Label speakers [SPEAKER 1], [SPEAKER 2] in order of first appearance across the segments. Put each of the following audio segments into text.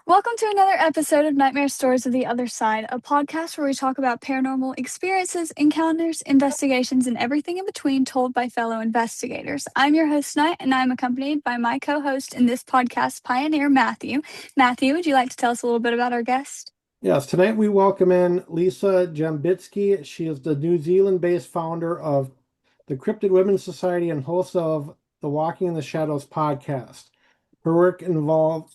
[SPEAKER 1] Welcome to another episode of Nightmare Stories of the Otherside, a podcast where we talk about paranormal experiences, encounters, investigations, and everything in between told by fellow investigators. I'm your host, Night, and I'm accompanied by my co-host in this podcast, Pioneer Matthew. Matthew, would you like to tell us a little bit about our guest?
[SPEAKER 2] Yes, tonight we welcome in Lisa Gembitsky. She is the New Zealand-based founder of the Cryptid Women's Society and host of the Walking in the Shadows podcast. Her work involves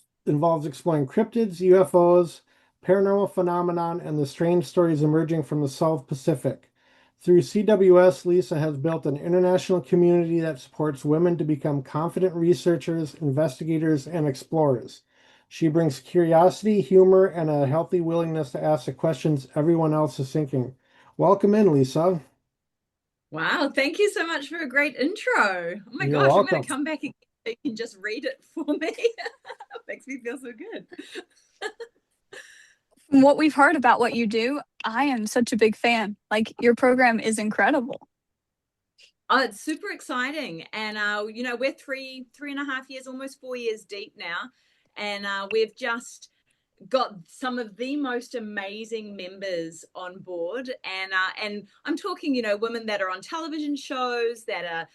[SPEAKER 2] exploring cryptids, UFOs, paranormal phenomenon, and the strange stories emerging from the South Pacific. Through CWS, Lisa has built an international community that supports women to become confident researchers, investigators, and explorers. She brings curiosity, humor, and a healthy willingness to ask the questions everyone else is thinking. Welcome in, Lisa.
[SPEAKER 3] Wow, thank you so much for a great intro. Oh my
[SPEAKER 2] You're
[SPEAKER 3] gosh, I'm
[SPEAKER 2] welcome.
[SPEAKER 3] going to come back again so you can just read it for me. It makes me feel so good.
[SPEAKER 1] From what we've heard about what you do, I am such a big fan. Your program is incredible.
[SPEAKER 3] Oh, it's super exciting. And, we're three and a half years, almost 4 years deep now. And we've just got some of the most amazing members on board. And I'm talking, women that are on television shows, that are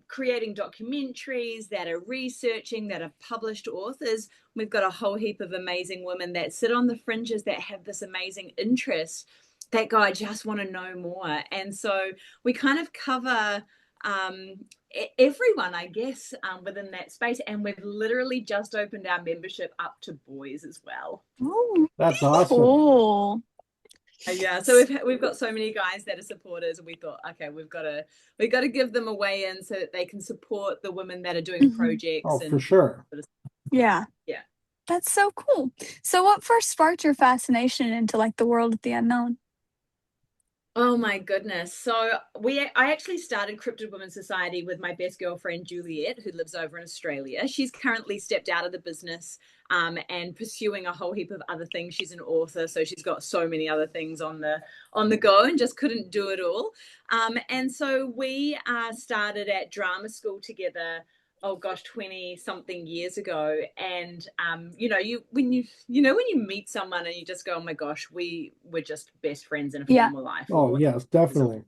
[SPEAKER 3] creating documentaries, that are researching, that are published authors. We've got a whole heap of amazing women that sit on the fringes that have this amazing interest that go, I just want to know more. And so we kind of cover everyone, I guess, within that space. And we've literally just opened our membership up to boys as well.
[SPEAKER 1] Oh,
[SPEAKER 2] That's awesome.
[SPEAKER 1] cool.
[SPEAKER 3] Yeah, so we've got so many guys that are supporters, and we thought, okay, we've got to give them a way in so that they can support the women that are doing projects.
[SPEAKER 2] Oh, for sure.
[SPEAKER 1] Yeah.
[SPEAKER 3] Yeah.
[SPEAKER 1] That's so cool. So what first sparked your fascination into the world of the unknown?
[SPEAKER 3] Oh my goodness. So I actually started Cryptid Women's Society with my best girlfriend, Juliet, who lives over in Australia. She's currently stepped out of the business and pursuing a whole heap of other things. She's an author, so she's got so many other things on the go and just couldn't do it all. And so we started at drama school together. Oh gosh, 20 something years ago. And when you meet someone and you just go, oh my gosh, we're just best friends in a former life.
[SPEAKER 2] Oh yes, definitely.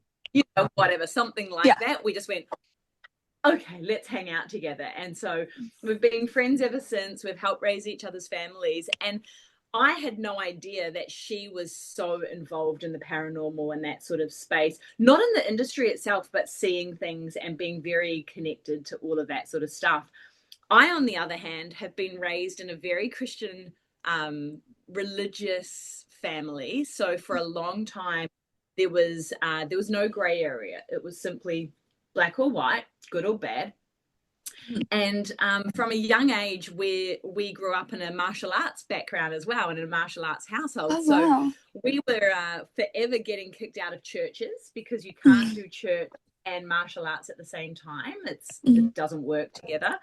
[SPEAKER 3] Whatever, something like that. We just went, okay, let's hang out together. And so we've been friends ever since. We've helped raise each other's families. And I had no idea that she was so involved in the paranormal and that sort of space, not in the industry itself, but seeing things and being very connected to all of that sort of stuff. I, on the other hand, have been raised in a very Christian, religious family. So for a long time, there was no gray area. It was simply black or white, good or bad. And from a young age, we grew up in a martial arts background as well, and in a martial arts household.
[SPEAKER 1] Oh, wow.
[SPEAKER 3] So we were forever getting kicked out of churches because you can't do church and martial arts at the same time. It doesn't work together.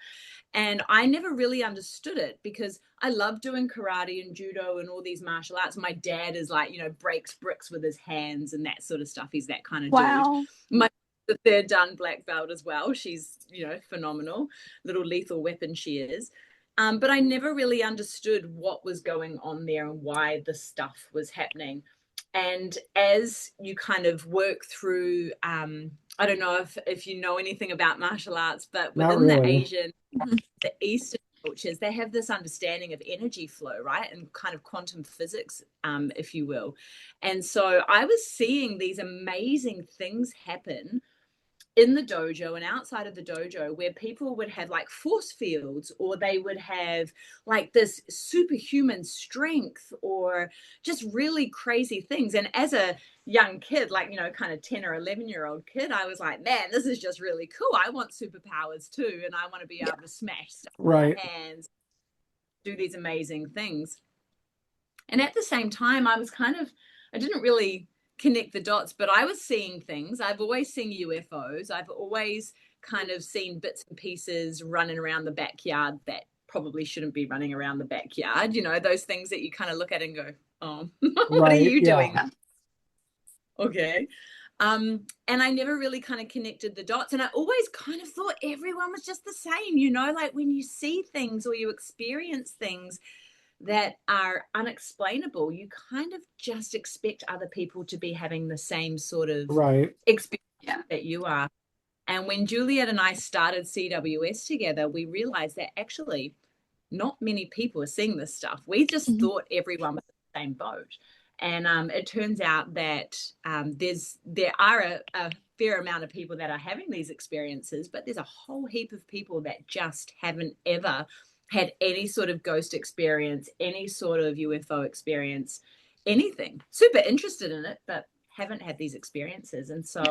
[SPEAKER 3] And I never really understood it because I love doing karate and judo and all these martial arts. My dad is breaks bricks with his hands and that sort of stuff. He's that kind of dude. The third dan black belt as well. She's, phenomenal. Little lethal weapon she is. But I never really understood what was going on there and why the stuff was happening. And as you kind of work through, I don't know if you know anything about martial arts, but within the Asian, the Eastern cultures, they have this understanding of energy flow, right? And kind of quantum physics, if you will. And so I was seeing these amazing things happen in the dojo and outside of the dojo where people would have force fields, or they would have this superhuman strength, or just really crazy things. And as a young kid, kind of 10 or 11-year-old kid, I was like, man, this is just really cool. I want superpowers too. And I want to be able to smash stuff with my hands, do these amazing things. And at the same time, I didn't really connect the dots, but I was seeing things. I've always seen UFOs. I've always kind of seen bits and pieces running around the backyard that probably shouldn't be running around the backyard. Those things that you kind of look at and go, oh, what are you doing? Okay. And I never really kind of connected the dots. And I always kind of thought everyone was just the same, when you see things or you experience things, that are unexplainable. You kind of just expect other people to be having the same sort of experience that you are. And when Juliet and I started CWS together, we realized that actually not many people are seeing this stuff. We just thought everyone was in the same boat. And it turns out that there are a fair amount of people that are having these experiences, but there's a whole heap of people that just haven't ever had any sort of ghost experience, any sort of UFO experience, anything. Super interested in it, but haven't had these experiences. And so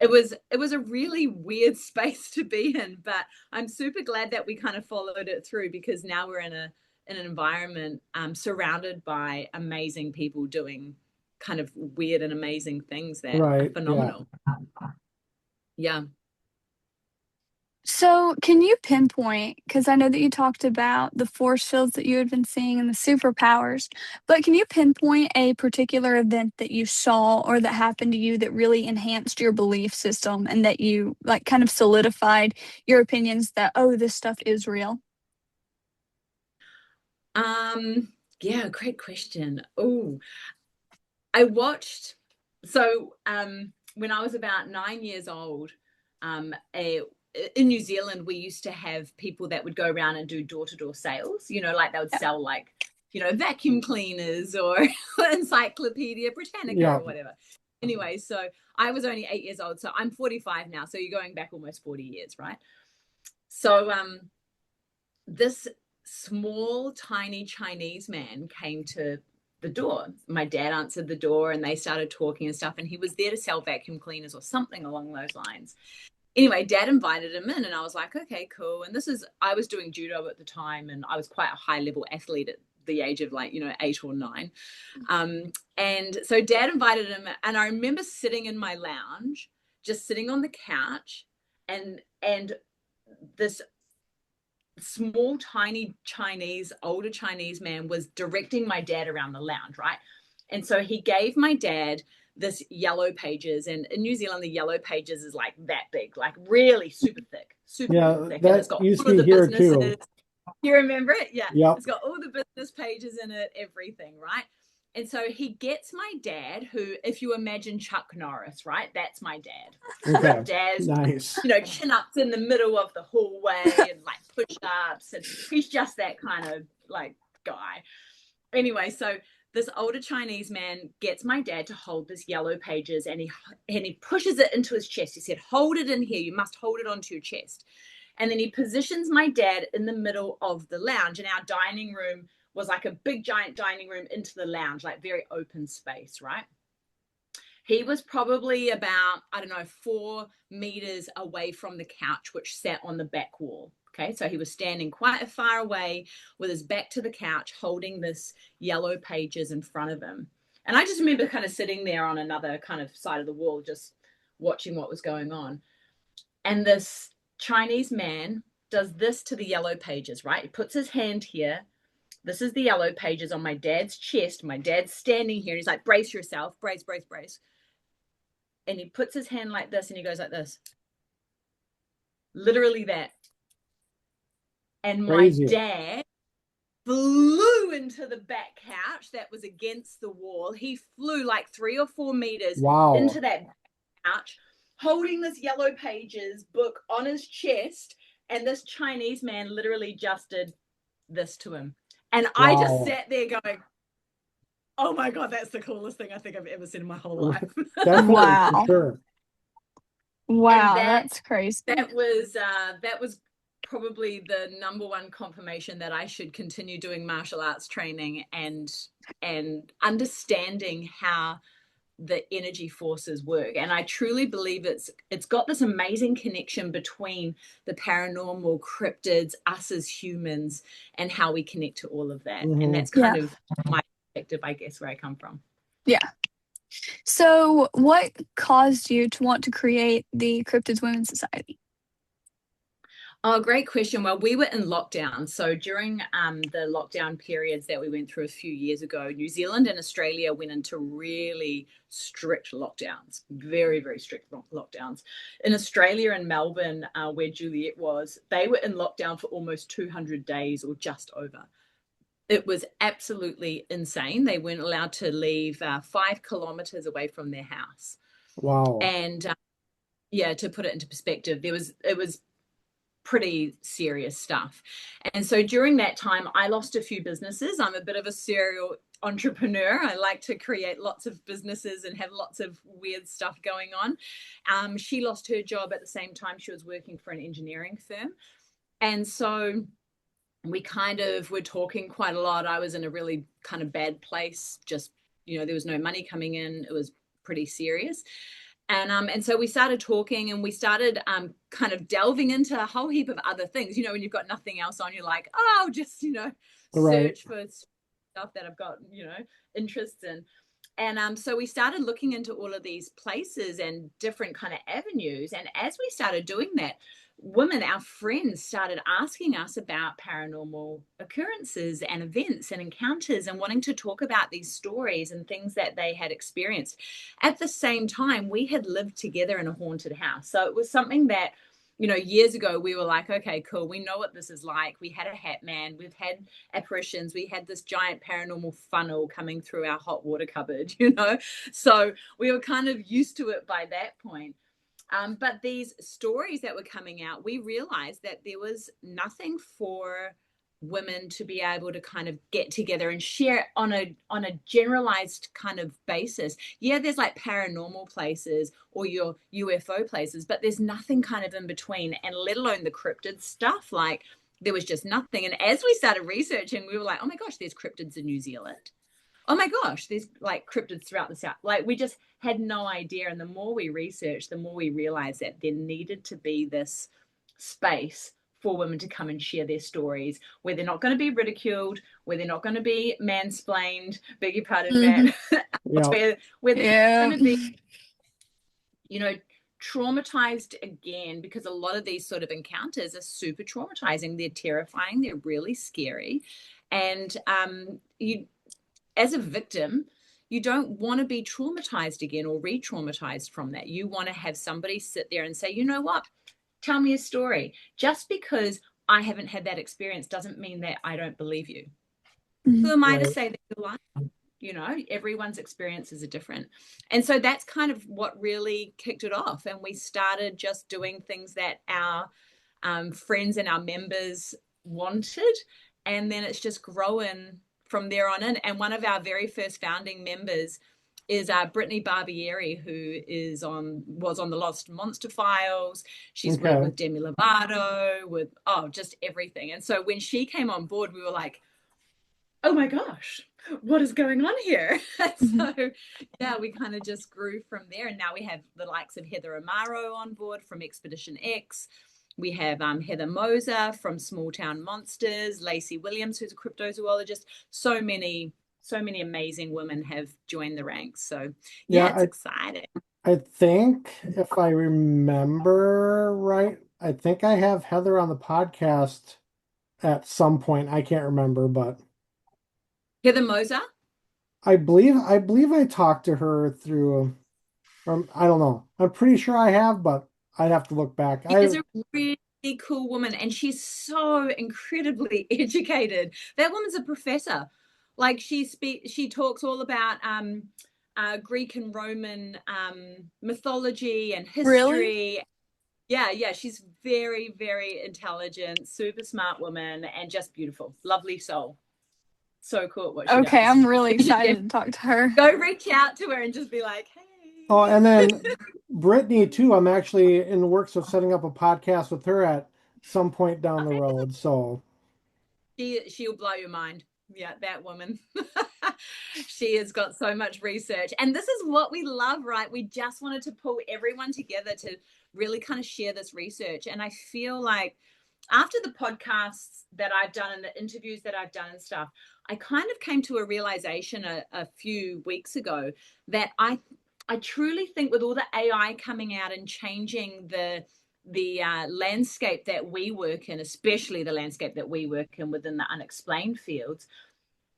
[SPEAKER 3] it was a really weird space to be in, but I'm super glad that we kind of followed it through, because now we're in an environment surrounded by amazing people doing kind of weird and amazing things that are phenomenal. Yeah.
[SPEAKER 1] So can you pinpoint, because I know that you talked about the force fields that you had been seeing and the superpowers, but can you pinpoint a particular event that you saw or that happened to you that really enhanced your belief system and that you like kind of solidified your opinions that, oh, this stuff is real?
[SPEAKER 3] Yeah, great question. Oh, I watched, so when I was about 9 years old, in New Zealand, we used to have people that would go around and do door-to-door sales, you know, like they would sell like, you know, vacuum cleaners or Encyclopedia Britannica or whatever. Anyway, so I was only 8 years old, so I'm 45 now, so you're going back almost 40 years, right? So this small, tiny Chinese man came to the door. My dad answered the door and they started talking and stuff, and he was there to sell vacuum cleaners or something along those lines. Anyway, Dad invited him in and I was like, okay, cool. And I was doing judo at the time, and I was quite a high level athlete at the age of 8 or 9. And so Dad invited him, and I remember sitting in my lounge, just sitting on the couch, and this small, tiny older Chinese man was directing my dad around the lounge, right? And so he gave my dad this yellow pages, and in New Zealand, the yellow pages is like that big, like really super thick, super thick.
[SPEAKER 2] That
[SPEAKER 3] and it's got
[SPEAKER 2] used
[SPEAKER 3] all
[SPEAKER 2] to
[SPEAKER 3] of
[SPEAKER 2] be
[SPEAKER 3] the
[SPEAKER 2] here
[SPEAKER 3] businesses.
[SPEAKER 2] too.
[SPEAKER 3] You remember it? Yeah.
[SPEAKER 2] Yep.
[SPEAKER 3] It's got all the business pages in it, everything, right? And so he gets my dad, who, if you imagine Chuck Norris, right? That's my dad.
[SPEAKER 2] Okay.
[SPEAKER 3] Dad's,
[SPEAKER 2] nice.
[SPEAKER 3] Chin ups in the middle of the hallway and like push ups, and he's just that kind of like guy. Anyway, so this older Chinese man gets my dad to hold this yellow pages, and he pushes it into his chest. He said, hold it in here. You must hold it onto your chest. And then he positions my dad in the middle of the lounge. And our dining room was like a big, giant dining room into the lounge, like very open space, right? He was probably about, 4 meters away from the couch, which sat on the back wall. Okay, so he was standing quite far away with his back to the couch, holding this yellow pages in front of him. And I just remember kind of sitting there on another kind of side of the wall, just watching what was going on. And this Chinese man does this to the yellow pages, right? He puts his hand here. This is the yellow pages on my dad's chest. My dad's standing here. And he's like, brace yourself, brace, brace, brace. And he puts his hand like this and he goes like this. Literally that. And my dad flew into the back couch that was against the wall. He flew like 3 or 4 meters into that couch, holding this yellow pages book on his chest. And this Chinese man literally just did this to him. And I just sat there going, oh my God, that's the coolest thing I think I've ever seen in my whole life.
[SPEAKER 1] Wow.
[SPEAKER 2] Sure.
[SPEAKER 1] Wow, that's crazy.
[SPEAKER 3] That was probably the number one confirmation that I should continue doing martial arts training and understanding how the energy forces work. And I truly believe it's got this amazing connection between the paranormal, cryptids, us as humans, and how we connect to all of that. And that's kind of my perspective, I guess, where I come from.
[SPEAKER 1] Yeah. So what caused you to want to create the Cryptids Women's Society?
[SPEAKER 3] Oh, great question. Well, we were in lockdown. So during the lockdown periods that we went through a few years ago, New Zealand and Australia went into really strict lockdowns, very, very strict lockdowns. In Australia and Melbourne, where Juliet was, they were in lockdown for almost 200 days or just over. it was absolutely insane. They weren't allowed to leave 5 kilometers away from their house.
[SPEAKER 2] Wow.
[SPEAKER 3] And yeah, to put it into perspective, it was pretty serious stuff. And so during that time, I lost a few businesses. I'm a bit of a serial entrepreneur. I like to create lots of businesses and have lots of weird stuff going on. She lost her job at the same time. She was working for an engineering firm. And so we kind of were talking quite a lot. I was in a really kind of bad place. Just, there was no money coming in. It was pretty serious. And so we started talking, and we started kind of delving into a whole heap of other things. When you've got nothing else on, you're like, oh, I'll just,
[SPEAKER 2] Right.
[SPEAKER 3] search for stuff that I've got, interests in. And so we started looking into all of these places and different kind of avenues. And as we started doing that, women, our friends, started asking us about paranormal occurrences and events and encounters, and wanting to talk about these stories and things that they had experienced. At the same time, we had lived together in a haunted house. So it was something that, years ago we were like, okay, cool, we know what this is like. We had a hat man, we've had apparitions, we had this giant paranormal funnel coming through our hot water cupboard, so we were kind of used to it by that point. But these stories that were coming out, we realized that there was nothing for women to be able to kind of get together and share on a generalized kind of basis. Yeah, there's like paranormal places or your UFO places, but there's nothing kind of in between, and let alone the cryptid stuff. Like, there was just nothing. And as we started researching, we were like, oh my gosh, there's cryptids in New Zealand. Oh my gosh, there's like cryptids throughout the South. Like, we just had no idea. And the more we researched, the more we realized that there needed to be this space for women to come and share their stories, where they're not going to be ridiculed, where they're not going to be mansplained, beg your pardon, Matt,
[SPEAKER 2] Yeah.
[SPEAKER 3] where they're going to be, traumatized again, because a lot of these sort of encounters are super traumatizing. They're terrifying. They're really scary. And as a victim, you don't want to be traumatized again or re-traumatized from that. You want to have somebody sit there and say, you know what, tell me a story. Just because I haven't had that experience doesn't mean that I don't believe you. Who am I to say that you're lying? Everyone's experiences are different. And so that's kind of what really kicked it off. And we started just doing things that our friends and our members wanted. And then it's just grown from there on in. And one of our very first founding members is Brittany Barbieri, who was on the Lost Monster Files. She's worked with Demi Lovato, with just everything. And so when she came on board, we were like, oh my gosh, what is going on here? So yeah, we kind of just grew from there. And now we have the likes of Heather Amaro on board from Expedition X. We have Heather Moser from Small Town Monsters, Lacey Williams, who's a cryptozoologist. So many amazing women have joined the ranks. So yeah, it's exciting.
[SPEAKER 2] I think, if I remember right, I think I have Heather on the podcast at some point. I can't remember, but
[SPEAKER 3] Heather Moser?
[SPEAKER 2] I believe I talked to her through, I don't know. I'm pretty sure I have, but I'd have to look back.
[SPEAKER 3] She's a really cool woman, and she's so incredibly educated. That woman's a professor. Like, she talks all about Greek and Roman mythology and history.
[SPEAKER 1] Really?
[SPEAKER 3] Yeah. She's very, very intelligent, super smart woman, and just beautiful, lovely soul. So cool at what she does.
[SPEAKER 1] Okay, I'm really excited to talk to her.
[SPEAKER 3] Go reach out to her and just be like, hey.
[SPEAKER 2] Oh, and then Brittany too. I'm actually in the works of setting up a podcast with her at some point down the road. So
[SPEAKER 3] she'll blow your mind. Yeah, that woman. She has got so much research. And this is what we love, right? We just wanted to pull everyone together to really kind of share this research. And I feel like after the podcasts that I've done and the interviews that I've done and stuff, I kind of came to a realization a few weeks ago that I truly think, with all the AI coming out and changing the landscape that we work in, especially the landscape that we work in within the unexplained fields,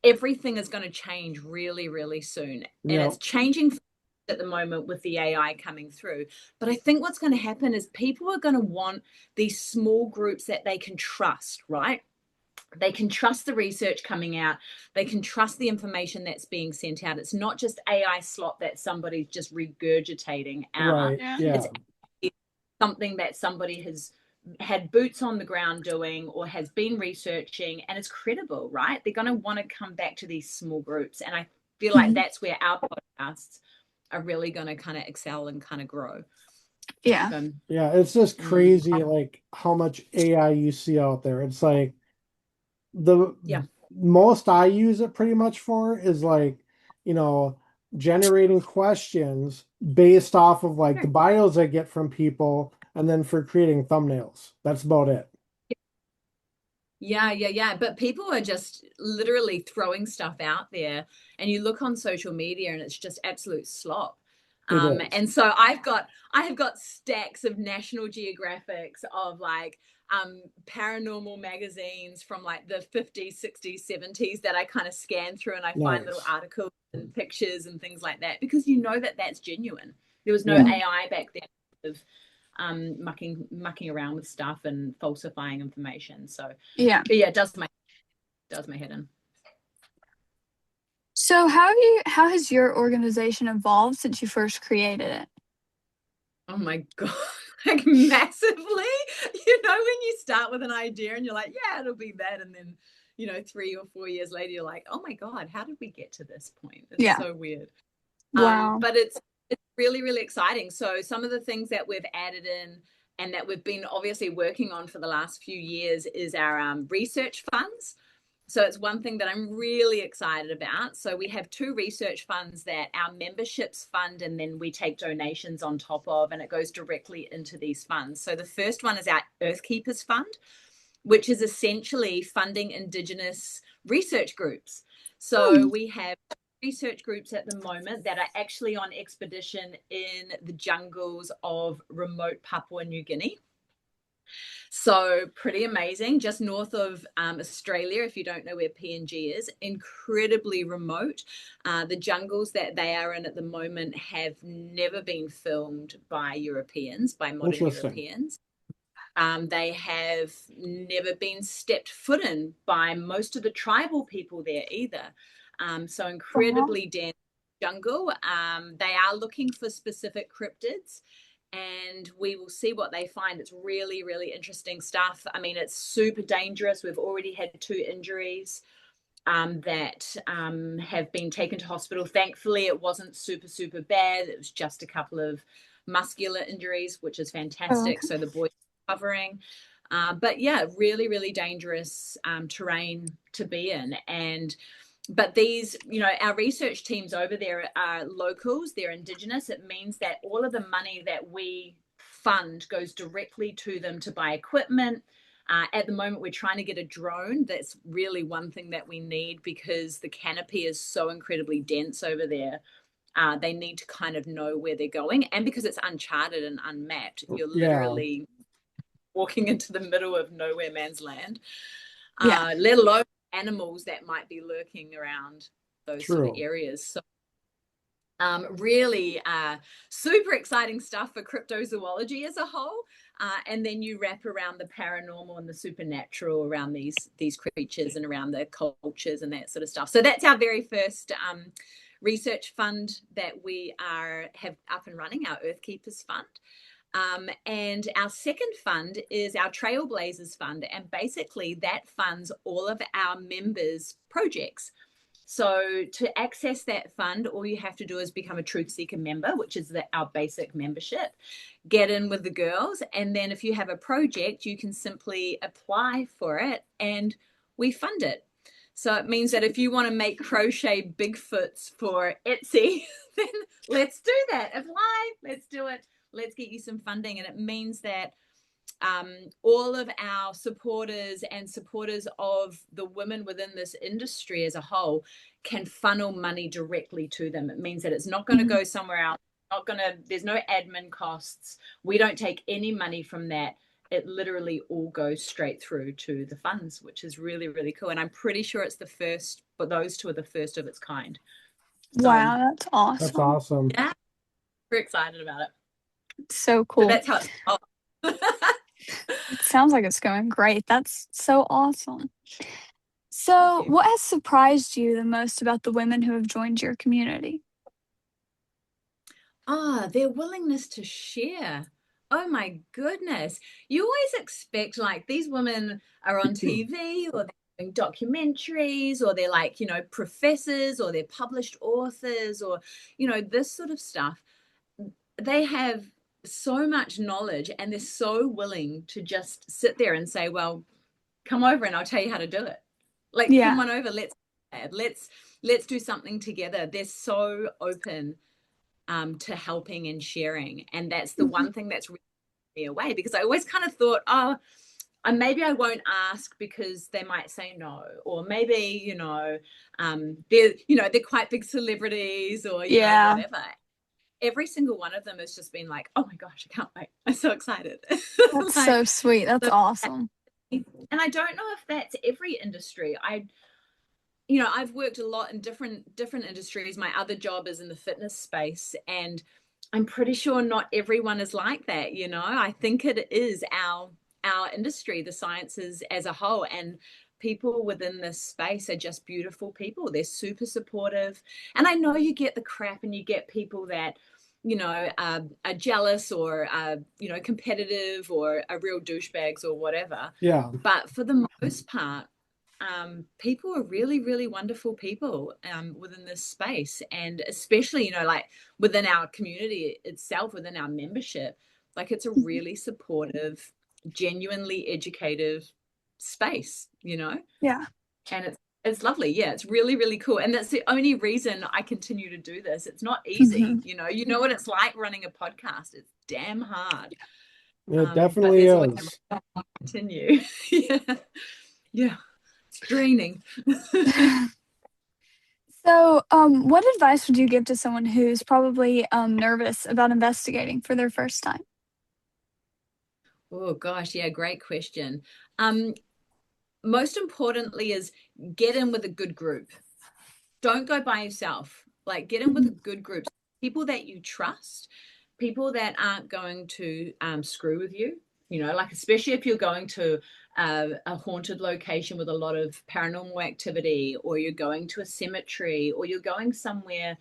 [SPEAKER 3] everything is going to change really, really soon. And it's changing at the moment with the AI coming through. But I think what's going to happen is people are going to want these small groups that they can trust, right? They can trust the research coming out. They can trust the information that's being sent out. It's not just AI slop that somebody's just regurgitating out.
[SPEAKER 2] Right. Yeah.
[SPEAKER 3] It's something that somebody has had boots on the ground doing or has been researching, and it's credible, right? They're going to want to come back to these small groups. And I feel like that's where our podcasts are really going to kind of excel and kind of grow.
[SPEAKER 1] Yeah.
[SPEAKER 2] Yeah. It's just crazy, like how much AI you see out there. It's like, the most I use it pretty much for is like, generating questions based off of like the bios I get from people, and then for creating thumbnails. That's about it.
[SPEAKER 3] Yeah. But people are just literally throwing stuff out there, and you look on social media and it's just absolute slop. And so I have got stacks of National Geographics of like paranormal magazines from like the 50s, 60s, 70s that I kind of scan through, and I find little articles and pictures and things like that, because you know that that's genuine. There was no AI back then of mucking around with stuff and falsifying information. So it does my head in.
[SPEAKER 1] So how has your organization evolved since you first created it?
[SPEAKER 3] Oh my God, like massively. When you start with an idea and you're like, yeah, it'll be that. And then, 3 or 4 years later, you're like, oh my God, how did we get to this point? It's so weird.
[SPEAKER 1] Wow.
[SPEAKER 3] But it's really, really exciting. So some of the things that we've added in and that we've been obviously working on for the last few years is our research funds. So it's one thing that I'm really excited about. So we have 2 research funds that our memberships fund, and then we take donations on top of, and it goes directly into these funds. So the first one is our Earthkeepers Fund, which is essentially funding Indigenous research groups. So we have research groups at the moment that are actually on expedition in the jungles of remote Papua New Guinea. So pretty amazing, just north of Australia, if you don't know where PNG is, incredibly remote. The jungles that they are in at the moment have never been filmed by Europeans, by modern Europeans. They have never been stepped foot in by most of the tribal people there either. So incredibly dense jungle. They are looking for specific cryptids, and we will see what they find. It's really, really interesting stuff. I mean, it's super dangerous. We've already had 2 injuries that have been taken to hospital. Thankfully, it wasn't super, super bad. It was just a couple of muscular injuries, which is fantastic. So the boys are recovering. But yeah, really, really dangerous terrain to be in. But these, our research teams over there are locals, they're Indigenous. It means that all of the money that we fund goes directly to them to buy equipment. At the moment, we're trying to get a drone. That's really one thing that we need, because the canopy is so incredibly dense over there. They need to kind of know where they're going. And because it's uncharted and unmapped, you're literally walking into the middle of nowhere man's land, let alone animals that might be lurking around those sort of areas. So really super exciting stuff for cryptozoology as a whole. And then you wrap around the paranormal and the supernatural around these creatures and around their cultures and that sort of stuff. So that's our very first research fund that we have up and running, our Earthkeepers Fund. And our second fund is our Trailblazers Fund, and basically that funds all of our members' projects. So to access that fund, all you have to do is become a Truth Seeker member, which is our basic membership. Get in with the girls, and then if you have a project, you can simply apply for it, and we fund it. So it means that if you want to make crochet Bigfoots for Etsy, then let's do that. Apply, let's do it. Let's get you some funding. And it means that all of our supporters and supporters of the women within this industry as a whole can funnel money directly to them. It means that it's not going to go somewhere else. There's no admin costs. We don't take any money from that. It literally all goes straight through to the funds, which is really, really cool. And I'm pretty sure it's the first, but those 2 are the first of its kind.
[SPEAKER 1] So, wow, that's awesome.
[SPEAKER 2] That's awesome.
[SPEAKER 3] Yeah, we're excited about it.
[SPEAKER 1] So cool.
[SPEAKER 3] So that's how it's
[SPEAKER 1] It sounds like it's going great. That's so awesome. So,
[SPEAKER 3] Thank you.
[SPEAKER 1] what has surprised you the most about the women who have joined your community?
[SPEAKER 3] Their willingness to share. Oh my goodness. You always expect like these women are on TV or they're doing documentaries or they're like, professors or they're published authors or, this sort of stuff. They have so much knowledge and they're so willing to just sit there and say, well, come over and I'll tell you how to do it. Like, come
[SPEAKER 1] Yeah.
[SPEAKER 3] on over, let's do something together. They're so open to helping and sharing. And that's the
[SPEAKER 1] Mhm.
[SPEAKER 3] one thing that's really me away, because I always kind of thought, maybe I won't ask because they might say no, or maybe, they're quite big celebrities or,
[SPEAKER 1] Yeah.
[SPEAKER 3] whatever. Every single one of them has just been like, oh my gosh, I can't wait. I'm so excited.
[SPEAKER 1] That's
[SPEAKER 3] Like,
[SPEAKER 1] so sweet. That's
[SPEAKER 3] so,
[SPEAKER 1] awesome.
[SPEAKER 3] and I don't know if that's every industry. I've worked a lot in different industries. My other job is in the fitness space, and I'm pretty sure not everyone is like that. I think it is our industry, the sciences as a whole, and people within this space are just beautiful people. They're super supportive, and I know you get the crap, and you get people that are jealous or competitive or are real douchebags or whatever.
[SPEAKER 2] Yeah.
[SPEAKER 3] But for the most part, people are really, really wonderful people within this space. And especially, like within our community itself, within our membership, like it's a
[SPEAKER 1] Mhm.
[SPEAKER 3] really supportive, genuinely educative space.
[SPEAKER 1] Yeah.
[SPEAKER 3] And it's lovely. Yeah, it's really, really cool. And that's the only reason I continue to do this. It's not
[SPEAKER 1] Hmm.
[SPEAKER 3] easy. You know what it's like running a podcast. It's damn hard.
[SPEAKER 2] It
[SPEAKER 3] But
[SPEAKER 2] definitely
[SPEAKER 3] there's a way
[SPEAKER 2] is.
[SPEAKER 3] to continue. Yeah. Yeah. It's draining.
[SPEAKER 1] So, what advice would you give to someone who's probably nervous about investigating for their first time?
[SPEAKER 3] Oh gosh, yeah, great question. Um, Most importantly is get in with a good group. Don't go by yourself. Like get in with a
[SPEAKER 1] Mhm.
[SPEAKER 3] good group, people that you trust, people that aren't going to screw with you. Like especially if you're going to a haunted location with a lot of paranormal activity, or you're going to a cemetery, or you're going somewhere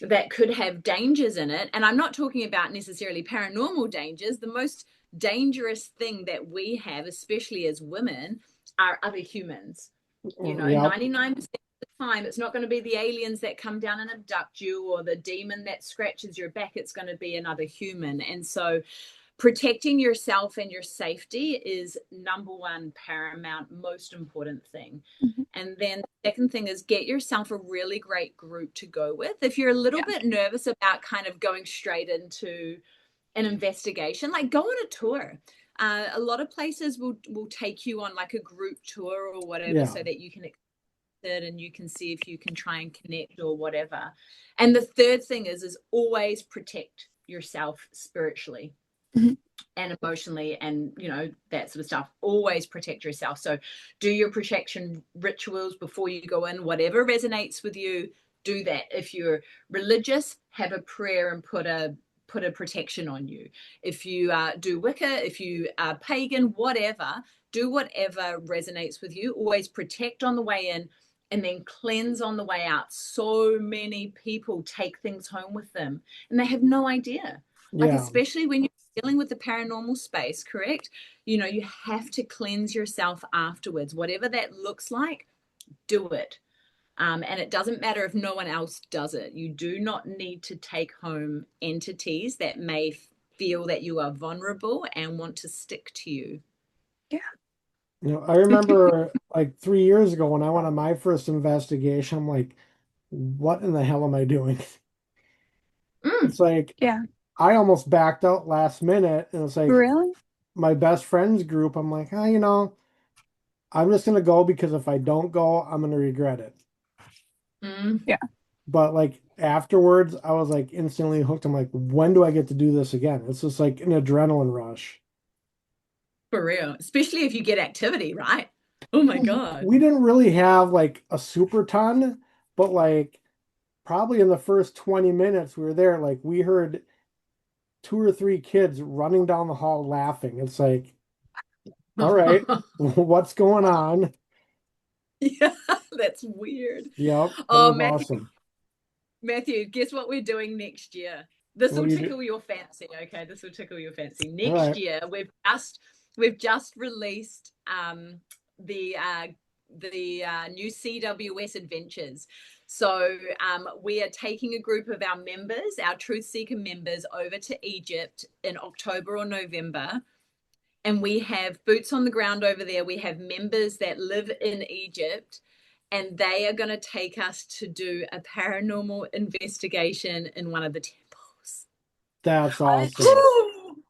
[SPEAKER 3] that could have dangers in it. And I'm not talking about necessarily paranormal dangers. The most dangerous thing that we have, especially as women, are other humans.
[SPEAKER 2] Yep.
[SPEAKER 3] 99% of the time, it's not going to be the aliens that come down and abduct you or the demon that scratches your back. It's going to be another human. And so protecting yourself and your safety is number one, paramount, most important thing.
[SPEAKER 1] Mhm.
[SPEAKER 3] And then the second thing is get yourself a really great group to go with. If you're a little
[SPEAKER 1] Yeah.
[SPEAKER 3] bit nervous about kind of going straight into an investigation, like go on a tour. A lot of places will take you on like a group tour or whatever,
[SPEAKER 2] Yeah.
[SPEAKER 3] so that you can it and you can see if you can try and connect or whatever. And the third thing is always protect yourself spiritually
[SPEAKER 1] Mhm.
[SPEAKER 3] and emotionally, and that sort of stuff. Always protect yourself. So do your protection rituals before you go in. Whatever resonates with you, do that. If you're religious, have a prayer and put a protection on you. If you do Wicca, if you are pagan, whatever, do whatever resonates with you. Always protect on the way in and then cleanse on the way out. So many people take things home with them and they have no idea. Like,
[SPEAKER 2] Yeah.
[SPEAKER 3] especially when you're dealing with the paranormal space, correct? You have to cleanse yourself afterwards. Whatever that looks like, do it. And it doesn't matter if no one else does it. You do not need to take home entities that may feel that you are vulnerable and want to stick to you.
[SPEAKER 1] Yeah.
[SPEAKER 2] I remember like 3 years ago when I went on my first investigation, I'm like, what in the hell am I doing?
[SPEAKER 3] Mm,
[SPEAKER 2] It's like
[SPEAKER 1] Yeah.
[SPEAKER 2] I almost backed out last minute, and it's like
[SPEAKER 1] Really?
[SPEAKER 2] my best friends group. I'm like, I'm just gonna go because if I don't go, I'm gonna regret it.
[SPEAKER 3] mm,
[SPEAKER 1] Yeah.
[SPEAKER 2] But like afterwards, I was like instantly hooked. I'm like, when do I get to do this again? It's just like an adrenaline rush.
[SPEAKER 3] for real. Especially if you get activity, right? Oh my
[SPEAKER 1] Mhm.
[SPEAKER 3] God.
[SPEAKER 2] We didn't really have like a super ton, but like probably in the first 20 minutes we were there, like we heard 2 or 3 kids running down the hall laughing. It's like, all right, what's going on?
[SPEAKER 3] Yeah, that's weird.
[SPEAKER 2] Yep, that
[SPEAKER 3] Oh,
[SPEAKER 2] was awesome.
[SPEAKER 3] Matthew, guess what we're doing next year? This
[SPEAKER 2] What
[SPEAKER 3] will
[SPEAKER 2] do you do? tickle
[SPEAKER 3] your fancy. Okay, this will tickle your fancy.
[SPEAKER 2] All
[SPEAKER 3] Next
[SPEAKER 2] right.
[SPEAKER 3] year, we've just released the new CWS adventures. So we are taking a group of our members, our Truth Seeker members, over to Egypt in October or November. And we have boots on the ground over there. We have members that live in Egypt, and they are going to take us to do a paranormal investigation in one of the temples.
[SPEAKER 2] That's
[SPEAKER 1] What?
[SPEAKER 2] awesome.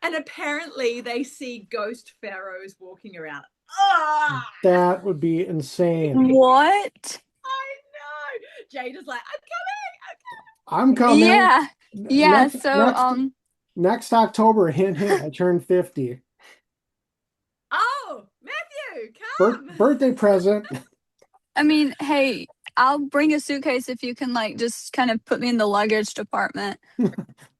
[SPEAKER 3] And apparently they see ghost pharaohs walking around.
[SPEAKER 2] That would be insane.
[SPEAKER 1] What?
[SPEAKER 3] I know. Jade is like,
[SPEAKER 2] I'm coming.
[SPEAKER 1] Yeah. Yeah.
[SPEAKER 2] Next,
[SPEAKER 1] So
[SPEAKER 2] next October, hint, hint, I turned 50.
[SPEAKER 3] oh, Matthew, come.
[SPEAKER 2] Birthday present.
[SPEAKER 1] I mean, hey, I'll bring a suitcase if you can like just kind of put me in the luggage department.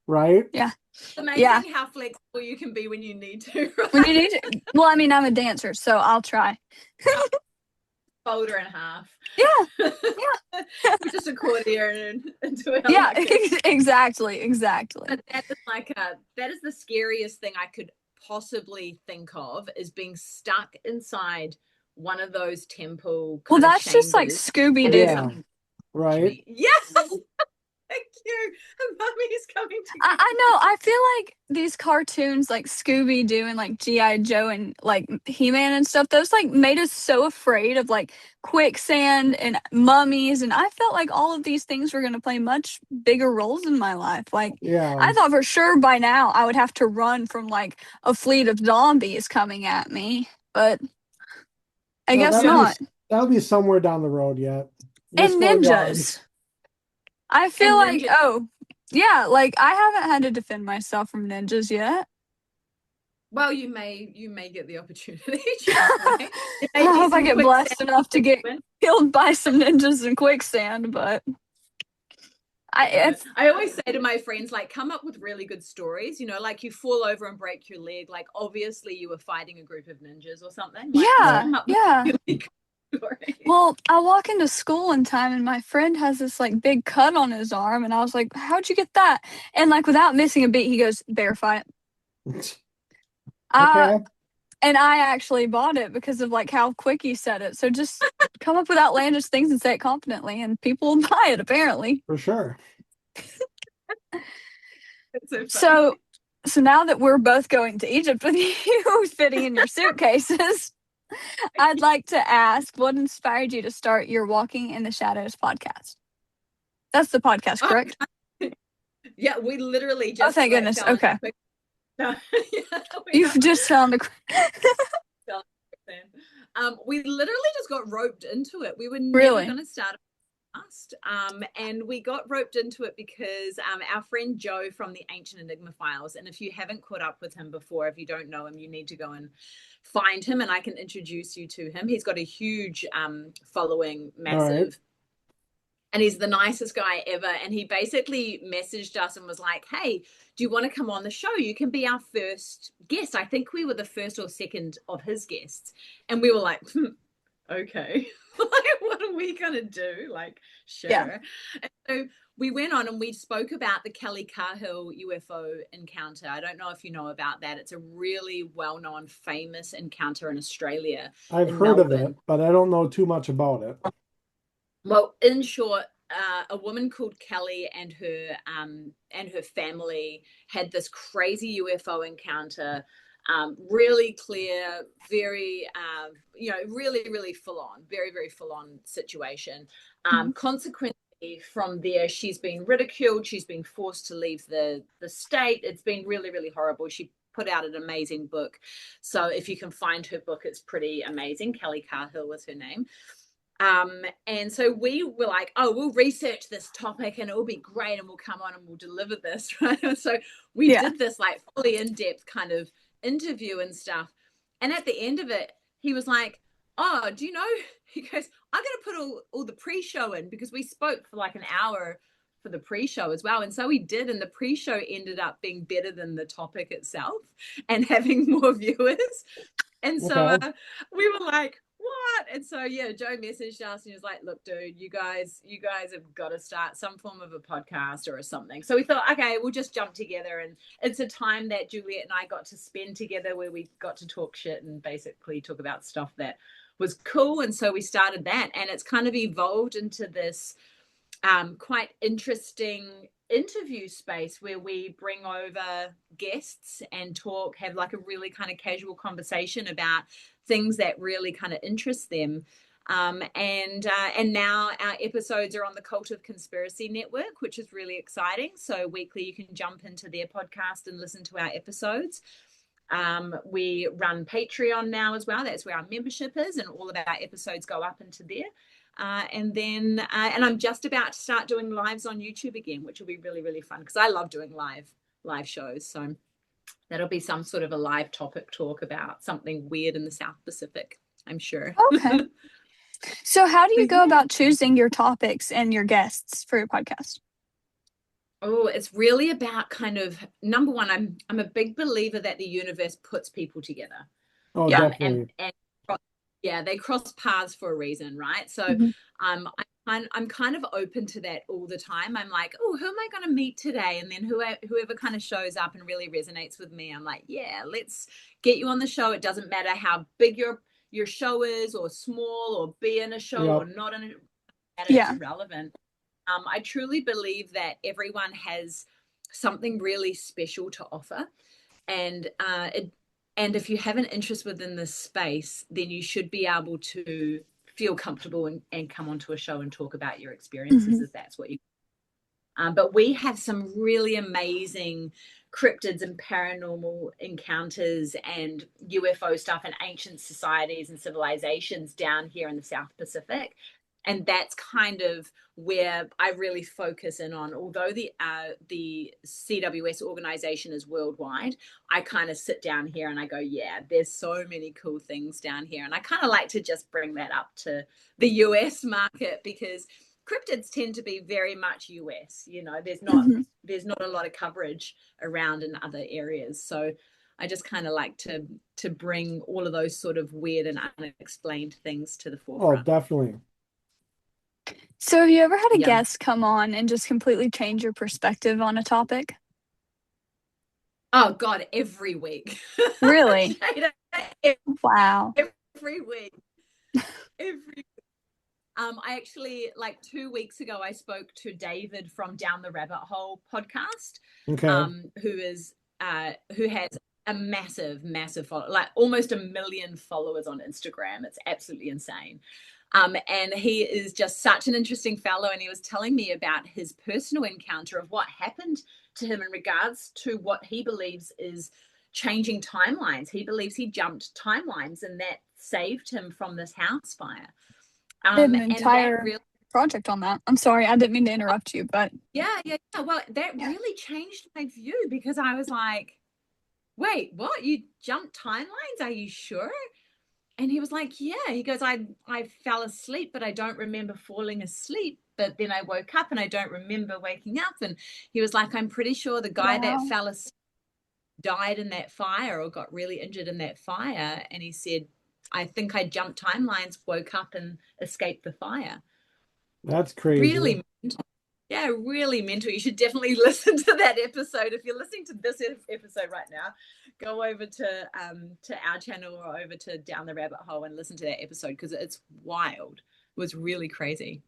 [SPEAKER 2] Right?
[SPEAKER 1] Yeah.
[SPEAKER 3] It's amazing how flexible you can be when you need to. Right?
[SPEAKER 1] When you need to. Well, I mean, I'm a dancer, so I'll try.
[SPEAKER 3] Folder in half.
[SPEAKER 1] Yeah.
[SPEAKER 3] We just accordion into it.
[SPEAKER 1] Yeah, exactly.
[SPEAKER 3] But that is that is the scariest thing I could possibly think of, is being stuck inside one of those temple
[SPEAKER 1] Well,
[SPEAKER 3] kind of
[SPEAKER 1] that's just like
[SPEAKER 3] chambers.
[SPEAKER 1] Scooby-Doo.
[SPEAKER 2] Yeah. Right?
[SPEAKER 3] Yes. Thank you. Mommy's coming to
[SPEAKER 1] I know. I feel like these cartoons like Scooby-Doo and like G.I. Joe and like He-Man and stuff, those like made us so afraid of like quicksand and mummies. And I felt like all of these things were going to play much bigger roles in my life. Like,
[SPEAKER 2] Yeah.
[SPEAKER 1] I thought for sure by now I would have to run from like a fleet of zombies coming at me. But I guess not.
[SPEAKER 2] That'll be somewhere down the road yet.
[SPEAKER 1] And ninjas. I feel like, oh, yeah, like I haven't had to defend myself from ninjas yet.
[SPEAKER 3] Well, you may get the opportunity.
[SPEAKER 1] I hope I get blessed enough to get killed by some ninjas in quicksand, but
[SPEAKER 3] I always say to my friends, like, come up with really good stories, you know, like you fall over and break your leg, like obviously you were fighting a group of ninjas or something. Like,
[SPEAKER 1] yeah.
[SPEAKER 3] Really good stories.
[SPEAKER 1] Well, I walk into school one time and my friend has this like big cut on his arm, and I was like, how'd you get that? And like without missing a beat, he goes, bear fight.
[SPEAKER 2] Okay.
[SPEAKER 1] And I actually bought it because of like how quick he said it. So just come up with outlandish things and say it confidently, and people will buy it apparently.
[SPEAKER 2] For sure.
[SPEAKER 1] So now that we're both going to Egypt with you fitting in your suitcases, I'd like to ask, what inspired you to start your Walking in the Shadows podcast? That's the podcast, correct?
[SPEAKER 3] Yeah, we literally just.
[SPEAKER 1] Oh, thank goodness. Okay. You've just found a.
[SPEAKER 3] We literally just got roped into it. We were never
[SPEAKER 1] Really
[SPEAKER 3] going to start a podcast, and we got roped into it because our friend Joe from the Ancient Enigma Files, and if you haven't caught up with him before, if you don't know him, you need to go and find him, and I can introduce you to him. He's got a huge following, massive. Right. And he's the nicest guy ever. And he basically messaged us and was like, hey, do you want to come on the show? You can be our first guest. I think we were the first or second of his guests. And we were like, okay, like, what are we going to do? Like, sure. Yeah. And so we went on and we spoke about the Kelly Cahill UFO encounter. I don't know if you know about that. It's a really well-known, famous encounter in Australia.
[SPEAKER 2] I've heard of it, but I don't know too much about it.
[SPEAKER 3] Well, in short, a woman called Kelly and her family had this crazy UFO encounter, really clear, very, really, really full on, very, very full on situation. Consequently, from there, she's been ridiculed. She's been forced to leave the state. It's been really, really horrible. She put out an amazing book. So if you can find her book, it's pretty amazing. Kelly Cahill was her name. And so we were like, oh, we'll research this topic and it will be great and we'll come on and we'll deliver this, right? So we did this like fully in-depth kind of interview and stuff. And at the end of it, he was like, oh, do you know, he goes, I'm going to put all the pre-show in, because we spoke for like an hour for the pre-show as well. And so we did, and the pre-show ended up being better than the topic itself and having more viewers. And so we were like, what? And so Joe messaged us and he was like, look, dude, you guys have got to start some form of a podcast or something. So we thought, okay, we'll just jump together. And it's a time that Juliet and I got to spend together where we got to talk shit and basically talk about stuff that was cool. And so we started that, and it's kind of evolved into this quite interesting interview space where we bring over guests and have like a really kind of casual conversation about things that really kind of interest them. And now our episodes are on the Cult of Conspiracy Network, which is really exciting. So weekly you can jump into their podcast and listen to our episodes. We run Patreon now as well. That's where our membership is, and all of our episodes go up into there. And I'm just about to start doing lives on YouTube again, which will be really, really fun because I love doing live shows. So that'll be some sort of a live topic talk about something weird in the South Pacific, I'm sure.
[SPEAKER 1] Okay. So how do you go about choosing your topics and your guests for your podcast?
[SPEAKER 3] Oh, it's really about kind of, number one, I'm a big believer that the universe puts people together.
[SPEAKER 2] Oh, definitely.
[SPEAKER 3] And they cross paths for a reason, right? So I'm kind of open to that all the time. I'm like, oh, who am I going to meet today? And then whoever kind of shows up and really resonates with me, I'm like, yeah, let's get you on the show. It doesn't matter how big your show is, or small, or be in a show or not in a show. It's irrelevant. I truly believe that everyone has something really special to offer, and if you have an interest within this space, then you should be able to feel comfortable and come onto a show and talk about your experiences if that's what you. But we have some really amazing cryptids and paranormal encounters and UFO stuff and ancient societies and civilizations down here in the South Pacific. And that's kind of where I really focus in on. Although the CWS organization is worldwide, I kind of sit down here and I go, yeah, there's so many cool things down here. And I kind of like to just bring that up to the US market, because cryptids tend to be very much US. There's not a lot of coverage around in other areas. So I just kind of like to bring all of those sort of weird and unexplained things to the forefront.
[SPEAKER 2] Oh, definitely.
[SPEAKER 1] So have you ever had a guest come on and just completely change your perspective on a topic?
[SPEAKER 3] Oh, God, every week.
[SPEAKER 1] Really? Wow.
[SPEAKER 3] Every week. Every week. I actually, like 2 weeks ago, I spoke to David from Down the Rabbit Hole podcast, who has a massive follow, like almost 1 million followers on Instagram. It's absolutely insane. And he is just such an interesting fellow. And he was telling me about his personal encounter of what happened to him in regards to what he believes is changing timelines. He believes he jumped timelines, and that saved him from this house fire.
[SPEAKER 1] An entire project on that. I'm sorry, I didn't mean to interrupt you, but
[SPEAKER 3] yeah. Well, that really changed my view, because I was like, wait, what? You jumped timelines? Are you sure? And he was like, yeah. He goes, I fell asleep, but I don't remember falling asleep. But then I woke up and I don't remember waking up. And he was like, I'm pretty sure the guy that fell asleep died in that fire or got really injured in that fire. And he said, I think I jumped timelines, woke up and escaped the fire.
[SPEAKER 2] That's crazy.
[SPEAKER 3] Really mental. Yeah, really mental. You should definitely listen to that episode. If you're listening to this episode right now, go over to our channel or over to Down the Rabbit Hole and listen to that episode, because it's wild. It was really crazy.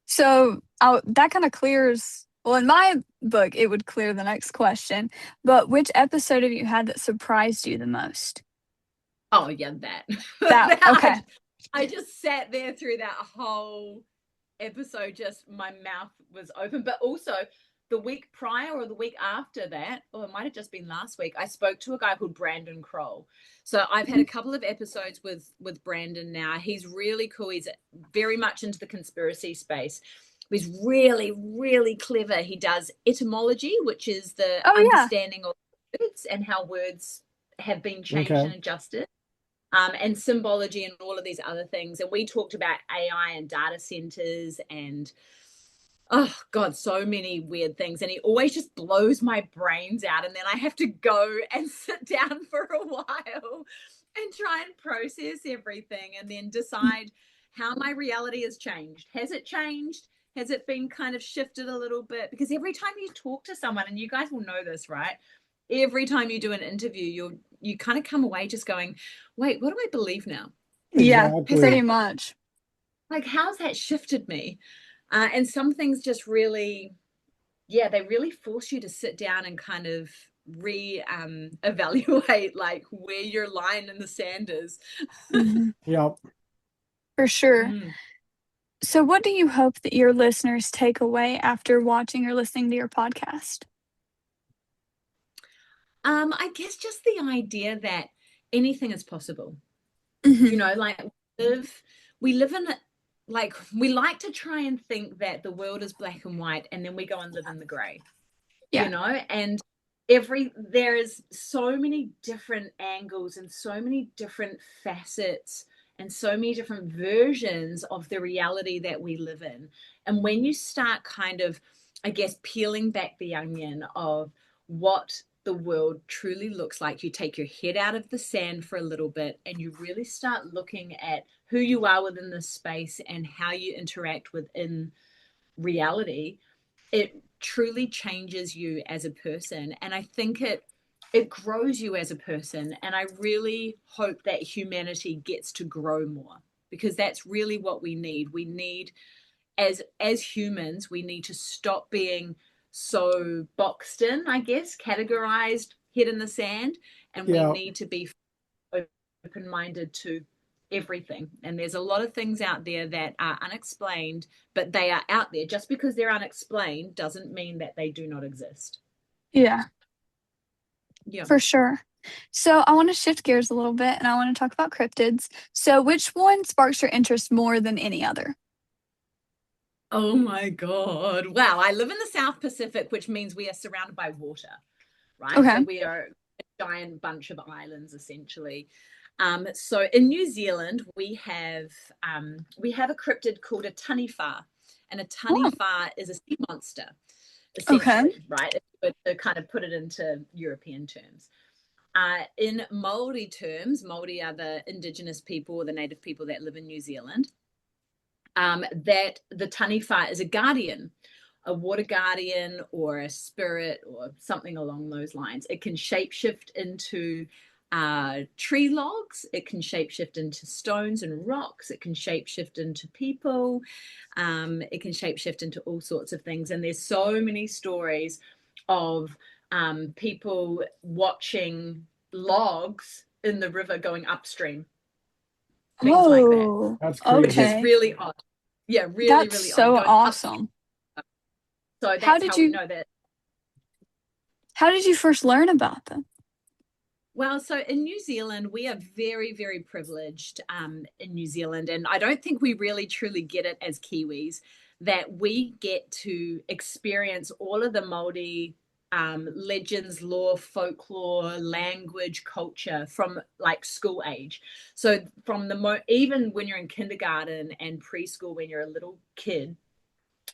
[SPEAKER 1] So that kind of clears, well, in my book, it would clear the next question. But which episode have you had that surprised you the most?
[SPEAKER 3] Oh, yeah, that.
[SPEAKER 1] Okay.
[SPEAKER 3] I just sat there through that whole episode, just my mouth was open. But also the week prior or the week after that, or it might have just been last week, I spoke to a guy called Brandon Kroll. So I've had a couple of episodes with Brandon now. He's really cool. He's very much into the conspiracy space. He's really, really clever. He does etymology, which is the understanding of words and how words have been changed and adjusted. And symbology and all of these other things. And we talked about AI and data centers and oh God, so many weird things. And he always just blows my brains out. And then I have to go and sit down for a while and try and process everything and then decide how my reality has changed. Has it changed? Has it been kind of shifted a little bit? Because every time you talk to someone, and you guys will know this, right? Every time you do an interview, you kind of come away just going, wait, what do I believe now?
[SPEAKER 1] Yeah,
[SPEAKER 2] Exactly.
[SPEAKER 1] pretty much.
[SPEAKER 3] Like, how's that shifted me? And some things just really, yeah, they really force you to sit down and kind of evaluate like where your line in the sand is.
[SPEAKER 2] Yep.
[SPEAKER 1] For sure.
[SPEAKER 3] Mm.
[SPEAKER 1] So, what do you hope that your listeners take away after watching or listening to your podcast?
[SPEAKER 3] I guess just the idea that anything is possible.
[SPEAKER 1] Mhm.
[SPEAKER 3] You know, like we live in it, like we like to try and think that the world is black and white, and then we go and live in the gray.
[SPEAKER 1] Yeah.
[SPEAKER 3] You know, and there is so many different angles and so many different facets and so many different versions of the reality that we live in. And when you start kind of, I guess, peeling back the onion of what the world truly looks like, you take your head out of the sand for a little bit and you really start looking at who you are within this space and how you interact within reality, it truly changes you as a person. And I think it grows you as a person. And I really hope that humanity gets to grow more, because that's really what we need. We need, as humans, we need to stop being so boxed in, I guess, categorized, head in the sand, and we need to be open-minded to everything. And there's a lot of things out there that are unexplained, but they are out there. Just because they're unexplained doesn't mean that they do not exist.
[SPEAKER 1] Yeah.
[SPEAKER 3] Yeah.
[SPEAKER 1] For sure. So I want to shift gears a little bit and I want to talk about cryptids. So which one sparks your interest more than any other?
[SPEAKER 3] Oh my God. Wow. I live in the South Pacific, which means we are surrounded by water, right?
[SPEAKER 1] Okay.
[SPEAKER 3] So we are a giant bunch of islands, essentially. So in New Zealand, we have a cryptid called a taniwha, and a taniwha is a sea monster, essentially, right? To kind of put it into European terms. In Maori terms, Maori are the indigenous people or the native people that live in New Zealand. That the taniwha is a guardian, a water guardian or a spirit or something along those lines. It can shapeshift into tree logs. It can shapeshift into stones and rocks. It can shapeshift into people. It can shapeshift into all sorts of things. And there's so many stories of people watching logs in the river going upstream. Things like that.
[SPEAKER 2] That's crazy.
[SPEAKER 3] Which is really odd. Yeah, really,
[SPEAKER 1] That's
[SPEAKER 3] really
[SPEAKER 1] so
[SPEAKER 3] odd.
[SPEAKER 1] awesome.
[SPEAKER 3] So that's how we know that.
[SPEAKER 1] How did you first learn about them?
[SPEAKER 3] Well, so in New Zealand, we are very, very privileged in New Zealand. And I don't think we really truly get it as Kiwis, that we get to experience all of the Māori legends, lore, folklore, language, culture from like school age. So from even when you're in kindergarten and preschool, when you're a little kid,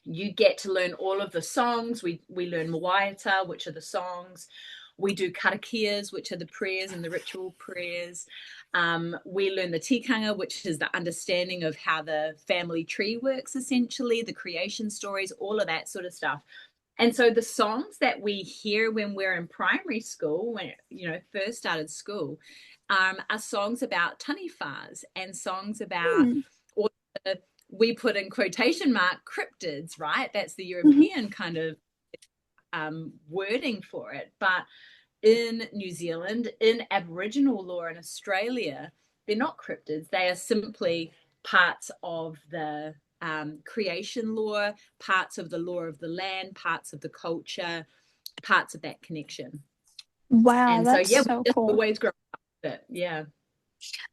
[SPEAKER 3] you get to learn all of the songs. We learn Moaiata, which are the songs. We do karakias, which are the prayers and the ritual prayers. We learn the tikanga, which is the understanding of how the family tree works, essentially, the creation stories, all of that sort of stuff. And so the songs that we hear when we're in primary school, when first started school, are songs about taniwhas and songs about all the, we put in quotation mark cryptids, right? That's the European kind of wording for it. But in New Zealand, in Aboriginal law in Australia, they're not cryptids. They are simply parts of the creation law, parts of the law of the land, parts of the culture, parts of that connection.
[SPEAKER 1] Wow,
[SPEAKER 3] and
[SPEAKER 1] that's
[SPEAKER 3] so
[SPEAKER 1] so
[SPEAKER 3] we
[SPEAKER 1] cool.
[SPEAKER 3] always grow up with it. Yeah.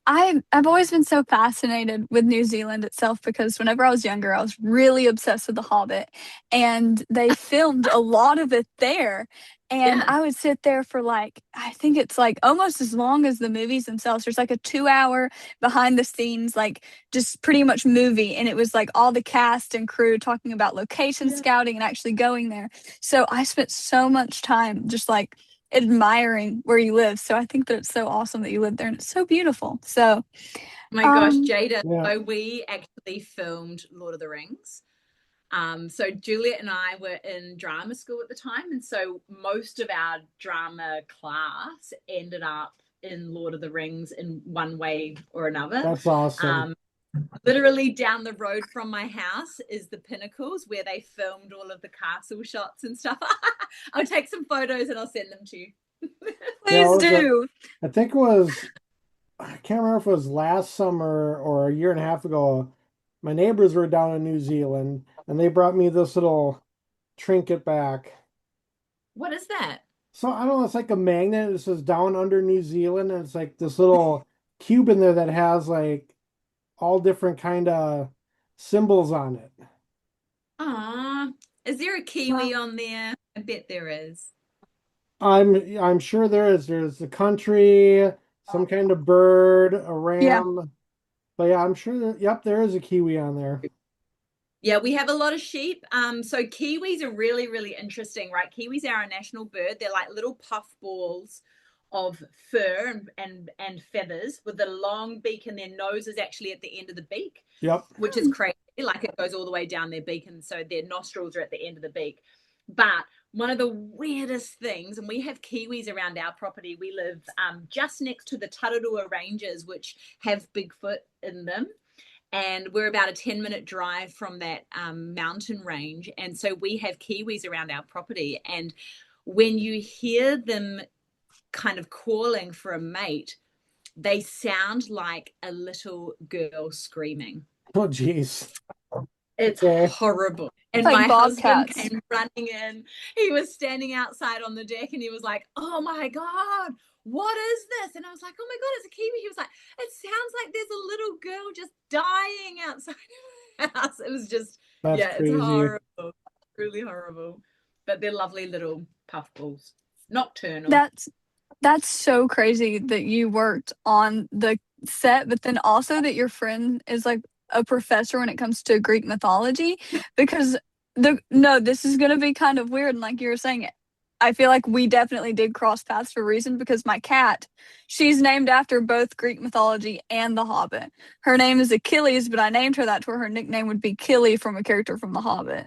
[SPEAKER 1] I've always been so fascinated with New Zealand itself because whenever I was younger, I was really obsessed with The Hobbit, and they filmed a lot of it there. And
[SPEAKER 3] Yeah.
[SPEAKER 1] I would sit there for like, I think it's like almost as long as the movies themselves. There's like a 2 hour behind the scenes, like just pretty much movie. And it was like all the cast and crew talking about location scouting and actually going there. So I spent so much time just like admiring where you live. So I think that it's so awesome that you live there and it's so beautiful. So,
[SPEAKER 3] My gosh, Jada.
[SPEAKER 2] Yeah.
[SPEAKER 3] So we actually filmed Lord of the Rings. So Juliet and I were in drama school at the time, and so most of our drama class ended up in Lord of the Rings in one way or another.
[SPEAKER 2] That's awesome.
[SPEAKER 3] Literally down the road from my house is the Pinnacles, where they filmed all of the castle shots and stuff. I'll take some photos and I'll send them to you.
[SPEAKER 1] please do.
[SPEAKER 2] I think it was, I can't remember if it was last summer or a year and a half ago. My neighbors were down in New Zealand and they brought me this little trinket back.
[SPEAKER 3] What is that?
[SPEAKER 2] So I don't know, it's like a magnet. It says down under New Zealand, and it's like this little cube in there that has like all different kind of symbols on it.
[SPEAKER 3] Aw, is there a kiwi on there? I bet there is.
[SPEAKER 2] I'm sure there is. There's the country, some kind of bird, a
[SPEAKER 1] Yeah.
[SPEAKER 2] ram. But yeah, I'm sure that, yep, there is a kiwi on there.
[SPEAKER 3] Yeah, we have a lot of sheep. So kiwis are really, really interesting, right? Kiwis are our national bird. They're like little puff balls of fur and feathers with a long beak, and their nose is actually at the end of the beak.
[SPEAKER 2] Yep.
[SPEAKER 3] Which is crazy. Like it goes all the way down their beak, and so their nostrils are at the end of the beak. But one of the weirdest things, and we have kiwis around our property. We live just next to the Tararua Ranges, which have Bigfoot in them. And we're about a 10-minute drive from that mountain range. And so we have kiwis around our property. And when you hear them kind of calling for a mate, they sound like a little girl screaming.
[SPEAKER 2] Oh, geez.
[SPEAKER 3] It's horrible. And
[SPEAKER 1] like
[SPEAKER 3] my
[SPEAKER 1] bobcats.
[SPEAKER 3] husband came running in. He was standing outside on the deck and he was like, "Oh my God, what is this?" And I was like, "Oh my God, it's a kiwi." He was like, "It sounds like there's a little girl just dying outside of the house." It was just,
[SPEAKER 2] That's crazy.
[SPEAKER 3] it's horrible. Really horrible. But they're lovely little puffballs. Nocturnal.
[SPEAKER 1] That's so crazy that you worked on the set, but then also that your friend is like a professor when it comes to Greek mythology. Because this is gonna be kind of weird, and like you were saying, I feel like we definitely did cross paths for a reason because my cat, she's named after both Greek mythology and The Hobbit. Her name is Achilles, but I named her that to where her nickname would be Killy from a character from The Hobbit.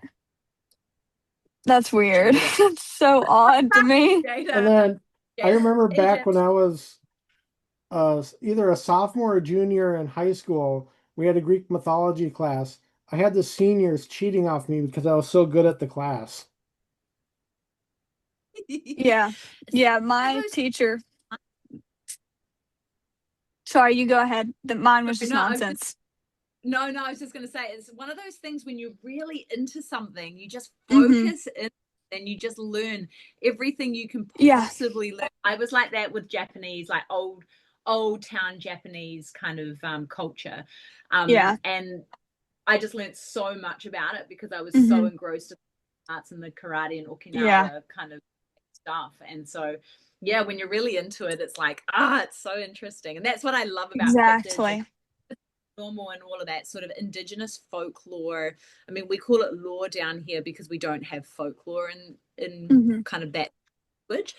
[SPEAKER 1] That's weird. It's so odd to me.
[SPEAKER 2] And then I remember back when I was either a sophomore or junior in high school, we had a Greek mythology class. I had the seniors cheating off me because I was so good at the class.
[SPEAKER 1] Yeah. My teacher. Sorry, you go ahead. Mine was just nonsense.
[SPEAKER 3] I was just going to say, it's one of those things when you're really into something, you just focus in and you just learn everything you can possibly learn. I was like that with Japanese, like old town Japanese kind of culture. And I just learned so much about it because I was so engrossed in the arts and the karate and Okinawa kind of stuff. And so, when you're really into it, it's like, it's so interesting. And that's what I love about
[SPEAKER 1] exactly.
[SPEAKER 3] Normal and all of that sort of indigenous folklore. I mean, we call it lore down here because we don't have folklore in kind of that language.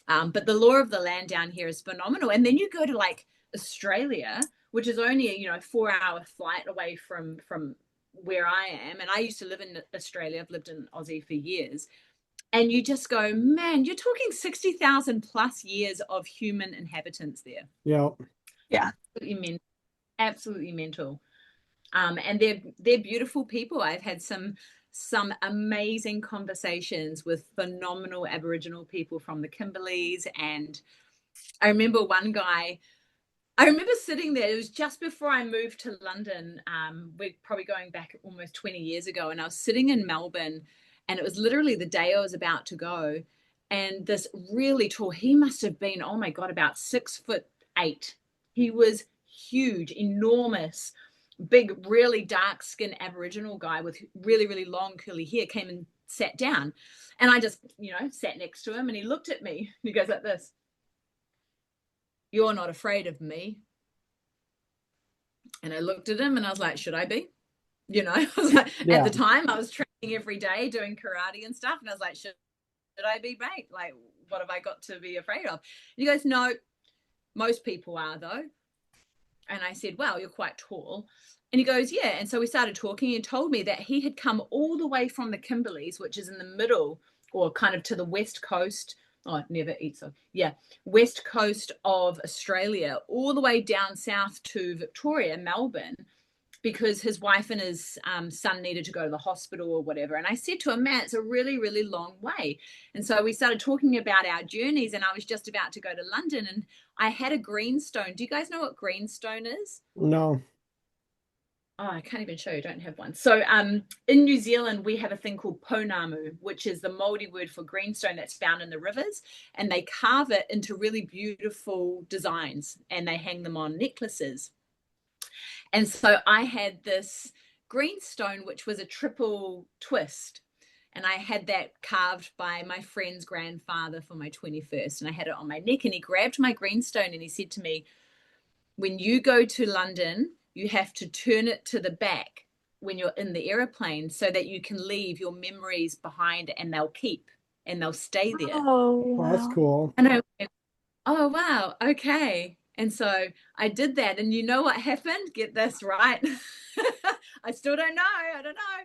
[SPEAKER 3] But the lore of the land down here is phenomenal. And then you go to like Australia, which is only a 4-hour flight away from where I am. And I used to live in Australia. I've lived in Aussie for years. And you just go, man, you're talking 60,000 plus years of human inhabitants there.
[SPEAKER 2] Yeah.
[SPEAKER 3] Absolutely mental. And they're beautiful people. I've had some amazing conversations with phenomenal Aboriginal people from the Kimberleys. And I remember one guy, I remember sitting there, it was just before I moved to London. We're probably going back almost 20 years ago. And I was sitting in Melbourne and it was literally the day I was about to go. And this really tall, he must have been, oh my God, about 6'8". He was huge, enormous, big, really dark skinned Aboriginal guy with really, really long curly hair came and sat down, and I just, sat next to him, and he looked at me and he goes like this, "You're not afraid of me." And I looked at him and I was like, should I be? I was like, at the time I was training every day doing karate and stuff. And I was like, should I be, mate? Like, what have I got to be afraid of? And he goes, no, most people are though. And I said, well, you're quite tall. And he goes, yeah. And so we started talking and told me that he had come all the way from the Kimberleys, which is in the middle or kind of to the west coast. Oh, never eat so. Yeah, west coast of Australia, all the way down south to Victoria, Melbourne, because his wife and his son needed to go to the hospital or whatever. And I said to him, man, it's a really, really long way. And so we started talking about our journeys, and I was just about to go to London, and I had a greenstone. Do you guys know what greenstone is?
[SPEAKER 2] No.
[SPEAKER 3] Oh, I can't even show you. I don't have one. So in New Zealand, we have a thing called pounamu, which is the Māori word for greenstone that's found in the rivers. And they carve it into really beautiful designs, and they hang them on necklaces. And so I had this greenstone, which was a triple twist. And I had that carved by my friend's grandfather for my 21st. And I had it on my neck. And he grabbed my greenstone and he said to me, when you go to London, you have to turn it to the back when you're in the airplane so that you can leave your memories behind, and they'll stay there.
[SPEAKER 1] Oh, wow.
[SPEAKER 2] Well, that's cool.
[SPEAKER 3] And I went, oh, wow. Okay. And so I did that. And you know what happened? Get this right. I still don't know. I don't know.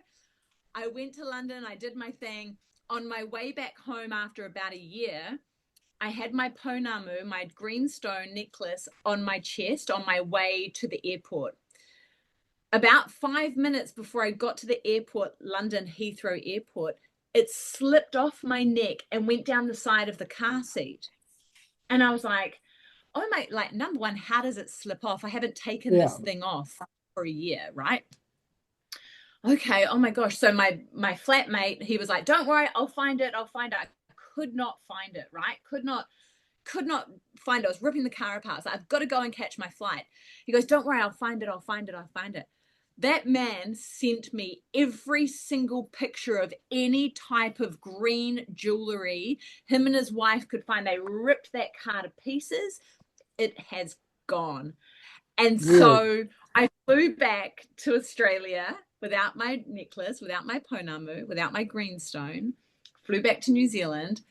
[SPEAKER 3] I went to London. I did my thing. On my way back home after about a year, I had my pounamu, my greenstone necklace, on my chest on my way to the airport. About 5 minutes before I got to the airport, London Heathrow Airport, it slipped off my neck and went down the side of the car seat. And I was like, oh my, like, number one, how does it slip off? I haven't taken this thing off for a year, right? Okay, oh my gosh. So my flatmate, he was like, don't worry, I'll find it. I could not find it, right? Could not find it. I was ripping the car apart. So I've got to go and catch my flight. He goes, don't worry, I'll find it. That man sent me every single picture of any type of green jewelry him and his wife could find. They ripped that car to pieces. It has gone. And so I flew back to Australia without my necklace, without my pounamu, without my greenstone, flew back to New Zealand.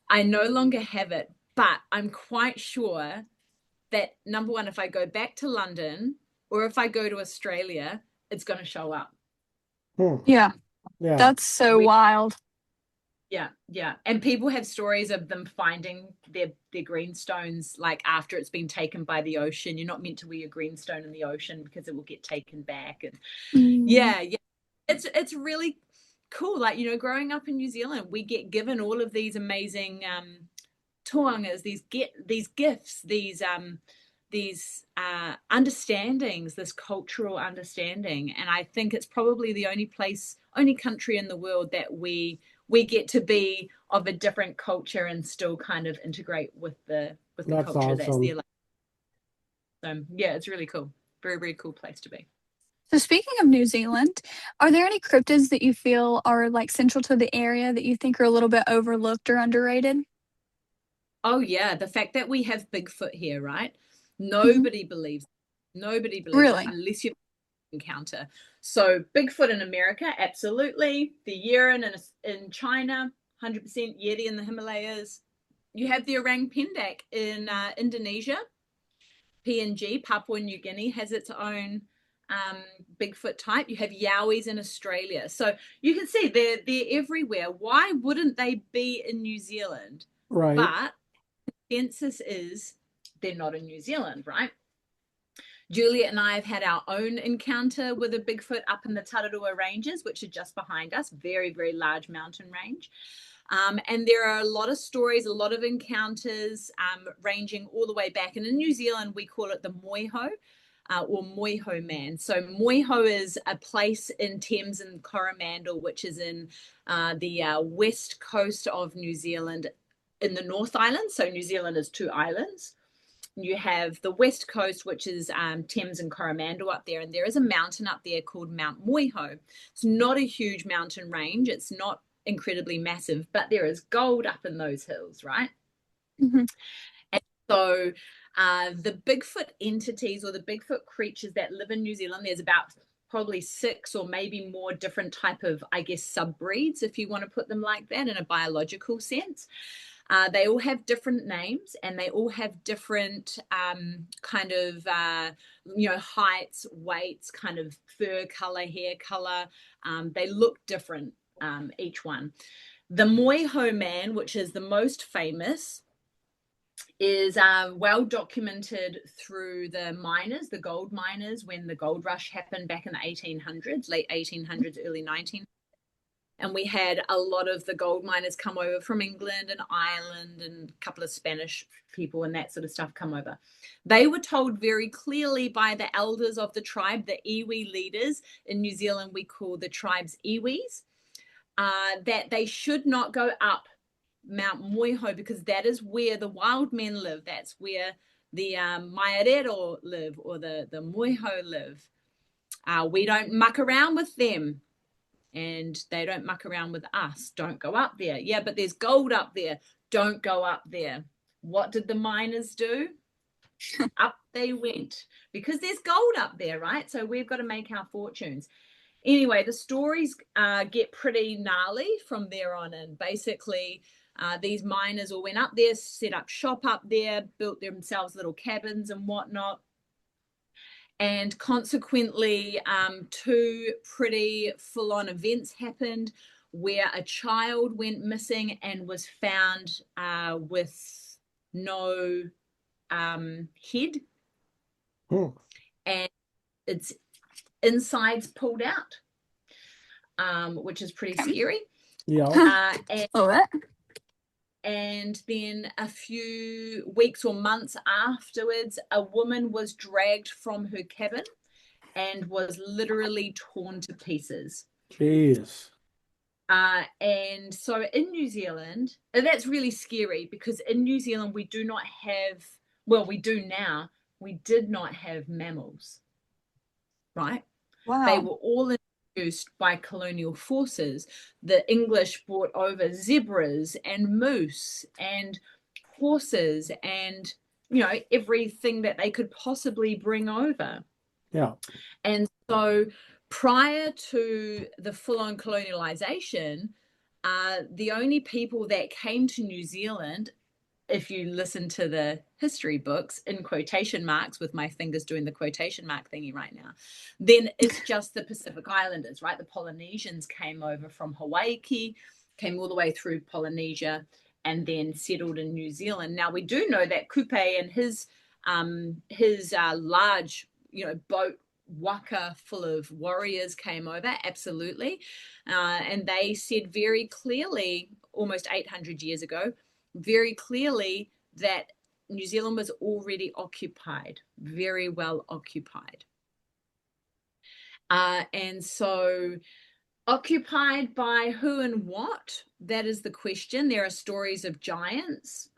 [SPEAKER 3] I no longer have it, but I'm quite sure that, number one, if I go back to London or if I go to Australia, it's going to show up.
[SPEAKER 1] Yeah. That's so wild.
[SPEAKER 3] Yeah. And people have stories of them finding their greenstones, like after it's been taken by the ocean. You're not meant to wear your greenstone in the ocean because it will get taken back. And it's really cool. Like, growing up in New Zealand, we get given all of these amazing toangas, these gifts, these understandings, this cultural understanding. And I think it's probably the only country in the world that we get to be of a different culture and still kind of integrate with the culture that's there. So yeah, it's really cool. Very, very cool place to be.
[SPEAKER 1] So speaking of New Zealand, are there any cryptids that you feel are like central to the area that you think are a little bit overlooked or underrated?
[SPEAKER 3] Oh yeah, the fact that we have Bigfoot here, right? Nobody believes it unless you encounter. So Bigfoot in America, absolutely. The Yeren in China, 100%. Yeti in the Himalayas. You have the orang pendek in Indonesia. PNG, Papua New Guinea, has its own Bigfoot type. You have Yowies in Australia. So you can see they're everywhere. Why wouldn't they be in New Zealand?
[SPEAKER 2] Right.
[SPEAKER 3] But the consensus is they're not in New Zealand, right? Juliet and I have had our own encounter with a Bigfoot up in the Tararua Ranges, which are just behind us. Very, very large mountain range. And there are a lot of stories, a lot of encounters ranging all the way back. And in New Zealand, we call it the Moiho or Moiho Man. So Moiho is a place in Thames and Coromandel, which is in the west coast of New Zealand in the North Island. So New Zealand is 2 islands. You have the west coast, which is Thames and Coromandel up there. And there is a mountain up there called Mount Moiho. It's not a huge mountain range. It's not incredibly massive, but there is gold up in those hills, right?
[SPEAKER 1] Mhm.
[SPEAKER 3] And so the Bigfoot entities or the Bigfoot creatures that live in New Zealand, there's about probably 6 or maybe more different type of, I guess, subbreeds, if you want to put them like that in a biological sense. They all have different names, and they all have different kind of, heights, weights, kind of fur color, hair color. They look different, each one. The Moiho man, which is the most famous, is well documented through the miners, the gold miners, when the gold rush happened back in the 1800s, late 1800s, early 1900s. And we had a lot of the gold miners come over from England and Ireland, and a couple of Spanish people and that sort of stuff come over. They were told very clearly by the elders of the tribe, the iwi leaders. In New Zealand, we call the tribes iwis, that they should not go up Mount Moiho, because that is where the wild men live. That's where the Maerero live, or the Moiho live. We don't muck around with them, and they don't muck around with us. Don't go up there. Yeah, but there's gold up there. Don't go up there. What did the miners do? Up they went, because there's gold up there, right? So we've got to make our fortunes. Anyway, the stories get pretty gnarly from there on in. Basically, these miners all went up there, set up shop up there, built themselves little cabins and whatnot. And consequently, 2 pretty full-on events happened where a child went missing and was found with no head, and its insides pulled out, which is pretty scary.
[SPEAKER 2] Yeah.
[SPEAKER 3] And then a few weeks or months afterwards, a woman was dragged from her cabin and was literally torn to pieces.
[SPEAKER 2] Jeez.
[SPEAKER 3] And so in New Zealand, that's really scary, because in New Zealand we do not have, well, we do now, we did not have mammals, right?
[SPEAKER 1] Wow.
[SPEAKER 3] They were all introduced by colonial forces. The English brought over zebras and moose and horses and, everything that they could possibly bring over.
[SPEAKER 2] Yeah.
[SPEAKER 3] And so prior to the full-on colonialization, the only people that came to New Zealand, if you listen to the history books, in quotation marks, with my fingers doing the quotation mark thingy right now, then it's just the Pacific Islanders, right? The Polynesians came over from Hawaii, came all the way through Polynesia, and then settled in New Zealand. Now, we do know that Kupe and his large, boat waka full of warriors came over, absolutely. And they said very clearly, almost 800 years ago, very clearly, that New Zealand was already occupied, very well occupied. And so occupied by who and what? That is the question. There are stories of giants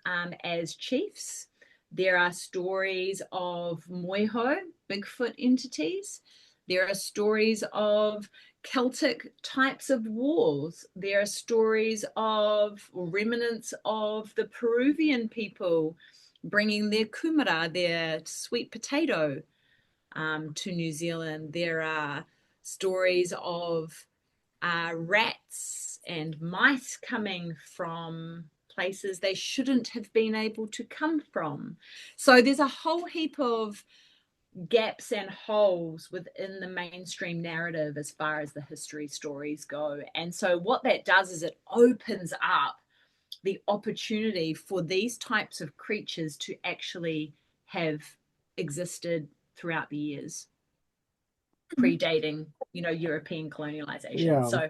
[SPEAKER 3] as chiefs. There are stories of Moiho, Bigfoot entities. There are stories of Celtic types of wars. There are stories of remnants of the Peruvian people bringing their kumara, their sweet potato, to New Zealand. There are stories of rats and mice coming from places they shouldn't have been able to come from. So there's a whole heap of gaps and holes within the mainstream narrative as far as the history stories go. And so what that does is it opens up the opportunity for these types of creatures to actually have existed throughout the years, predating, European colonialization.
[SPEAKER 2] Yeah.
[SPEAKER 3] So,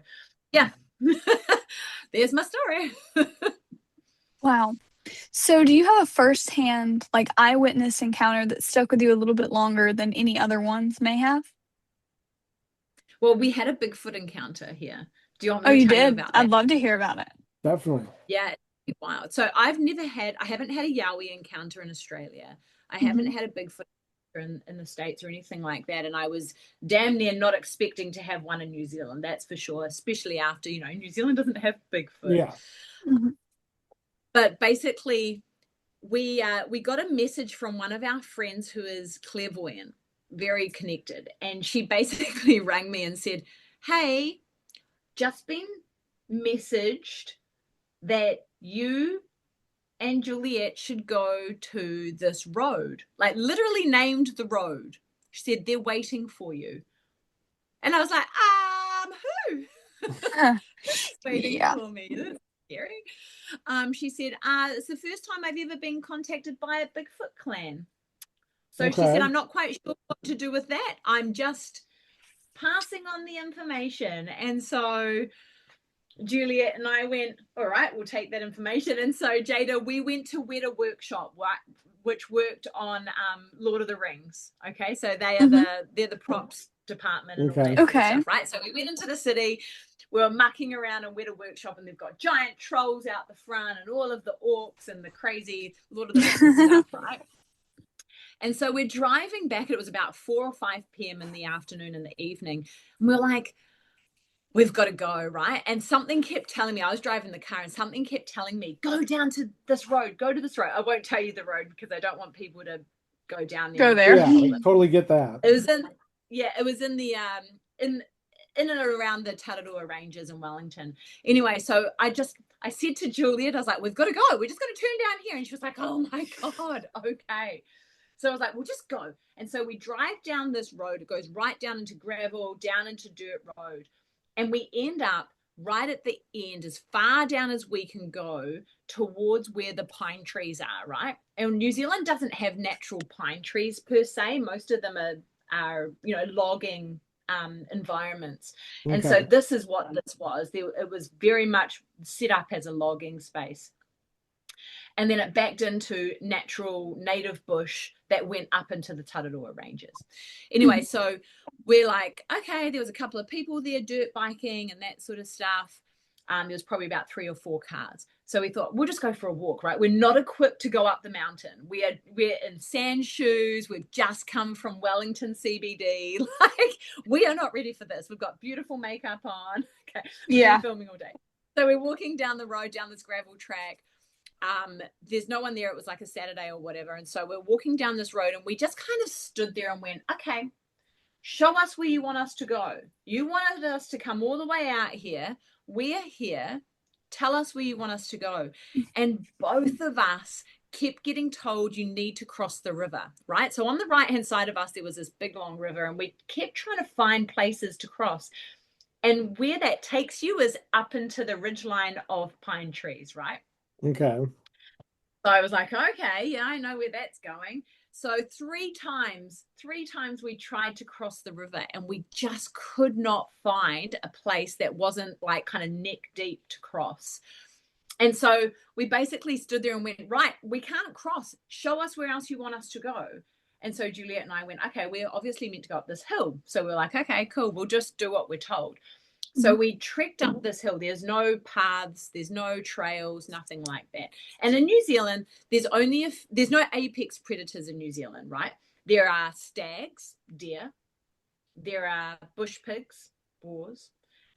[SPEAKER 3] yeah, there's my story.
[SPEAKER 1] Wow. So do you have a firsthand, eyewitness encounter that stuck with you a little bit longer than any other ones may have?
[SPEAKER 3] Well, we had a Bigfoot encounter here. Do you want
[SPEAKER 1] Oh,
[SPEAKER 3] me to
[SPEAKER 1] you
[SPEAKER 3] tell you
[SPEAKER 1] did?
[SPEAKER 3] about that?
[SPEAKER 1] I'd love to hear about it.
[SPEAKER 2] Definitely.
[SPEAKER 3] Yeah, it's wild. So I haven't had a Yowie encounter in Australia. I haven't had a Bigfoot in the States or anything like that. And I was damn near not expecting to have one in New Zealand, that's for sure, especially after, New Zealand doesn't have Bigfoot.
[SPEAKER 2] Yeah.
[SPEAKER 3] But basically, we got a message from one of our friends who is clairvoyant, very connected. And she basically rang me and said, hey, just been messaged that you and Juliet should go to this road, like literally named the road. She said, they're waiting for you. And I was like, who? Waiting for me. That's scary. She said, it's the first time I've ever been contacted by a Bigfoot clan. So she said, I'm not quite sure what to do with that. I'm just passing on the information. And so Juliet and I went, all right, we'll take that information. And so Jada, we went to Weta Workshop, which worked on Lord of the Rings. Okay, so they are they're the props department and all that sort of stuff, right? So we went into the city, we were mucking around in Weta Workshop, and they've got giant trolls out the front and all of the orcs and the crazy Lord of the Rings stuff, right? And so we're driving back. It was about 4 or 5 p.m. in the afternoon, in the evening. And we're like, we've got to go, right? And something kept telling me, I was driving the car, and something kept telling me, go down to this road, go to this road. I won't tell you the road because I don't want people to go down there.
[SPEAKER 1] Go there.
[SPEAKER 2] Yeah, totally get that.
[SPEAKER 3] It was in the in and around the Tararua Ranges in Wellington. Anyway, so I said to Juliet, I was like, we've got to go. We're just going to turn down here. And she was like, oh my God, okay. So I was like, we'll just go. And so we drive down this road. It goes right down into gravel, down into dirt road. And we end up right at the end, as far down as we can go, towards where the pine trees are, right? And New Zealand doesn't have natural pine trees per se. Most of them are logging environments. And so this is what this was. It was very much set up as a logging space. And then it backed into natural native bush that went up into the Tararua Ranges. Anyway, so we're like, okay, there was a couple of people there dirt biking and that sort of stuff. There was probably about 3 or 4 cars. So we thought, we'll just go for a walk, right? We're not equipped to go up the mountain. We're in sand shoes. We've just come from Wellington CBD. Like, we are not ready for this. We've got beautiful makeup on. Okay. We've been filming all day. So we're walking down the road, down this gravel track. There's no one there. It was like a Saturday or whatever. And so we're walking down this road, and we just kind of stood there and went, okay, show us where you want us to go. You wanted us to come all the way out here. We're here. Tell us where you want us to go. And both of us kept getting told, you need to cross the river, right? So on the right-hand side of us, there was this big, long river, and we kept trying to find places to cross. And where that takes you is up into the ridgeline of pine trees, right?
[SPEAKER 2] Okay.
[SPEAKER 3] So I was like, okay, yeah, I know where that's going. So three times we tried to cross the river, and we just could not find a place that wasn't like kind of neck deep to cross. And so we basically stood there and went, right, we can't cross. Show us where else you want us to go. And so Juliet and I went, okay, we're obviously meant to go up this hill. So we're like, okay, cool, we'll just do what we're told. So we trekked up this hill. There's no paths, there's no trails, nothing like that. And in New Zealand, there's no apex predators in New Zealand, right? There are stags, deer, there are bush pigs, boars,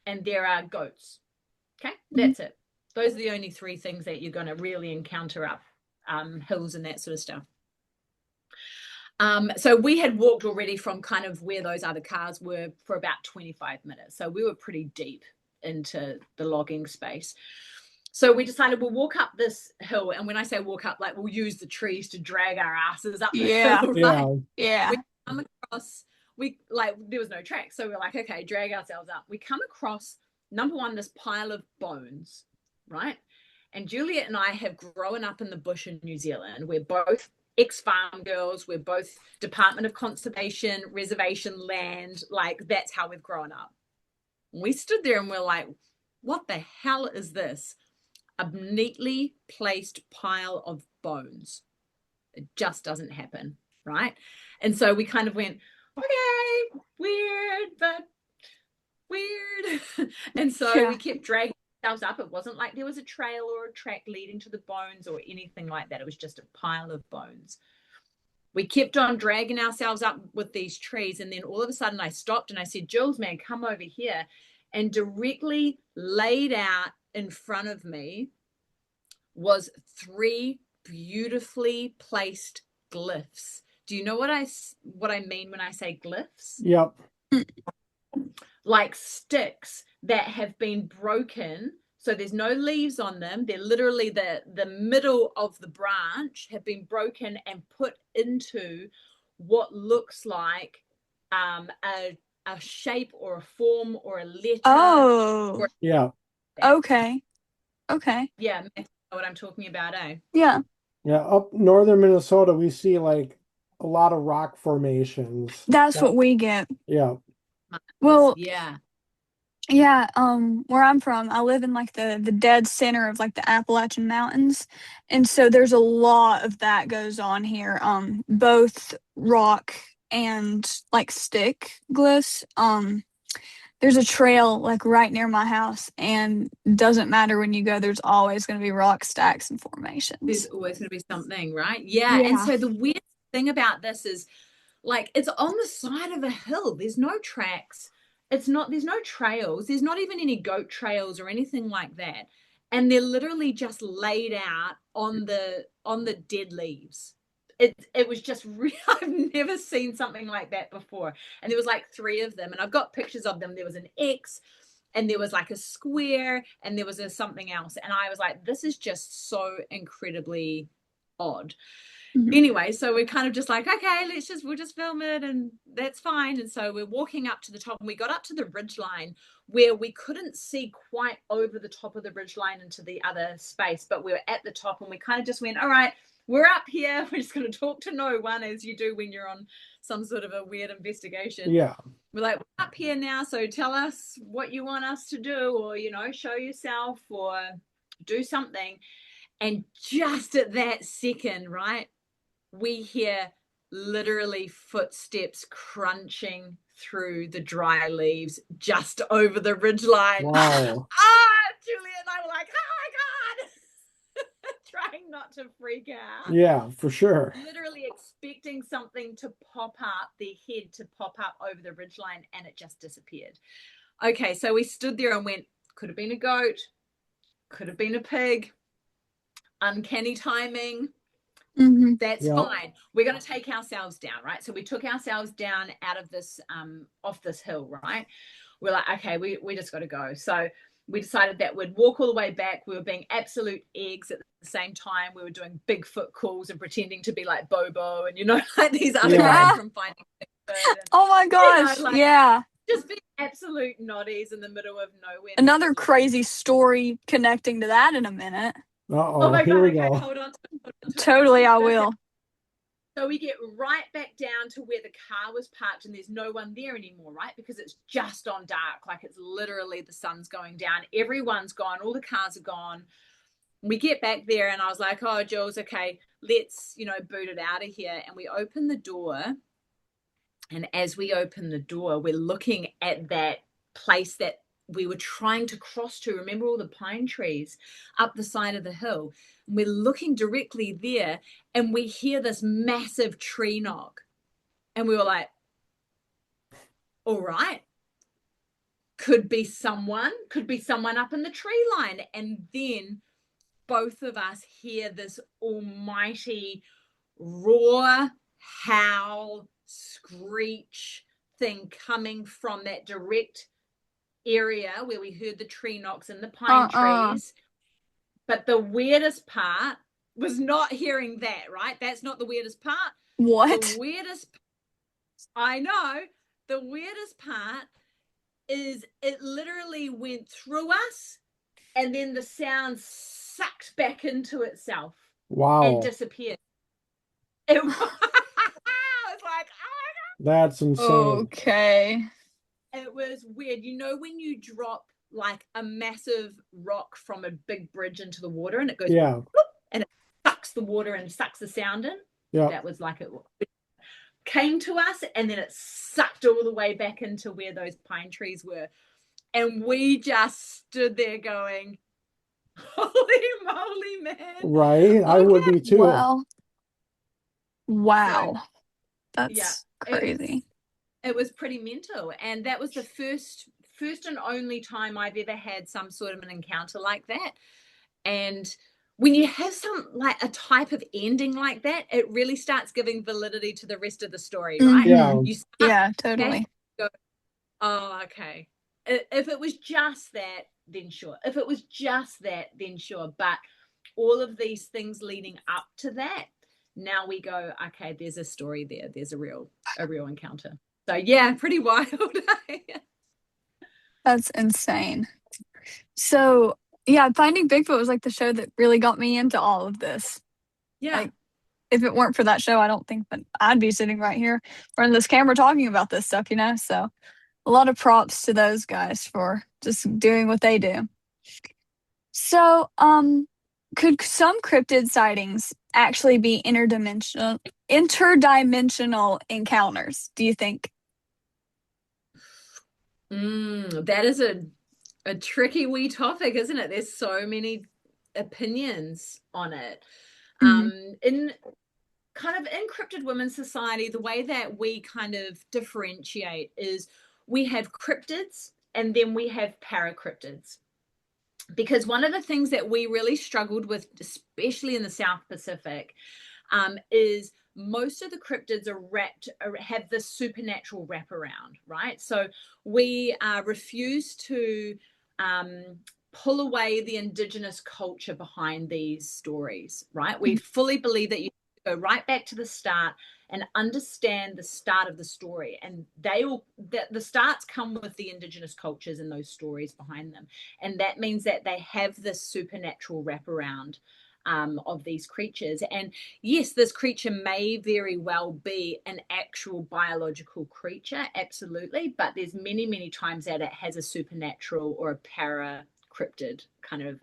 [SPEAKER 3] and there are goats. Okay, that's it. Those are the only 3 things that you're going to really encounter up hills and that sort of stuff. So we had walked already from kind of where those other cars were for about 25 minutes. So we were pretty deep into the logging space. So we decided we'll walk up this hill. And when I say walk up, like, we'll use the trees to drag our asses up the hill. Right?
[SPEAKER 1] Yeah.
[SPEAKER 3] We come across, there was no track. So we're like, okay, drag ourselves up. We come across, number one, this pile of bones, right? And Juliet and I have grown up in the bush in New Zealand. We're both ex-farm girls. We're both Department of Conservation, reservation land. Like, that's how we've grown up. And we stood there and we're like, what the hell is this? A neatly placed pile of bones. It just doesn't happen, right? And so we kind of went, okay, weird, but weird. And so we kept dragging ourselves up. It wasn't like there was a trail or a track leading to the bones or anything like that. It was just a pile of bones. we kept on dragging ourselves up with these trees. And then all of a sudden I stopped and I said, Jules, man, come over here. And directly laid out in front of me was 3 beautifully placed glyphs. Do you know what I mean when I say glyphs?
[SPEAKER 2] Yep.
[SPEAKER 3] Like sticks that have been broken. So there's no leaves on them. They're literally the middle of the branch have been broken and put into what looks like a shape or a form or a letter.
[SPEAKER 1] Oh.
[SPEAKER 2] Yeah.
[SPEAKER 1] Okay.
[SPEAKER 3] Yeah, you know what I'm talking about, eh?
[SPEAKER 1] Yeah.
[SPEAKER 2] Yeah. Up northern Minnesota, we see like a lot of rock formations.
[SPEAKER 1] That's what we get.
[SPEAKER 2] Yeah.
[SPEAKER 1] Well,
[SPEAKER 3] yeah.
[SPEAKER 1] Yeah, where I'm from, I live in like the dead center of like the Appalachian Mountains. And so there's a lot of that goes on here. Both rock and like stick glyphs. There's a trail like right near my house, and doesn't matter when you go, there's always gonna be rock stacks and formations.
[SPEAKER 3] There's always gonna be something, right? Yeah. And so the weird thing about this is like it's on the side of a hill. There's no tracks. There's no trails. There's not even any goat trails or anything like that. And they're literally just laid out on the dead leaves. It was just real. I've never seen something like that before. And there was like 3 of them, and I've got pictures of them. There was an X, and there was like a square, and there was something else. And I was like, this is just so incredibly odd. Anyway, so we're kind of just like, okay, we'll just film it, and that's fine. And so we're walking up to the top, and we got up to the ridgeline where we couldn't see quite over the top of the ridgeline into the other space, but we were at the top, and we kind of just went, all right, we're up here. We're just going to talk to no one, as you do when you're on some sort of a weird investigation.
[SPEAKER 2] Yeah.
[SPEAKER 3] We're like, we're up here now, so tell us what you want us to do, or, show yourself or do something. And just at that second, right, we hear literally footsteps crunching through the dry leaves just over the ridgeline.
[SPEAKER 2] Wow.
[SPEAKER 3] Julia and I were like, oh my God. Trying not to freak out.
[SPEAKER 2] Yeah, for sure.
[SPEAKER 3] Literally expecting something to pop up, their head to pop up over the ridgeline, and it just disappeared. Okay, so we stood there and went, could have been a goat, could have been a pig, uncanny timing. That's fine. We're going to take ourselves down, right? So we took ourselves down out of this, off this hill, right? We're like, okay, we just got to go. So we decided that we'd walk all the way back. We were being absolute eggs at the same time. We were doing Bigfoot calls and pretending to be like Bobo and, like these other guys from Finding Bigfoot. And,
[SPEAKER 1] oh my gosh.
[SPEAKER 3] Just being absolute noddies in the middle of nowhere.
[SPEAKER 1] Another crazy story connecting to that in a minute.
[SPEAKER 2] Oh my God,
[SPEAKER 3] we
[SPEAKER 2] go.
[SPEAKER 3] Hold on.
[SPEAKER 1] Totally, I will.
[SPEAKER 3] So we get right back down to where the car was parked, and there's no one there anymore, right? Because it's just on dark. Like it's literally the sun's going down. Everyone's gone. All the cars are gone. We get back there, and I was like, oh, Jules, okay, let's, boot it out of here. And we open the door. And as we open the door, we're looking at that place that we were trying to cross to. Remember all the pine trees up the side of the hill? And we're looking directly there, and we hear this massive tree knock. And we were like, all right, could be someone up in the tree line. And then both of us hear this almighty roar, howl, screech thing coming from that direct area where we heard the tree knocks and the pine trees. But the weirdest part was not hearing that, right? That's not the weirdest part.
[SPEAKER 1] What?
[SPEAKER 3] The weirdest part is it literally went through us, and then the sound sucked back into itself.
[SPEAKER 2] Wow.
[SPEAKER 3] And disappeared. It was like, oh my God.
[SPEAKER 2] That's insane.
[SPEAKER 1] Okay.
[SPEAKER 3] It was weird. When you drop like a massive rock from a big bridge into the water, and it goes, and it sucks the water and sucks the sound in. Yeah. That was like it came to us, and then it sucked all the way back into where those pine trees were. And we just stood there going, holy moly, man.
[SPEAKER 2] Right. I would be too.
[SPEAKER 1] Well, Wow.
[SPEAKER 3] So yeah,
[SPEAKER 1] That's crazy.
[SPEAKER 3] it was pretty mental. And that was the first and only time I've ever had some sort of an encounter like that. And when you have some like a type of ending like that, it really starts giving validity to the rest of the story, right?
[SPEAKER 2] Yeah.
[SPEAKER 3] You start
[SPEAKER 1] Yeah,
[SPEAKER 3] to
[SPEAKER 1] totally.
[SPEAKER 3] go, oh, okay. If it was just that, then sure. If it was just that, then sure. But all of these things leading up to that, now we go, okay, there's a story there. There's a real encounter. So yeah, pretty wild.
[SPEAKER 1] That's insane. So, yeah, Finding Bigfoot was like the show that really got me into all of this.
[SPEAKER 3] Yeah.
[SPEAKER 1] Like, if it weren't for that show, I don't think that I'd be sitting right here or in this camera talking about this stuff, you know? So, a lot of props to those guys for just doing what they do. So, could some cryptid sightings actually be interdimensional encounters, do you think?
[SPEAKER 3] That is a tricky wee topic, isn't it? There's so many opinions on it.
[SPEAKER 1] Mm-hmm.
[SPEAKER 3] In kind of Encrypted Women's Society, the way that we kind of differentiate is we have cryptids and then we have paracryptids. Because one of the things that we really struggled with, especially in the South Pacific, is most of the cryptids have this supernatural wraparound, right? So we refuse to pull away the indigenous culture behind these stories, right? We fully believe that you go right back to the start and understand the start of the story, and the starts come with the indigenous cultures and those stories behind them, and that means that they have this supernatural wraparound of these creatures. And yes, this creature may very well be an actual biological creature, absolutely, but there's many times that it has a supernatural or a para cryptid kind of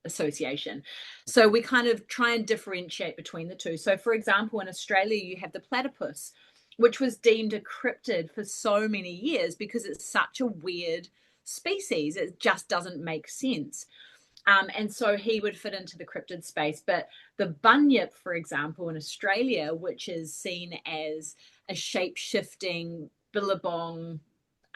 [SPEAKER 3] association. So we kind of try and differentiate between the two. So for example, in Australia, you have the platypus, which was deemed a cryptid for so many years because it's such a weird species. It just doesn't make sense. And so he would fit into the cryptid space. But the bunyip, for example, in Australia, which is seen as a shape-shifting billabong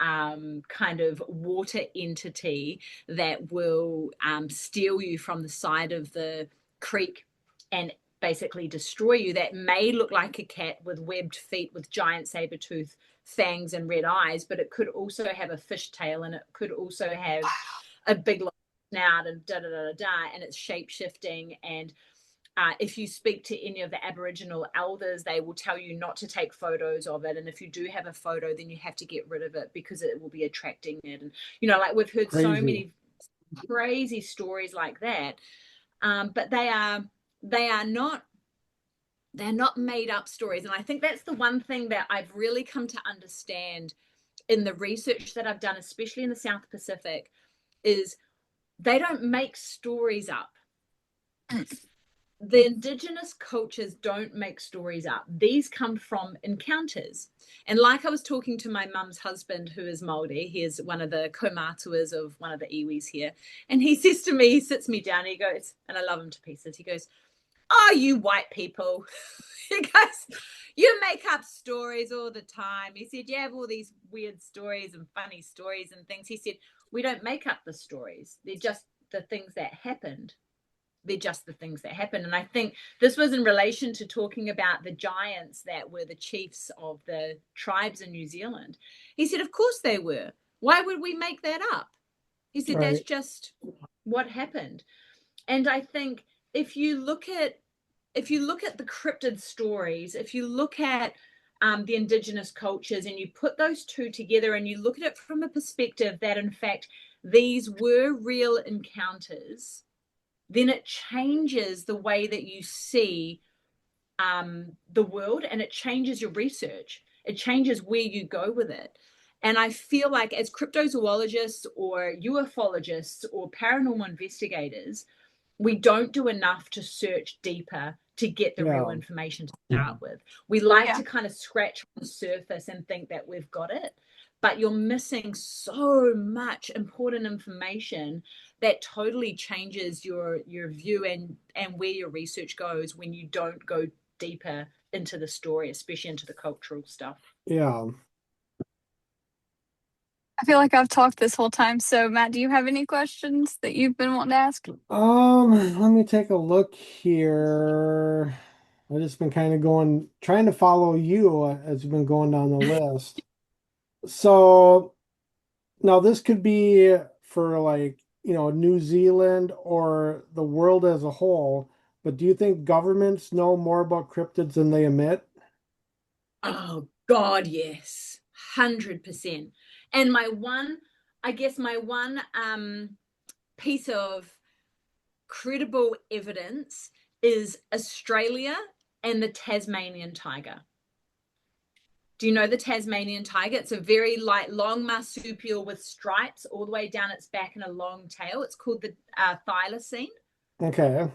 [SPEAKER 3] kind of water entity that will steal you from the side of the creek and basically destroy you, that may look like a cat with webbed feet with giant saber-tooth fangs and red eyes, but it could also have a fish tail, and it could also have a big snout and and it's shape-shifting. And if you speak to any of the Aboriginal elders, they will tell you not to take photos of it. And if you do have a photo, then you have to get rid of it because it will be attracting it. And, like we've heard so many crazy stories like that. But they're not made up stories. And I think that's the one thing that I've really come to understand in the research that I've done, especially in the South Pacific, is they don't make stories up. The indigenous cultures don't make stories up. These come from encounters. And like I was talking to my mum's husband, who is Māori, he is one of the kaumātuas of one of the iwis here. And he says to me, he sits me down, and he goes, and I love him to pieces, he goes, "Oh, you white people." He goes, "You make up stories all the time." He said, "You have all these weird stories and funny stories and things." He said, "We don't make up the stories. They're just the things that happened. They're just the things that happen." And I think this was in relation to talking about the giants that were the chiefs of the tribes in New Zealand. He said, "Of course they were. Why would we make that up?" He said, "That's just what happened." And I think if you look at the cryptid stories, if you look at the indigenous cultures, and you put those two together and you look at it from a perspective that in fact these were real encounters, then it changes the way that you see the world, and it changes your research. It changes where you go with it. And I feel like as cryptozoologists or ufologists or paranormal investigators, we don't do enough to search deeper to get the real information to start with. We like to kind of scratch on the surface and think that we've got it, but you're missing so much important information that totally changes your view and where your research goes when you don't go deeper into the story, especially into the cultural stuff.
[SPEAKER 2] Yeah.
[SPEAKER 1] I feel like I've talked this whole time. So, Matt, do you have any questions that you've been wanting to ask?
[SPEAKER 2] Let me take a look here. I've just been kind of trying to follow you as you've been going down the list. So now this could be for like, New Zealand or the world as a whole, but do you think governments know more about cryptids than they admit?
[SPEAKER 3] Oh God, yes, 100%. And my one piece of credible evidence is Australia and the Tasmanian tiger. Do you know the Tasmanian tiger? It's a very long marsupial with stripes all the way down its back and a long tail. It's called the thylacine.
[SPEAKER 2] Okay.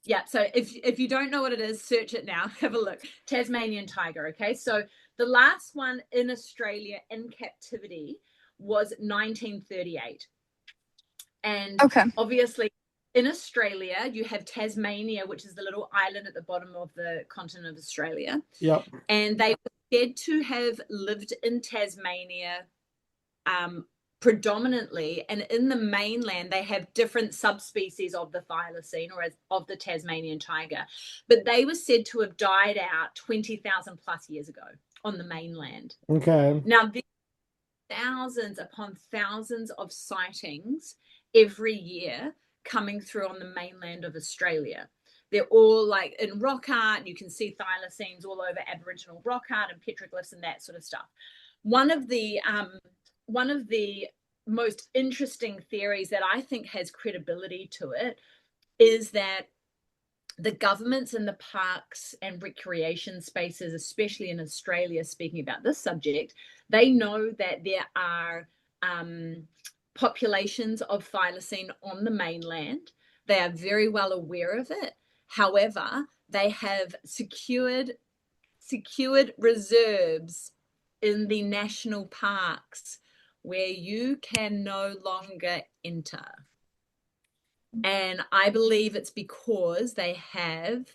[SPEAKER 3] Yeah, so if you don't know what it is, search it now. Have a look. Tasmanian tiger, okay? So the last one in Australia in captivity was 1938. And
[SPEAKER 1] Okay.
[SPEAKER 3] obviously in Australia, you have Tasmania, which is the little island at the bottom of the continent of Australia.
[SPEAKER 2] Yep.
[SPEAKER 3] And they were said to have lived in Tasmania predominantly, and in the mainland they have different subspecies of the thylacine or of the Tasmanian tiger, but they were said to have died out 20,000 plus years ago on the mainland.
[SPEAKER 2] Okay.
[SPEAKER 3] Now there are thousands upon thousands of sightings every year coming through on the mainland of Australia. They're all like in rock art. You can see thylacines all over Aboriginal rock art and petroglyphs and that sort of stuff. One of the most interesting theories that I think has credibility to it is that the governments and the parks and recreation spaces, especially in Australia, speaking about this subject, they know that there are populations of thylacine on the mainland. They are very well aware of it. However, they have secured reserves in the national parks where you can no longer enter. And I believe it's because they have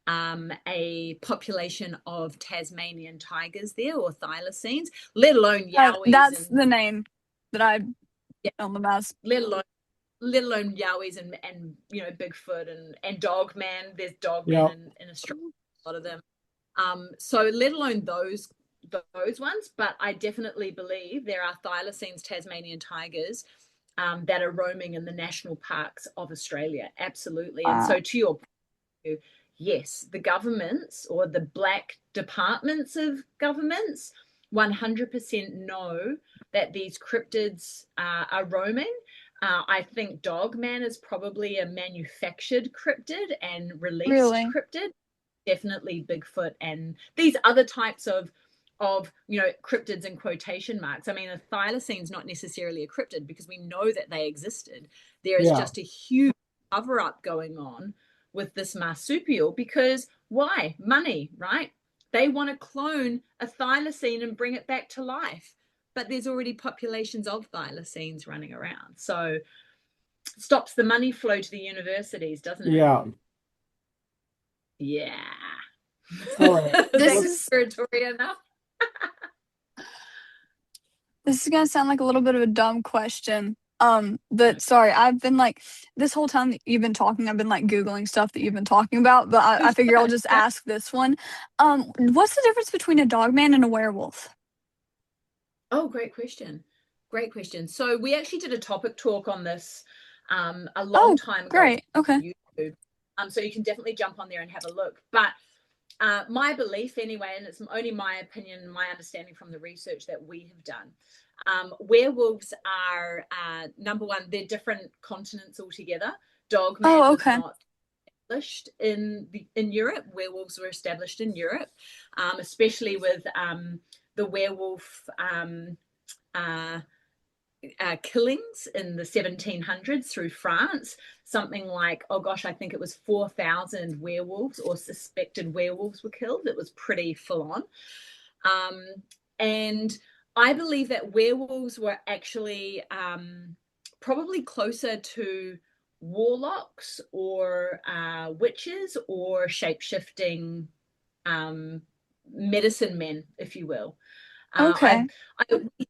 [SPEAKER 3] a population of Tasmanian tigers there, or thylacines, let alone yowies.
[SPEAKER 1] That's the name that I on the mouse.
[SPEAKER 3] Let alone yowies and Bigfoot and Dogman. There's Dogman in Australia, a lot of them. So let alone those ones, but I definitely believe there are thylacines, Tasmanian tigers, that are roaming in the national parks of Australia. Absolutely. And so to your point, yes, the governments or the black departments of governments 100% know that these cryptids are roaming. I think Dogman is probably a manufactured cryptid and released cryptid. Definitely Bigfoot and these other types of cryptids in quotation marks. I mean, a thylacine is not necessarily a cryptid because we know that they existed. There is just a huge cover up going on with this marsupial because why? Money, right? They want to clone a thylacine and bring it back to life, but there's already populations of thylacines running around. So stops the money flow to the universities, doesn't it?
[SPEAKER 2] Yeah.
[SPEAKER 3] Yeah.
[SPEAKER 2] All right.
[SPEAKER 3] This is territory enough.
[SPEAKER 1] This is gonna sound like a little bit of a dumb question. But sorry, I've been this whole time that you've been talking, I've been Googling stuff that you've been talking about, but I figure I'll just ask this one. What's the difference between a dogman and a werewolf?
[SPEAKER 3] Oh, great question. Great question. So we actually did a topic talk on this a long time ago.
[SPEAKER 1] Great. Okay.
[SPEAKER 3] YouTube. So you can definitely jump on there and have a look. But my belief anyway, and it's only my opinion, my understanding from the research that we have done, werewolves are number one, they're different continents altogether. Dogman was not established in Europe. Werewolves were established in Europe, especially with the werewolf killings in the 1700s through France. Something like, oh gosh, I think it was 4,000 werewolves or suspected werewolves were killed. It was pretty full on. And I believe that werewolves were actually probably closer to warlocks or witches or shape-shifting medicine men, if you will.
[SPEAKER 1] Okay.
[SPEAKER 3] I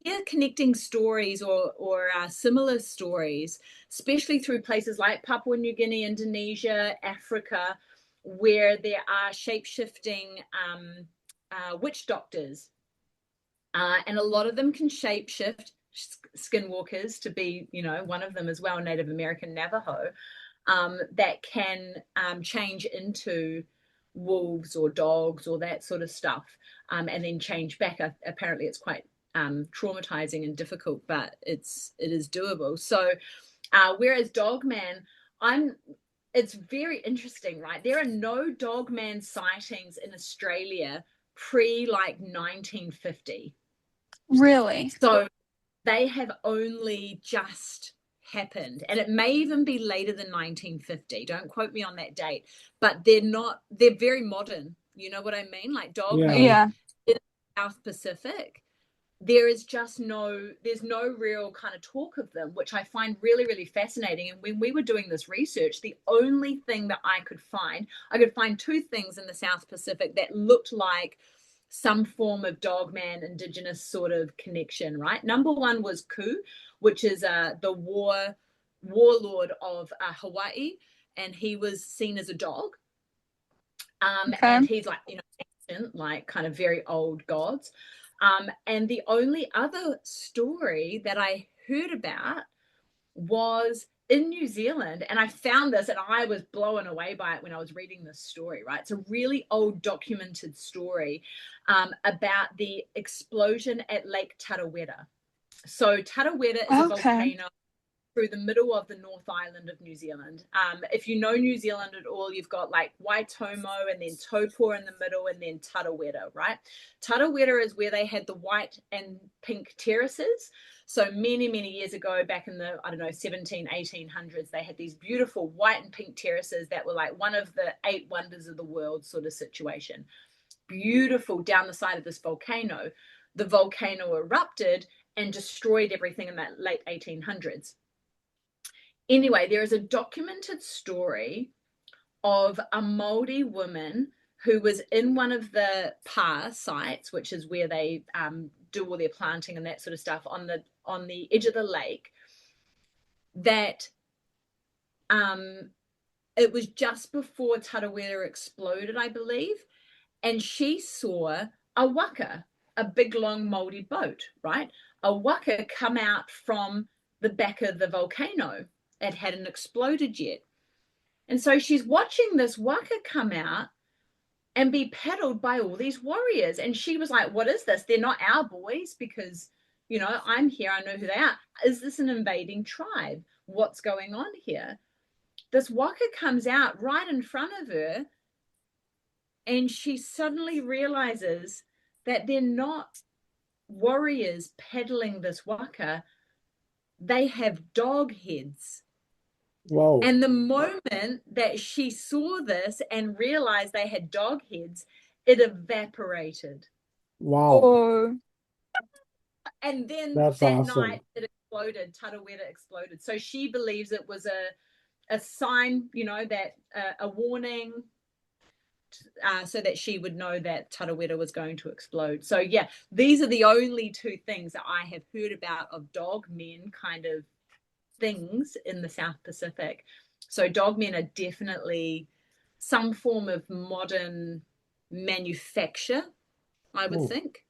[SPEAKER 3] hear connecting stories or similar stories, especially through places like Papua New Guinea, Indonesia, Africa, where there are shape-shifting witch doctors. And a lot of them can shapeshift, skinwalkers to be, one of them as well, Native American Navajo, that can change into wolves or dogs or that sort of stuff, and then change back. Apparently it's quite traumatizing and difficult, but it is doable. So whereas Dogman, it's very interesting, right? There are no Dogman sightings in Australia pre like 1950.
[SPEAKER 1] Really?
[SPEAKER 3] So they have only just happened, and it may even be later than 1950. Don't quote me on that date, but they're very modern. You know what I mean? Like Dogman
[SPEAKER 1] Yeah.
[SPEAKER 3] in the South Pacific, there's no real kind of talk of them, which I find really, really fascinating. And when we were doing this research, the only thing that I could find two things in the South Pacific that looked like some form of Dogman indigenous sort of connection, right? Number one was Ku, which is the warlord of Hawaii, and he was seen as a dog.
[SPEAKER 1] Okay.
[SPEAKER 3] And he's like, ancient, like kind of very old gods. And the only other story that I heard about was in New Zealand, and I found this and I was blown away by it when I was reading this story, right? It's a really old documented story about the explosion at Lake Tarawera. So Tarawera is a volcano through the middle of the North Island of New Zealand. If you know New Zealand at all, you've got like Waitomo and then Taupo in the middle and then Tarawera, right? Tarawera is where they had the white and pink terraces. So many, many years ago, back in the, 1800s, they had these beautiful white and pink terraces that were like one of the 8 wonders of the world sort of situation. Beautiful down the side of this volcano. The volcano erupted and destroyed everything in that late 1800s. Anyway, there is a documented story of a Māori woman who was in one of the pa sites, which is where they do all their planting and that sort of stuff on the edge of the lake, that it was just before Tarawera exploded, I believe, and she saw a waka, a big long Māori boat, right? A waka come out from the back of the volcano. It hadn't exploded yet. And so she's watching this waka come out and be paddled by all these warriors. And she was like, what is this? They're not our boys because, I'm here. I know who they are. Is this an invading tribe? What's going on here? This waka comes out right in front of her, and she suddenly realizes that they're not warriors paddling this waka. They have dog heads.
[SPEAKER 2] Whoa.
[SPEAKER 3] And the moment that she saw this and realized they had dog heads, it evaporated.
[SPEAKER 2] Wow.
[SPEAKER 1] Oh.
[SPEAKER 3] And then
[SPEAKER 2] That's
[SPEAKER 3] that
[SPEAKER 2] awesome.
[SPEAKER 3] night it exploded. Tarawera exploded. So she believes it was a sign, that a warning, so that she would know that Tarawera was going to explode. So yeah, these are the only 2 things that I have heard about of dog men kind of things in the South Pacific. So dogmen are definitely some form of modern manufacture, I would think.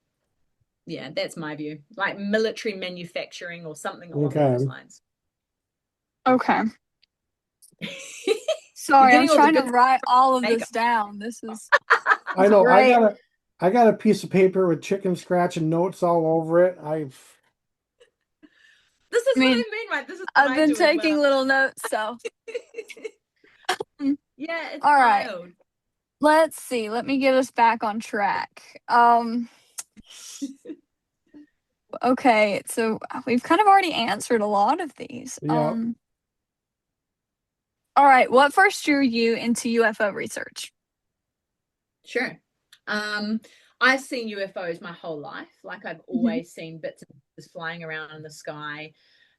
[SPEAKER 3] Yeah, that's my view. Like military manufacturing or something along those lines.
[SPEAKER 1] Okay. Sorry, I'm trying to write all of this down. This is
[SPEAKER 2] I know.
[SPEAKER 1] great.
[SPEAKER 2] I got a piece of paper with chicken scratch and notes all over it.
[SPEAKER 3] This is what I mean, right? This is what
[SPEAKER 1] I've been taking little notes, so.
[SPEAKER 3] Yeah, it's
[SPEAKER 1] all right.
[SPEAKER 3] wild.
[SPEAKER 1] Let's see. Let me get us back on track. Okay, so we've kind of already answered a lot of these.
[SPEAKER 2] Yeah.
[SPEAKER 1] All right, what first drew you into UFO research?
[SPEAKER 3] Sure. I've seen UFOs my whole life. Like I've always seen bits and pieces flying around in the sky,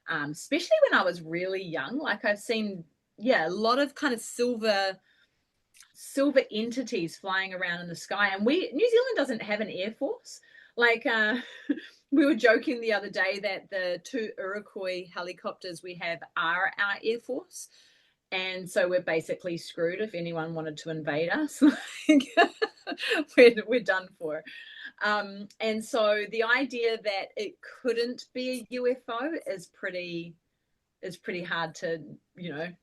[SPEAKER 3] especially when I was really young. Like I've seen, a lot of kind of silver silver entities flying around in the sky. And New Zealand doesn't have an air force. Like we were joking the other day that the 2 Iroquois helicopters we have are our air force. And so we're basically screwed if anyone wanted to invade us. we're done for. And so the idea that it couldn't be a UFO is pretty hard to,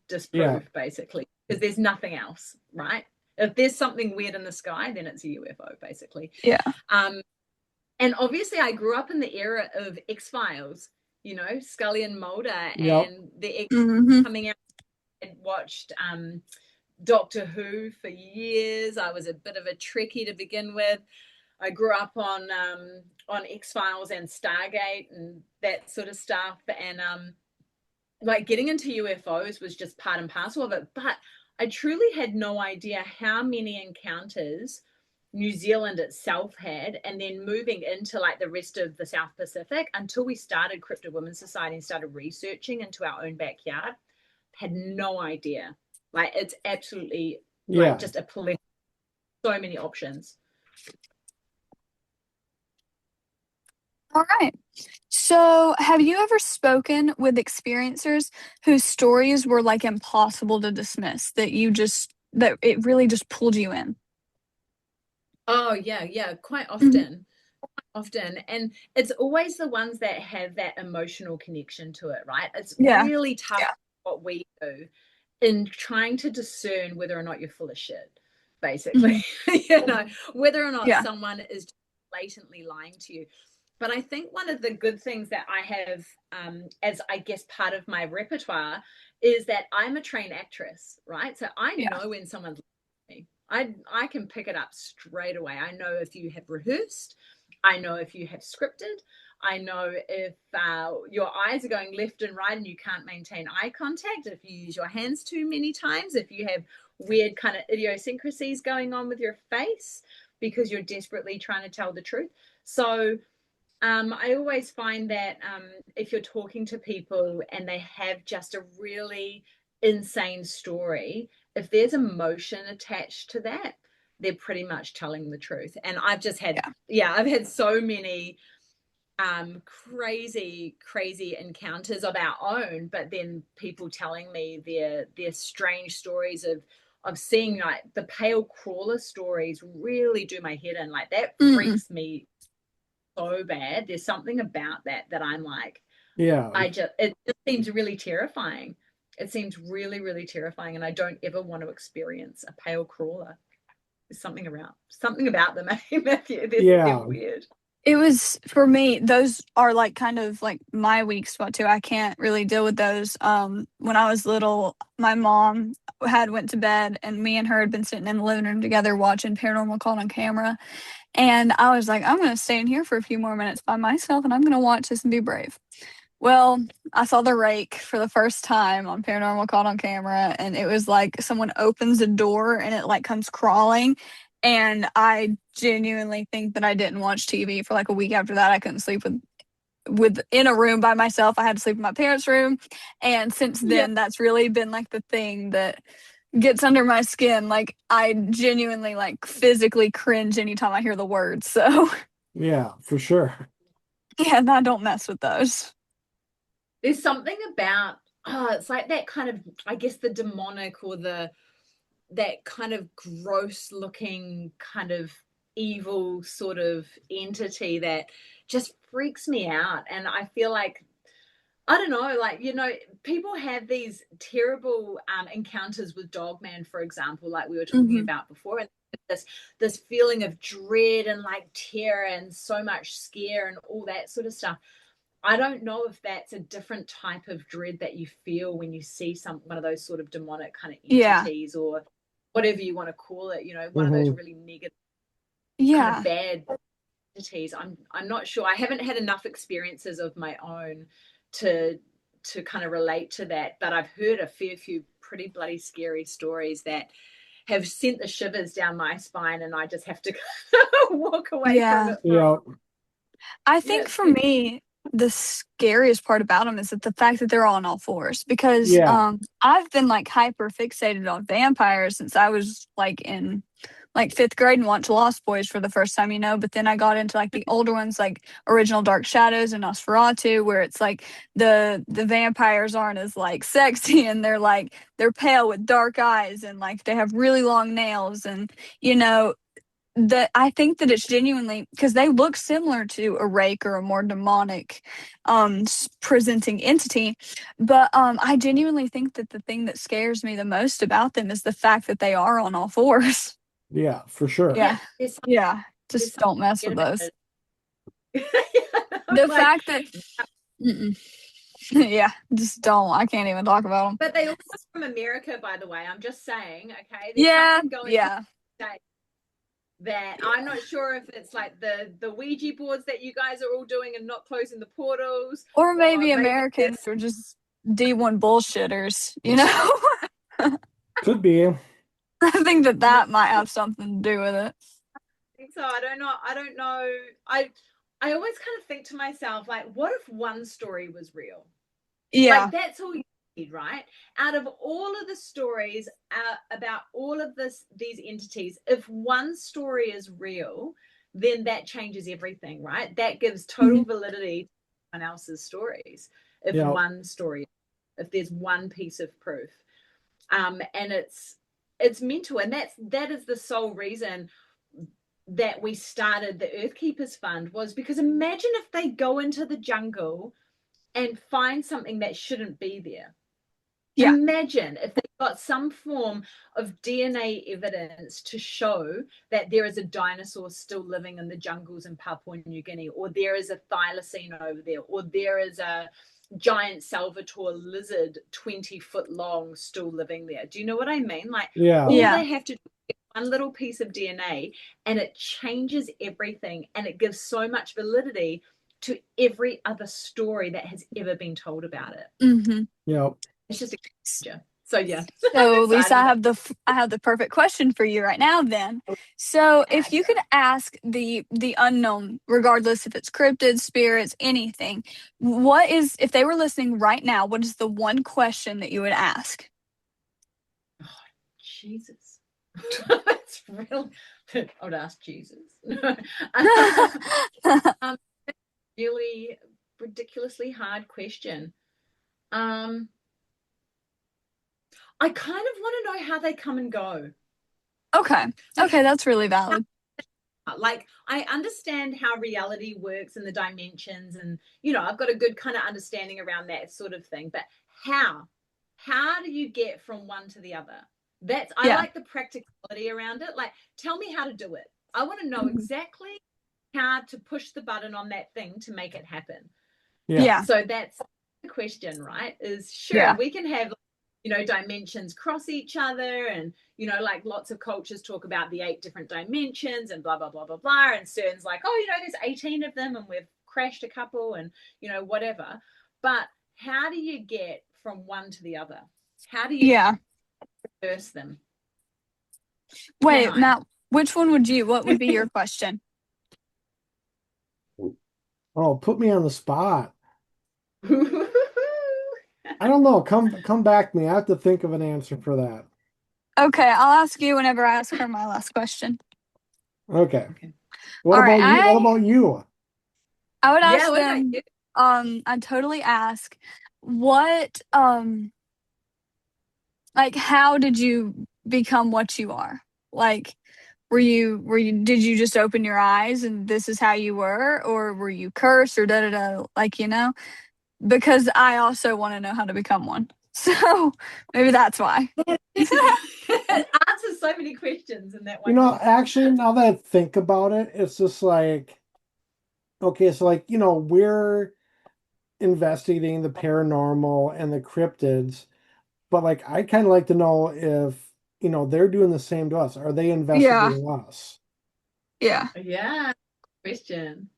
[SPEAKER 3] disprove, basically, because there's nothing else, right? If there's something weird in the sky, then it's a UFO, basically.
[SPEAKER 1] Yeah.
[SPEAKER 3] And obviously I grew up in the era of X-Files, Scully and Mulder, and the X coming out. I watched Doctor Who for years. I was a bit of a Trekkie to begin with. I grew up on X-Files and Stargate and that sort of stuff. And like getting into UFOs was just part and parcel of it. But I truly had no idea how many encounters New Zealand itself had, and then moving into like the rest of the South Pacific until we started Cryptid Women's Society and started researching into our own backyard. Had no idea. Like it's absolutely like just a plethora, so many options.
[SPEAKER 1] All right. So have you ever spoken with experiencers whose stories were like impossible to dismiss, that it really just pulled you in?
[SPEAKER 3] Oh yeah, quite often. And it's always the ones that have that emotional connection to it, right? It's really tough what we do in trying to discern whether or not you're full of shit, basically. Whether or not someone is blatantly lying to you. But I think one of the good things that I have as I guess part of my repertoire is that I'm a trained actress, right? So I know when someone's lying to me. I can pick it up straight away. I know if you have rehearsed. I know if you have scripted. I know if your eyes are going left and right and you can't maintain eye contact, if you use your hands too many times, if you have weird kind of idiosyncrasies going on with your face because you're desperately trying to tell the truth. So I always find that if you're talking to people and they have just a really insane story, if there's emotion attached to that, they're pretty much telling the truth. And I've just had, I've had so many crazy encounters of our own, but then people telling me their strange stories of seeing like the pale crawler stories really do my head in. Like that freaks me so bad. There's something about that I'm like, it just seems really terrifying. It seems really, really terrifying, and I don't ever want to experience a pale crawler. There's something about them, Matthew. They're weird.
[SPEAKER 1] It was, for me, those are like kind of like my weak spot too. I can't really deal with those. When I was little, my mom went to bed and me and her had been sitting in the living room together watching Paranormal Caught on Camera. And I was like, I'm going to stay in here for a few more minutes by myself and I'm going to watch this and be brave. Well, I saw the rake for the first time on Paranormal Caught on Camera, and it was like someone opens a door and it like comes crawling. And I genuinely think that I didn't watch TV for like a week after that. I couldn't sleep in a room by myself. I had to sleep in my parents' room. And since then, that's really been like the thing that gets under my skin. Like I genuinely like physically cringe anytime I hear the words. So
[SPEAKER 2] yeah, for sure.
[SPEAKER 1] Yeah, and I don't mess with those.
[SPEAKER 3] There's something about it's like that kind of, I guess, the demonic or that kind of gross looking kind of evil sort of entity that just freaks me out. And I feel like, I don't know, like, people have these terrible encounters with Dogman, for example, like we were talking about before, and this feeling of dread and like terror and so much scare and all that sort of stuff. I don't know if that's a different type of dread that you feel when you see one of those sort of demonic kind of entities or whatever you want to call it, one of those really negative, kind of bad entities. I'm not sure. I haven't had enough experiences of my own to kind of relate to that, but I've heard a fair few pretty bloody scary stories that have sent the shivers down my spine, and I just have to walk away from it.
[SPEAKER 1] I think for me, the scariest part about them is that the fact that they're on all fours. Because
[SPEAKER 2] Yeah.
[SPEAKER 1] I've been like hyper fixated on vampires since I was like in like fifth grade and watched Lost Boys for the first time, but then I got into like the older ones like Original Dark Shadows and Nosferatu, where it's like the vampires aren't as like sexy, and they're pale with dark eyes, and like they have really long nails, and that I think that it's genuinely because they look similar to a rake or a more demonic presenting entity, but I genuinely think that the thing that scares me the most about them is the fact that they are on all fours.
[SPEAKER 2] Yeah, for sure.
[SPEAKER 1] Yeah.
[SPEAKER 3] there's
[SPEAKER 1] Yeah,
[SPEAKER 3] there's
[SPEAKER 1] just don't mess with
[SPEAKER 3] something
[SPEAKER 1] those.
[SPEAKER 3] about it.
[SPEAKER 1] The
[SPEAKER 3] Like,
[SPEAKER 1] fact that mm-mm. Yeah, just don't. I can't even talk about them.
[SPEAKER 3] but they all come from America, by the way. I'm just saying, okay? There's
[SPEAKER 1] Yeah,
[SPEAKER 3] something going
[SPEAKER 1] yeah.
[SPEAKER 3] that I'm not sure if it's like the Ouija boards that you guys are all doing and not closing the portals,
[SPEAKER 1] Or maybe
[SPEAKER 3] maybe
[SPEAKER 1] Americans are just D1 bullshitters,
[SPEAKER 2] Could be.
[SPEAKER 1] I think that might have something to do with it.
[SPEAKER 3] I think so. I don't know. I always kind of think to myself, like, what if one story was real?
[SPEAKER 1] Yeah.
[SPEAKER 3] Like, that's all you need, right? Out of all of the stories about all of these entities, if one story is real, then that changes everything, right? That gives total validity to someone else's stories. If
[SPEAKER 2] Yeah.
[SPEAKER 3] one story, if there's one piece of proof, and it's mental, and that is the sole reason that we started the Earthkeepers Fund, was because imagine if they go into the jungle and find something that shouldn't be there. Yeah. Imagine if they got some form of DNA evidence to show that there is a dinosaur still living in the jungles in Papua New Guinea, or there is a thylacine over there, or there is a giant Salvatore lizard 20-foot long still living there. Do you know what I mean? Like, all they have to do is one little piece of DNA, and it changes everything, and it gives so much validity to every other story that has ever been told about it.
[SPEAKER 1] Mm-hmm.
[SPEAKER 2] Yeah.
[SPEAKER 3] It's just a picture. So yeah.
[SPEAKER 1] So Lisa, I have the perfect question for you right now then. So if you could ask the unknown, regardless if it's cryptids, spirits, anything, if they were listening right now, what is the one question that you would ask?
[SPEAKER 3] Oh, Jesus. That's real. I would ask Jesus. Really ridiculously hard question. I kind of want to know how they come and go.
[SPEAKER 1] Okay, that's really valid.
[SPEAKER 3] Like, I understand how reality works and the dimensions, and I've got a good kind of understanding around that sort of thing, but how do you get from one to the other? I like the practicality around it. Like, tell me how to do it. I want to know exactly how to push the button on that thing to make it happen.
[SPEAKER 1] Yeah.
[SPEAKER 3] So that's the question, right? Is sure, we can have dimensions cross each other, and like lots of cultures talk about the 8 different dimensions and blah blah blah blah blah, and CERN's like, oh, there's 18 of them and we've crashed a couple, and whatever. But how do you get from one to the other? How do you reverse them?
[SPEAKER 1] Wait, Matt, what would be your question?
[SPEAKER 2] Oh, put me on the spot. I don't know. Come back to me. I have to think of an answer for that.
[SPEAKER 1] Okay, I'll ask you whenever I ask her my last question.
[SPEAKER 2] Okay. What about you?
[SPEAKER 1] I would ask them. I'd totally ask what like, how did you become what you are? Like, did you just open your eyes and this is how you were, or were you cursed, or da da da? Like, because I also want to know how to become one. So maybe that's why.
[SPEAKER 3] It answers so many questions in that one.
[SPEAKER 2] Actually, now that I think about it, it's just like, okay, so like, we're investigating the paranormal and the cryptids, but like, I kind of like to know if, they're doing the same to us. Are they investigating us?
[SPEAKER 1] Yeah.
[SPEAKER 3] Yeah. Question.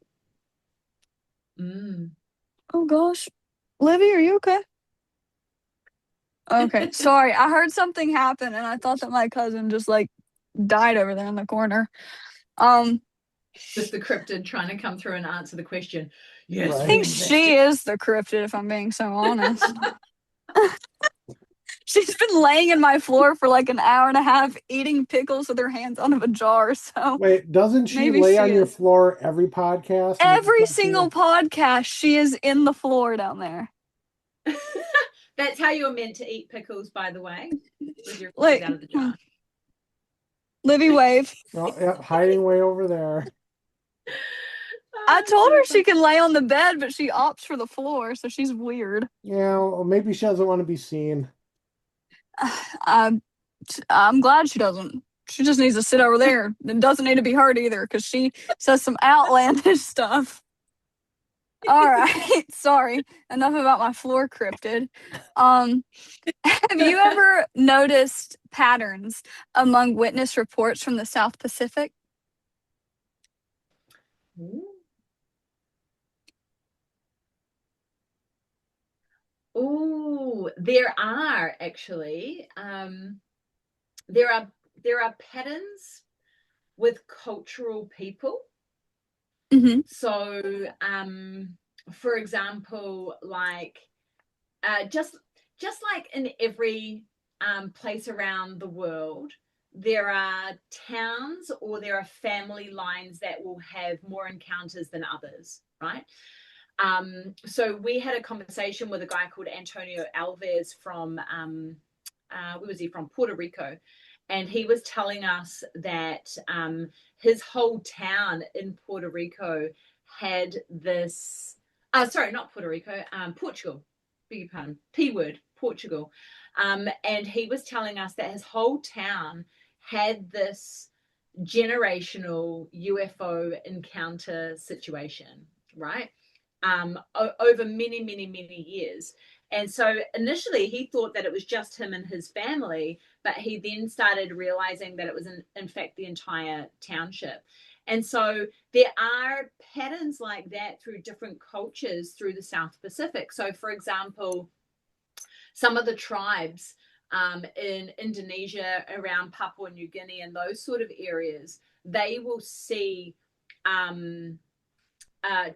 [SPEAKER 1] Oh gosh. Livy, are you okay? Okay. Sorry. I heard something happen and I thought that my cousin just like died over there in the corner.
[SPEAKER 3] Just the cryptid trying to come through and answer the question. Yes,
[SPEAKER 2] Right.
[SPEAKER 1] I think she is the cryptid, if I'm being so honest. She's been laying in my floor for like an hour and a half, eating pickles with her hands out of a jar. So
[SPEAKER 2] Wait, doesn't she
[SPEAKER 1] maybe
[SPEAKER 2] lay
[SPEAKER 1] she
[SPEAKER 2] on your
[SPEAKER 1] is.
[SPEAKER 2] floor every podcast? And you just
[SPEAKER 1] Every
[SPEAKER 2] don't see
[SPEAKER 1] single
[SPEAKER 2] her?
[SPEAKER 1] podcast, she is in the floor down there.
[SPEAKER 3] That's how you're meant to eat pickles, by the way, with your fingers
[SPEAKER 1] Like,
[SPEAKER 3] out of the jar.
[SPEAKER 1] Libby wave.
[SPEAKER 2] Oh, yeah, hiding way over there.
[SPEAKER 1] I
[SPEAKER 3] Oh,
[SPEAKER 1] told
[SPEAKER 3] so
[SPEAKER 1] her she
[SPEAKER 3] funny.
[SPEAKER 1] can lay on the bed, but she opts for the floor, so she's weird.
[SPEAKER 2] Yeah, well, maybe she doesn't want to be seen.
[SPEAKER 1] I'm glad she doesn't. She just needs to sit over there and doesn't need to be heard either because she says some outlandish stuff. All right, sorry. Enough about my floor cryptid. Have you ever noticed patterns among witness reports from the South Pacific?
[SPEAKER 3] Oh, there are actually. There are patterns with cultural people.
[SPEAKER 1] Mm-hmm.
[SPEAKER 3] So, for example, like just like in every place around the world, there are towns or there are family lines that will have more encounters than others, right? So we had a conversation with a guy called Antonio Alves from where was he from? Puerto Rico. And he was telling us that his whole town in Puerto Rico had this. Sorry, not Puerto Rico. Portugal. Beg your pardon. P word. Portugal. And he was telling us that his whole town had this generational UFO encounter situation, right? Over many, many, many years. And so initially he thought that it was just him and his family, but he then started realizing that it was in fact the entire township. And so there are patterns like that through different cultures through the South Pacific. So, for example, some of the tribes in Indonesia, around Papua New Guinea, and those sort of areas, they will see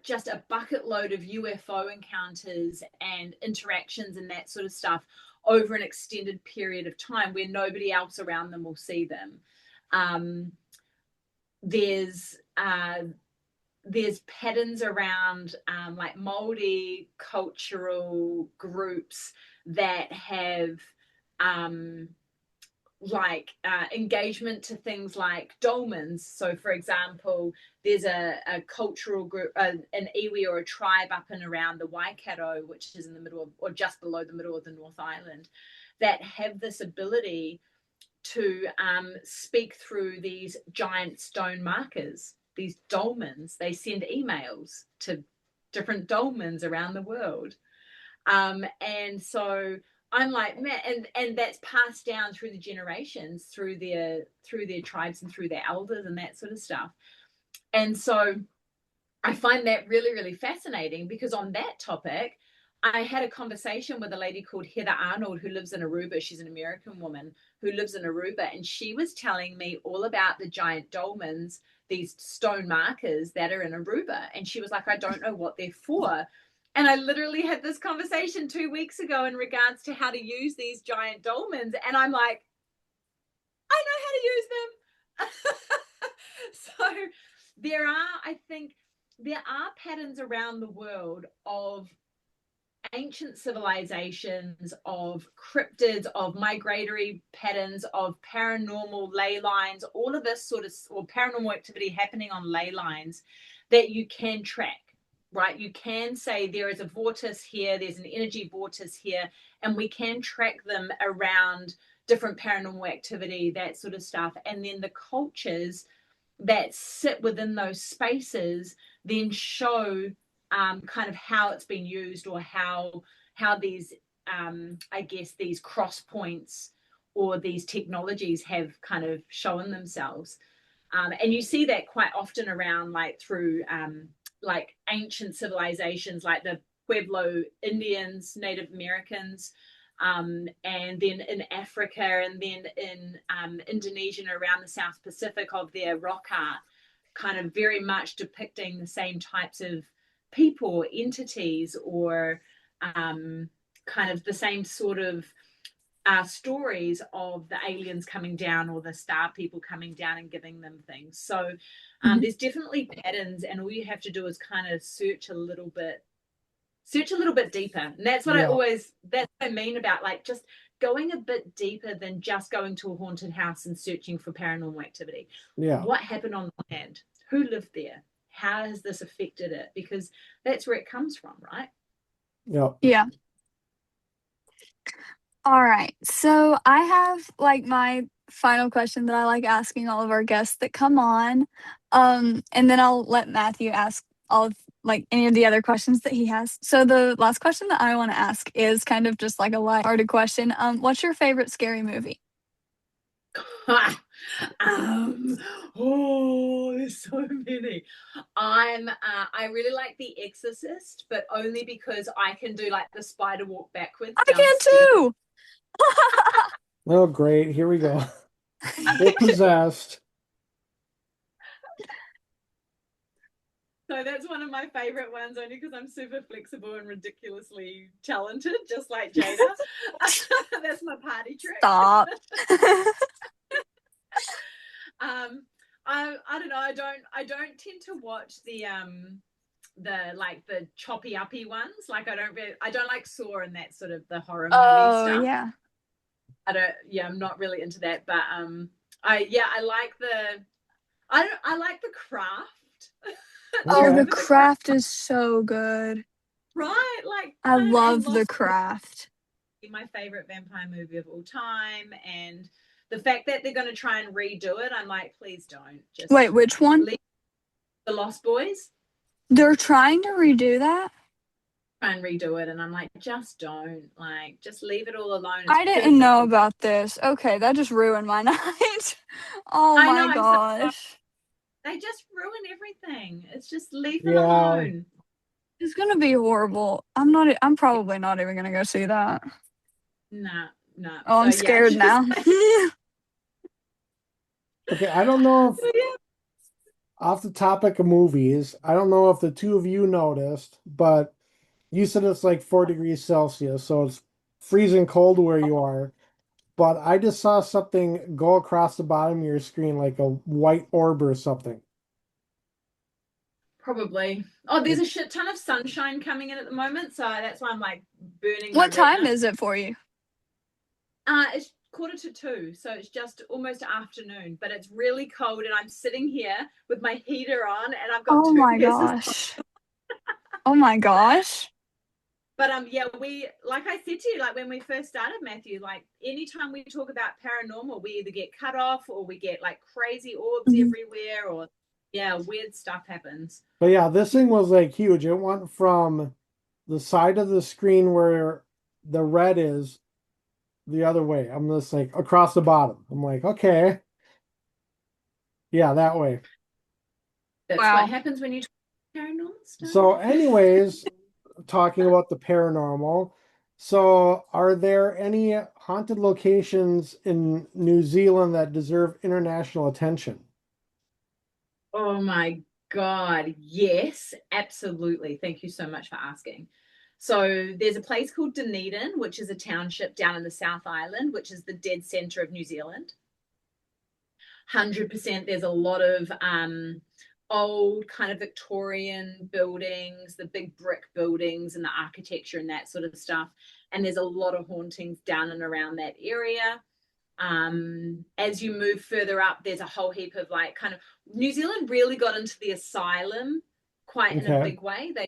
[SPEAKER 3] just a bucket load of UFO encounters and interactions and that sort of stuff over an extended period of time where nobody else around them will see them. There's patterns around like Māori cultural groups that have engagement to things like dolmens. So, for example, there's a cultural group, an iwi or a tribe up and around the Waikato, which is in the middle of, or just below the middle of the North Island, that have this ability to speak through these giant stone markers, these dolmens. They send emails to different dolmens around the world. And so I'm like, man, and that's passed down through the generations, through their tribes and through their elders and that sort of stuff. And so I find that really, really fascinating because on that topic, I had a conversation with a lady called Heather Arnold who lives in Aruba. She's an American woman who lives in Aruba, and she was telling me all about the giant dolmens, these stone markers that are in Aruba. And she was like, I don't know what they're for. And I literally had this conversation 2 weeks ago in regards to how to use these giant dolmens. And I'm like, I know how to use them. So there are patterns around the world of ancient civilizations, of cryptids, of migratory patterns, of paranormal ley lines, all of this sort of, or paranormal activity happening on ley lines that you can track, right? You can say there is a vortex here, there's an energy vortex here, and we can track them around different paranormal activity, that sort of stuff. And then the cultures that sit within those spaces then show kind of how it's been used, or how these I guess these cross points or these technologies have kind of shown themselves. And you see that quite often around, like through like ancient civilizations like the Pueblo Indians, Native Americans, and then in Africa, and then in Indonesia and around the South Pacific, of their rock art kind of very much depicting the same types of people or entities, or kind of the same sort of stories of the aliens coming down or the star people coming down and giving them things. So there's definitely patterns, and all you have to do is kind of search a little bit deeper. And that's what that's what I mean about like just going a bit deeper than just going to a haunted house and searching for paranormal activity.
[SPEAKER 2] Yeah.
[SPEAKER 3] What happened on the land? Who lived there? How has this affected it? Because that's where it comes from, right?
[SPEAKER 2] Yep.
[SPEAKER 1] Yeah. All right. So I have like my final question that I like asking all of our guests that come on. And then I'll let Matthew ask all of like any of the other questions that he has. So the last question that I want to ask is kind of just like a lighthearted question. What's your favorite scary movie?
[SPEAKER 3] There's so many. I really like The Exorcist, but only because I can do like the spider walk backwards.
[SPEAKER 1] I can too.
[SPEAKER 2] Oh, great. Here we go. We're possessed.
[SPEAKER 3] So that's one of my favorite ones, only because I'm super flexible and ridiculously talented, just like Jada. That's my party trick.
[SPEAKER 1] Stop.
[SPEAKER 3] I don't know. I don't tend to watch the like the choppy uppy ones. Like I don't like Saw and that sort of the horror movie stuff.
[SPEAKER 1] Oh yeah.
[SPEAKER 3] I'm not really into that. But I like The Craft.
[SPEAKER 1] Oh, The Craft is so good.
[SPEAKER 3] Right? Like
[SPEAKER 1] I love The Craft.
[SPEAKER 3] My favorite vampire movie of all time, and the fact that they're going to try and redo it, I'm like, please don't. Just
[SPEAKER 1] wait, which one?
[SPEAKER 3] The Lost Boys.
[SPEAKER 1] They're trying to redo that?
[SPEAKER 3] Try and redo it, and I'm like, just don't. Like, just leave it all alone.
[SPEAKER 1] I didn't know about this. Okay, that just ruined my night. Oh my gosh.
[SPEAKER 3] They just ruin everything. It's just leave it alone.
[SPEAKER 1] It's gonna be horrible. I'm probably not even gonna go see that.
[SPEAKER 3] No.
[SPEAKER 1] Oh, I'm scared now.
[SPEAKER 2] Okay, I don't know if off the topic of movies, I don't know if the two of you noticed, but you said it's like 4 degrees Celsius, so it's freezing cold where you are. But I just saw something go across the bottom of your screen, like a white orb or something.
[SPEAKER 3] Probably. Oh, there's a shit ton of sunshine coming in at the moment, so that's why I'm like burning.
[SPEAKER 1] What time is it for you?
[SPEAKER 3] It's 1:45, so it's just almost afternoon, but it's really cold, and I'm sitting here with my heater on, and I've got
[SPEAKER 1] oh my gosh. Oh my gosh.
[SPEAKER 3] But we, like I said to you, like when we first started, Matthew, like anytime we talk about paranormal, we either get cut off or we get like crazy orbs everywhere, or weird stuff happens.
[SPEAKER 2] But yeah, this thing was like huge. It went from the side of the screen where the red is the other way. I'm just like across the bottom. I'm like, okay. Yeah, that way.
[SPEAKER 3] That's what happens when you talk paranormal stuff.
[SPEAKER 2] So anyways, talking about the paranormal. So are there any haunted locations in New Zealand that deserve international attention?
[SPEAKER 3] Oh my God. Yes, absolutely. Thank you so much for asking. So there's a place called Dunedin, which is a township down in the South Island, which is the dead center of New Zealand. 100%. There's a lot of old kind of Victorian buildings, the big brick buildings and the architecture and that sort of stuff. And there's a lot of hauntings down and around that area. As you move further up, there's a whole heap of like kind of New Zealand really got into the asylum quite in a big way. They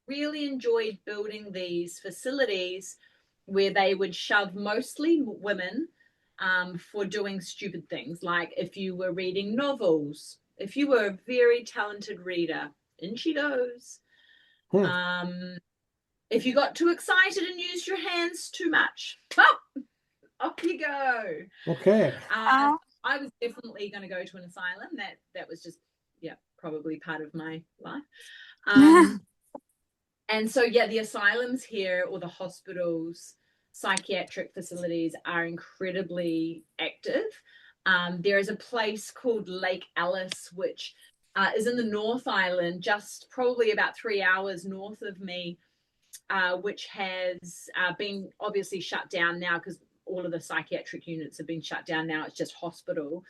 [SPEAKER 3] really enjoyed building these facilities where they would shove mostly women for doing stupid things. Like if you were reading novels, if you were a very talented reader, in she goes. If you got too excited and used your hands too much, off you go.
[SPEAKER 2] Okay.
[SPEAKER 3] I was definitely going to go to an asylum. That was just, probably part of my life. And so, the asylums here or the hospitals, psychiatric facilities are incredibly active. There is a place called Lake Alice, which is in the North Island, just probably about 3 hours north of me, which has been obviously shut down now because all of the psychiatric units have been shut down now. It's just hospital.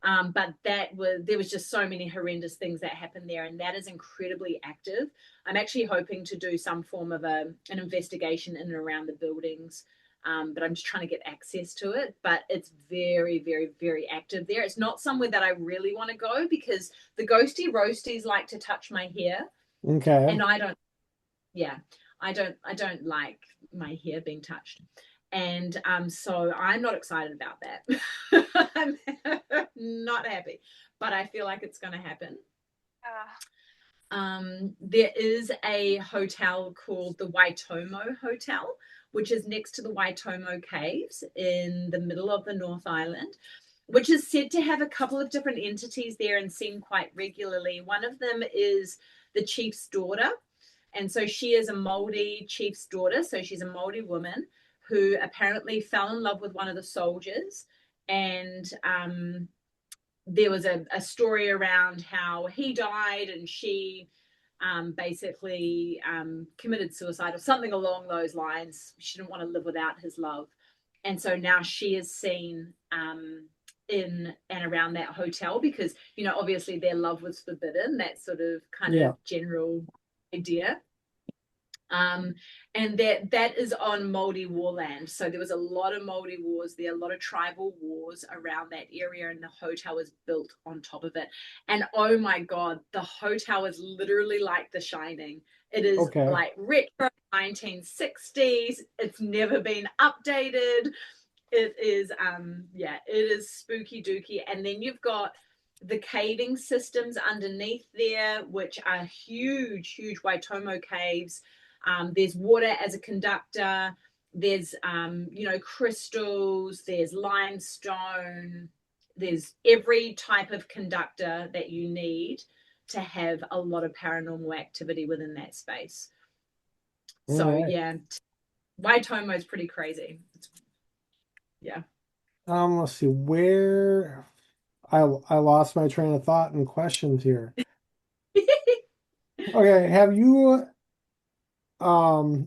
[SPEAKER 3] But there was just so many horrendous things that happened there, and that is incredibly active. I'm actually hoping to do some form of an investigation in and around the buildings, but I'm just trying to get access to it. But it's very, very, very active there. It's not somewhere that I really want to go because the ghosty roasties like to touch my hair.
[SPEAKER 2] Okay.
[SPEAKER 3] And I don't like my hair being touched. And so I'm not excited about that. I'm not happy, but I feel like it's going to happen. There is a hotel called the Waitomo Hotel, which is next to the Waitomo Caves in the middle of the North Island, which is said to have a couple of different entities there and seen quite regularly. One of them is the chief's daughter. And so she is a Māori chief's daughter. So she's a Māori woman who apparently fell in love with one of the soldiers. And there was a story around how he died and she basically committed suicide or something along those lines. She didn't want to live without his love. And so now she is seen in and around that hotel because, obviously their love was forbidden, that sort of kind of general idea. And that is on Māori warland. So there was a lot of Māori wars there, a lot of tribal wars around that area, and the hotel was built on top of it. And oh my God, the hotel is literally like The Shining. It is like retro 1960s. It's never been updated. It is, it is spooky dooky. And then you've got the caving systems underneath there, which are huge, huge Waitomo caves. There's water as a conductor. There's, crystals. There's limestone. There's every type of conductor that you need to have a lot of paranormal activity within that space. So, Waitomo is pretty crazy.
[SPEAKER 2] Let's see where I lost my train of thought and questions here. Okay, have you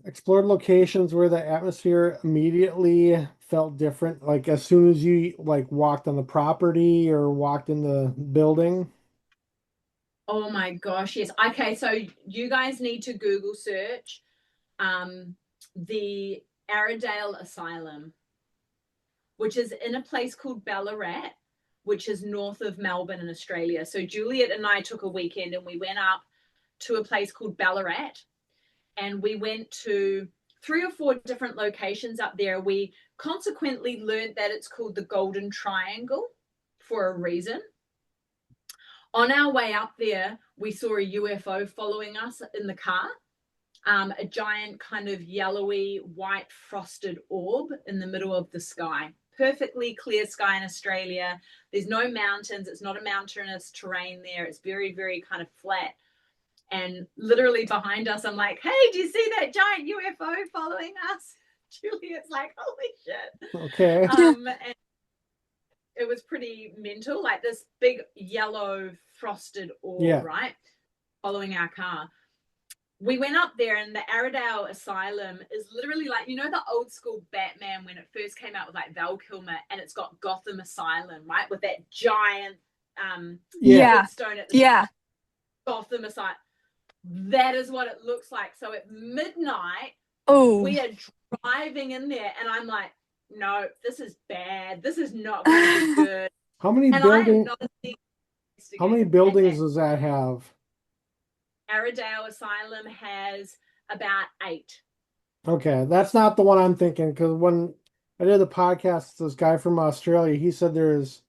[SPEAKER 2] explored locations where the atmosphere immediately felt different, like as soon as you walked on the property or walked in the building?
[SPEAKER 3] Oh my gosh, yes. Okay, so you guys need to Google search the Arrowdale Asylum, which is in a place called Ballarat, which is north of Melbourne in Australia. So Juliet and I took a weekend and we went up to a place called Ballarat, and we went to 3 or 4 different locations up there. We consequently learned that it's called the Golden Triangle for a reason. On our way up there, we saw a UFO following us in the car, a giant kind of yellowy white frosted orb in the middle of the sky. Perfectly clear sky in Australia. There's no mountains. It's not a mountainous terrain there. It's very, very kind of flat. And literally behind us, I'm like, hey, do you see that giant UFO following us? Juliet's like, holy shit.
[SPEAKER 2] Okay.
[SPEAKER 3] And it was pretty mental, like this big yellow frosted orb, right? Following our car. We went up there, and the Arrowdale Asylum is literally like, the old school Batman when it first came out with like Val Kilmer, and it's got Gotham Asylum, right? With that giant stone at the Gotham Asylum. That is what it looks like. So at midnight, we are driving in there, and I'm like, no, this is bad. This is not going to be good.
[SPEAKER 2] How many buildings does that have?
[SPEAKER 3] Arrowdale Asylum has about 8.
[SPEAKER 2] Okay, that's not the one I'm thinking, because when I did the podcast, this guy from Australia, he said there's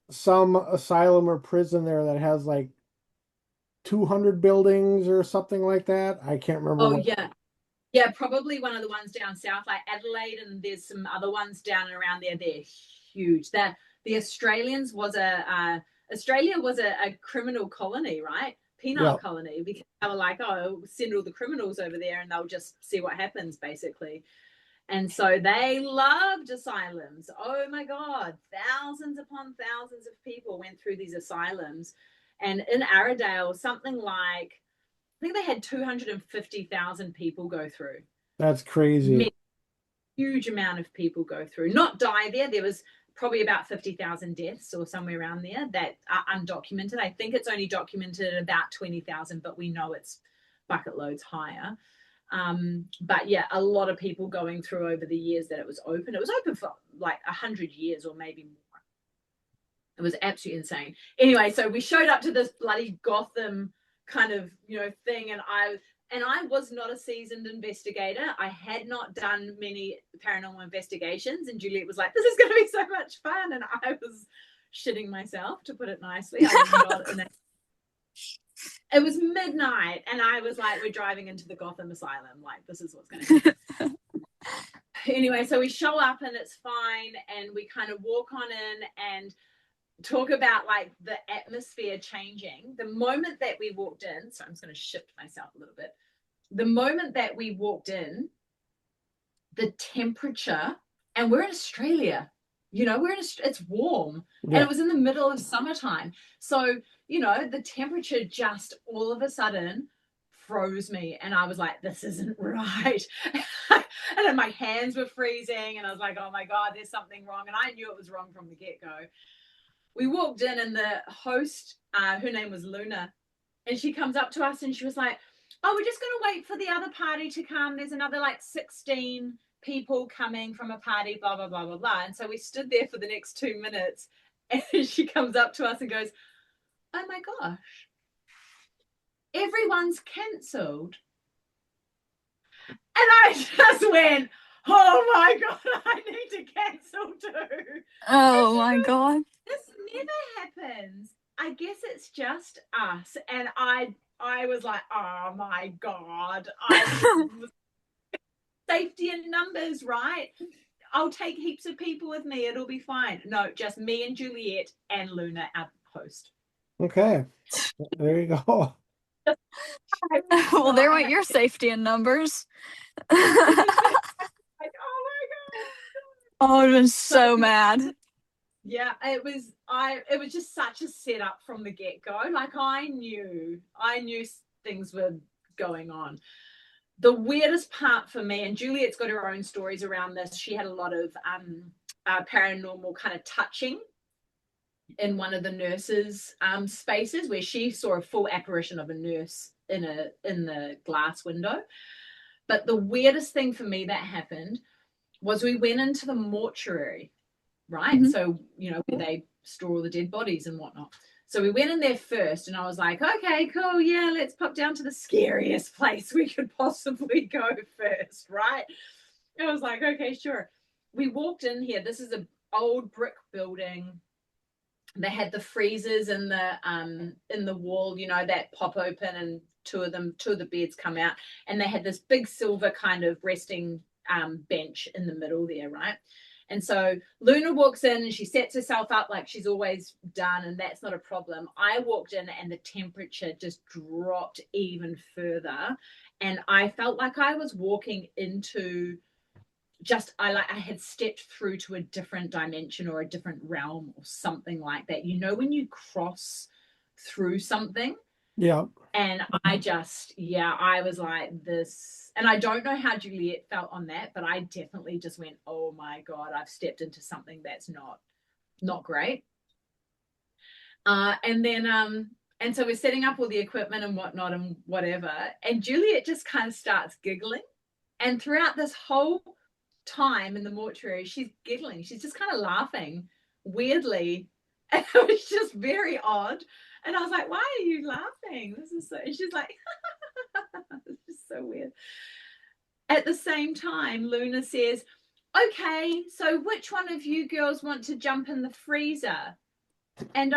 [SPEAKER 2] some asylum or prison there that has like 200 buildings or something like that. I can't remember.
[SPEAKER 3] Oh, yeah, probably one of the ones down south, like Adelaide, and there's some other ones down and around there. They're huge. The Australians was Australia was a criminal colony, right? Penal colony, because they were like, oh, send all the criminals over there and they'll just see what happens, basically. And so they loved asylums. Oh my God, thousands upon thousands of people went through these asylums. And in Arrowdale, something like, I think they had 250,000 people go through.
[SPEAKER 2] That's crazy.
[SPEAKER 3] Huge amount of people go through, not die there. There was probably about 50,000 deaths or somewhere around there that are undocumented. I think it's only documented about 20,000, but we know it's bucket loads higher. But yeah, a lot of people going through over the years that it was open. It was open for like 100 years or maybe more. It was absolutely insane. Anyway, so we showed up to this bloody Gotham kind of, thing, and I was not a seasoned investigator. I had not done many paranormal investigations, and Juliet was like, this is going to be so much fun, and I was shitting myself, to put it nicely. I was not in it. It was midnight, and I was like, we're driving into the Gotham Asylum. Like, this is what's going to happen. Anyway, so we show up, and it's fine, and we kind of walk on in and talk about like the atmosphere changing. The moment that we walked in, so I'm just going to shift myself a little bit. The moment that we walked in, the temperature, and we're in Australia, it's warm, and it was in the middle of summertime. So, the temperature just all of a sudden froze me, and I was like, this isn't right. And then my hands were freezing, and I was like, oh my God, there's something wrong. And I knew it was wrong from the get-go. We walked in, and the host, her name was Luna, and she comes up to us and she was like, oh, we're just going to wait for the other party to come. There's another like 16 people coming from a party, blah, blah, blah, blah, blah. And so we stood there for the next 2 minutes, and she comes up to us and goes, oh my gosh, everyone's cancelled. And I just went, oh my God, I need to cancel too.
[SPEAKER 1] Oh my God.
[SPEAKER 3] This never happens. I guess it's just us. And I was like, oh my God. Safety in numbers, right? I'll take heaps of people with me. It'll be fine. No, just me and Juliet and Luna, our host.
[SPEAKER 2] Okay. There you go.
[SPEAKER 1] Well, there went your safety in numbers.
[SPEAKER 3] Like, oh my God.
[SPEAKER 1] Oh, I've been so mad.
[SPEAKER 3] Yeah, it was just such a setup from the get-go. Like I knew things were going on. The weirdest part for me, and Juliet's got her own stories around this, she had a lot of paranormal kind of touching in one of the nurses' spaces, where she saw a full apparition of a nurse in the glass window. But the weirdest thing for me that happened was we went into the mortuary, right? Mm-hmm. So, where they store all the dead bodies and whatnot. So we went in there first, and I was like, okay, cool, yeah, let's pop down to the scariest place we could possibly go first, right? And I was like, okay, sure. We walked in here. This is an old brick building. They had the freezers in the wall, that pop open, and two of the beds come out, and they had this big silver kind of resting bench in the middle there, right? And so Luna walks in, and she sets herself up like she's always done, and that's not a problem. I walked in, and the temperature just dropped even further, and I felt like I was walking into I had stepped through to a different dimension or a different realm or something like that. When you cross through something.
[SPEAKER 2] Yeah.
[SPEAKER 3] And I was like this, and I don't know how Juliet felt on that, but I definitely just went, oh my God, I've stepped into something that's not great. And so we're setting up all the equipment and whatnot and whatever. And Juliet just kind of starts giggling. And throughout this whole time in the mortuary, she's giggling. She's just kind of laughing weirdly. And it was just very odd. And I was like, why are you laughing? This is so, and she's like, it's just so weird. At the same time, Luna says, okay, so which one of you girls want to jump in the freezer? And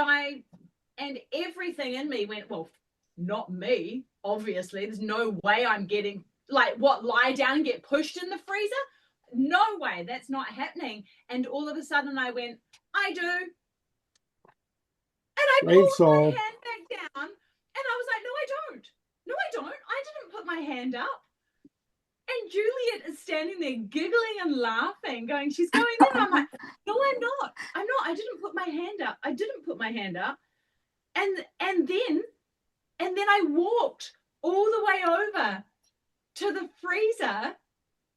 [SPEAKER 3] everything in me went, well, not me, obviously. There's no way I'm getting, lie down and get pushed in the freezer? No way, that's not happening. And all of a sudden I went, I do. And I pulled my hand back down, and I was like, no, I don't. I didn't put my hand up. And Juliet is standing there giggling and laughing, going, she's going in. I'm like, no, I'm not. I didn't put my hand up. And then I walked all the way over to the freezer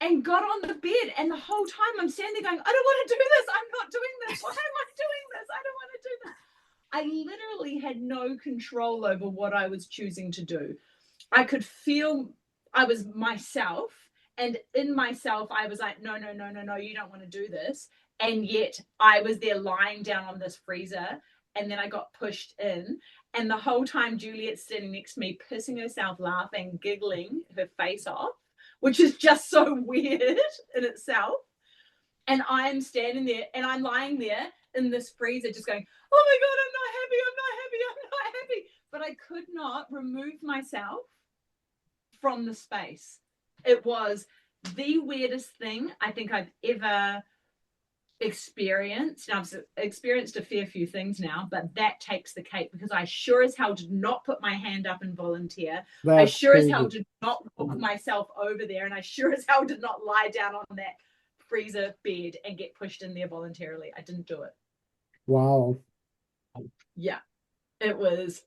[SPEAKER 3] and got on the bed, and the whole time I'm standing there going, I don't want to do this. I'm not doing this. Why am I doing this? I don't want to do this. I literally had no control over what I was choosing to do. I could feel I was myself, and in myself I was like, no, you don't want to do this. And yet I was there lying down on this freezer, and then I got pushed in, and the whole time Juliet's standing next to me, pissing herself, laughing, giggling her face off, which is just so weird in itself. And I'm standing there, and I'm lying there in this freezer just going, oh my God, I'm not happy. But I could not remove myself from the space. It was the weirdest thing I think I've ever experienced. And I've experienced a fair few things now, but that takes the cake, because I sure as hell did not put my hand up and volunteer. I sure as hell did not walk myself over there, and I sure as hell did not lie down on that freezer bed and get pushed in there voluntarily. I didn't do it.
[SPEAKER 2] Wow.
[SPEAKER 3] Yeah, it was.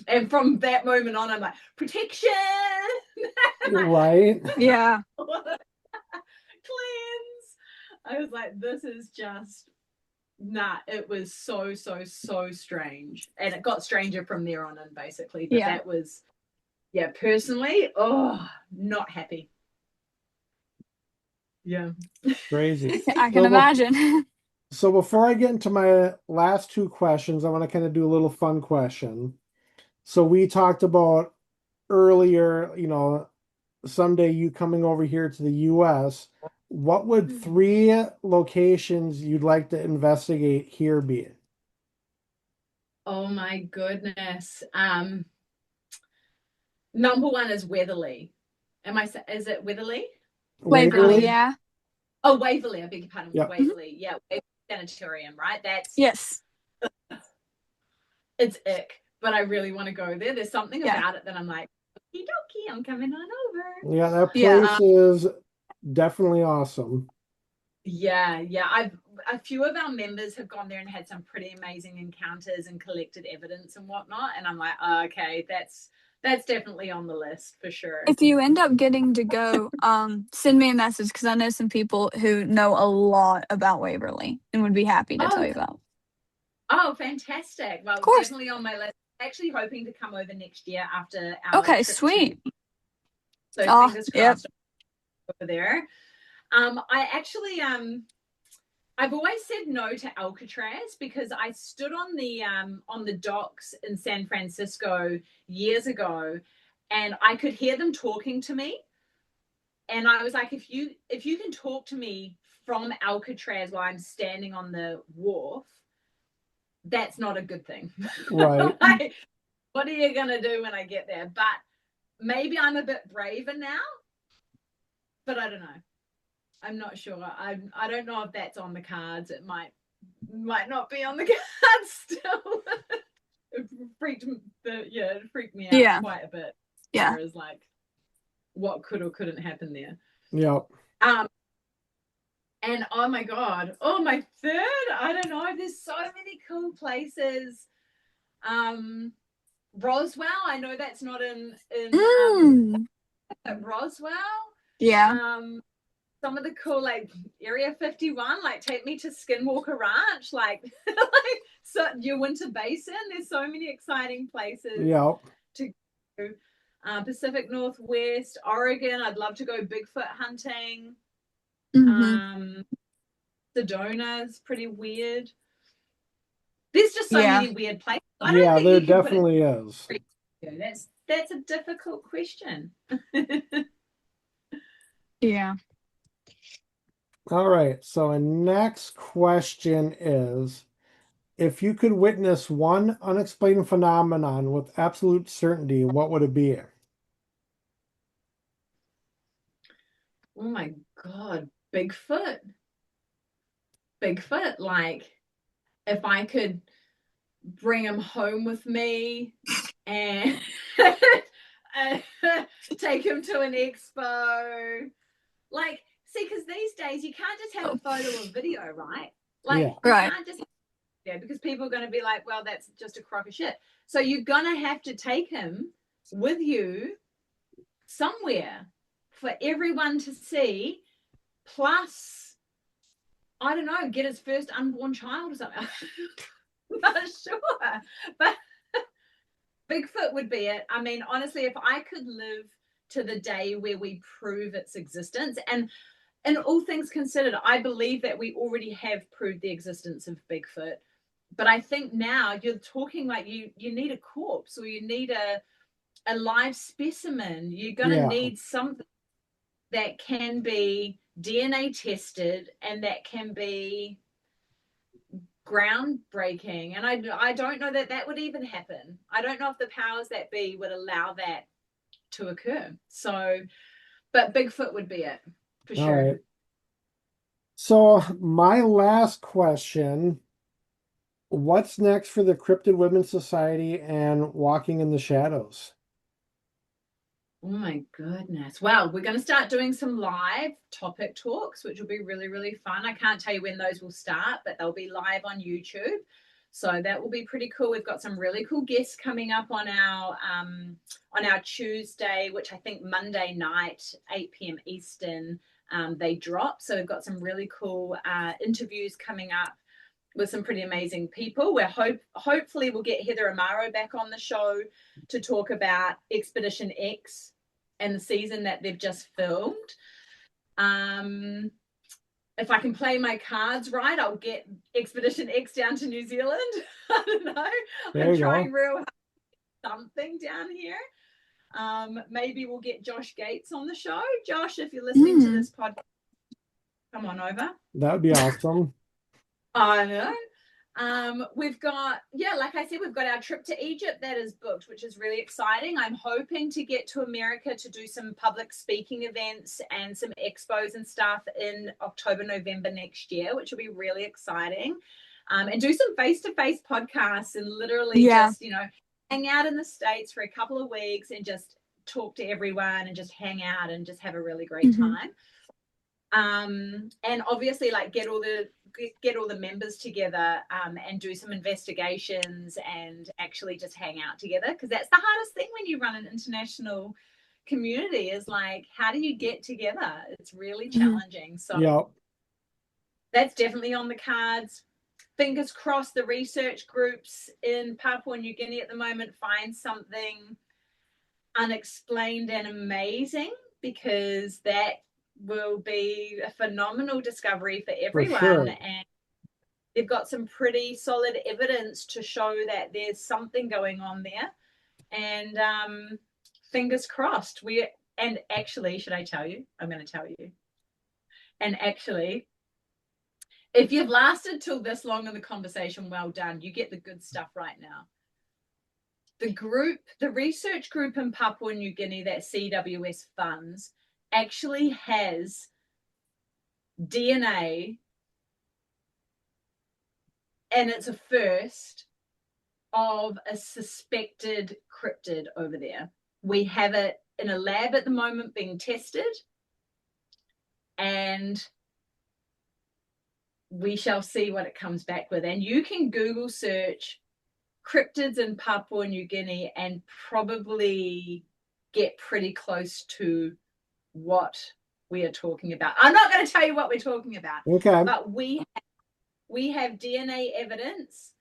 [SPEAKER 3] And from that moment on, I'm like, protection.
[SPEAKER 2] Right.
[SPEAKER 1] Yeah.
[SPEAKER 3] Cleanse. I was like, this is just it was so strange. And it got stranger from there on in, basically. But that was, personally, not happy. Yeah.
[SPEAKER 2] Crazy.
[SPEAKER 1] I can imagine.
[SPEAKER 2] So before I get into my last two questions, I want to kind of do a little fun question. So we talked about earlier, someday you coming over here to the US. What would 3 locations you'd like to investigate here be?
[SPEAKER 3] Oh my goodness. Number 1 is Weatherly. Is it Weatherly?
[SPEAKER 1] Waverly, yeah.
[SPEAKER 3] Oh, Waverly, I beg your pardon.
[SPEAKER 2] Yep.
[SPEAKER 3] Waverly, yeah. Waverly Sanitarium, right?
[SPEAKER 1] Yes.
[SPEAKER 3] It's ick, but I really want to go there. There's something about it that I'm like, okie dokie, I'm coming on over.
[SPEAKER 2] Yeah, that place is definitely awesome.
[SPEAKER 3] Yeah. A few of our members have gone there and had some pretty amazing encounters and collected evidence and whatnot. And I'm like, okay, that's definitely on the list for sure.
[SPEAKER 1] If you end up getting to go, send me a message, because I know some people who know a lot about Waverly and would be happy to tell you about.
[SPEAKER 3] Oh, fantastic. Well, definitely on my list. Actually hoping to come over next year after our
[SPEAKER 1] Okay, sweet.
[SPEAKER 3] So fingers crossed over there. I actually I've always said no to Alcatraz, because I stood on the docks in San Francisco years ago, and I could hear them talking to me, and I was like, if you can talk to me from Alcatraz while I'm standing on the wharf, that's not a good thing.
[SPEAKER 2] Right.
[SPEAKER 3] Like, what are you gonna do when I get there? But maybe I'm a bit braver now, but I don't know. I'm not sure. I don't know if that's on the cards. It might not be on the cards still. It freaked me out quite a bit.
[SPEAKER 1] Yeah.
[SPEAKER 3] As like what could or couldn't happen there.
[SPEAKER 2] Yep.
[SPEAKER 3] And oh my God, my third, I don't know. There's so many cool places. Roswell, I know that's not in Roswell.
[SPEAKER 1] Yeah.
[SPEAKER 3] Some of the cool, like Area 51, like take me to Skinwalker Ranch, like so your Winter Basin. There's so many exciting places to go. Pacific Northwest, Oregon. I'd love to go Bigfoot hunting. Sedona's pretty weird. There's just so many weird places.
[SPEAKER 2] Yeah, there definitely is.
[SPEAKER 3] That's a difficult question.
[SPEAKER 1] Yeah.
[SPEAKER 2] All right. So the next question is, if you could witness one unexplained phenomenon with absolute certainty, what would it be?
[SPEAKER 3] Oh my God, Bigfoot. Like, if I could bring him home with me and take him to an expo. Like, see, because these days you can't just have a photo or video, right? Like, you can't just have there, because people are going to be like, well, that's just a crock of shit. So you're going to have to take him with you somewhere for everyone to see, plus, I don't know, get his first unborn child or something. I'm not sure, but Bigfoot would be it. I mean, honestly, if I could live to the day where we prove its existence, and all things considered, I believe that we already have proved the existence of Bigfoot. But I think now you're talking like you need a corpse, or you need a live specimen. You're going to need something that can be DNA tested and that can be groundbreaking. And I don't know that would even happen. I don't know if the powers that be would allow that to occur. So, but Bigfoot would be it for sure.
[SPEAKER 2] All right. So my last question, what's next for the Cryptid Women's Society and Walking in the Shadows?
[SPEAKER 3] Oh my goodness. Well, we're going to start doing some live topic talks, which will be really, really fun. I can't tell you when those will start, but they'll be live on YouTube. So that will be pretty cool. We've got some really cool guests coming up on our Tuesday, which I think Monday night, 8 p.m. Eastern, they drop. So we've got some really cool interviews coming up with some pretty amazing people. We're hopefully we'll get Heather Amaro back on the show to talk about Expedition X and the season that they've just filmed. If I can play my cards right, I'll get Expedition X down to New Zealand. I don't know. I'm trying real hard to get something down here. Maybe we'll get Josh Gates on the show. Josh, if you're listening to this podcast, come on over.
[SPEAKER 2] That would be awesome.
[SPEAKER 3] I know. We've got, like I said, we've got our trip to Egypt that is booked, which is really exciting. I'm hoping to get to America to do some public speaking events and some expos and stuff in October, November next year, which will be really exciting. And do some face-to-face podcasts and literally just, hang out in the States for a couple of weeks and just talk to everyone and just hang out and just have a really great time. And obviously like get all the members together and do some investigations and actually just hang out together, because that's the hardest thing when you run an international community, is like, how do you get together? It's really challenging. So that's definitely on the cards. Fingers crossed the research groups in Papua New Guinea at the moment find something unexplained and amazing, because that will be a phenomenal discovery for everyone. For sure. And they've got some pretty solid evidence to show that there's something going on there. And fingers crossed. And actually, should I tell you? I'm going to tell you. And actually, if you've lasted till this long in the conversation, well done. You get the good stuff right now. The research group in Papua New Guinea that CWS funds actually has DNA, and it's a first, of a suspected cryptid over there. We have it in a lab at the moment being tested, and we shall see what it comes back with. And you can Google search cryptids in Papua New Guinea and probably get pretty close to what we are talking about. I'm not going to tell you what we're talking about.
[SPEAKER 2] Okay.
[SPEAKER 3] But we have DNA evidence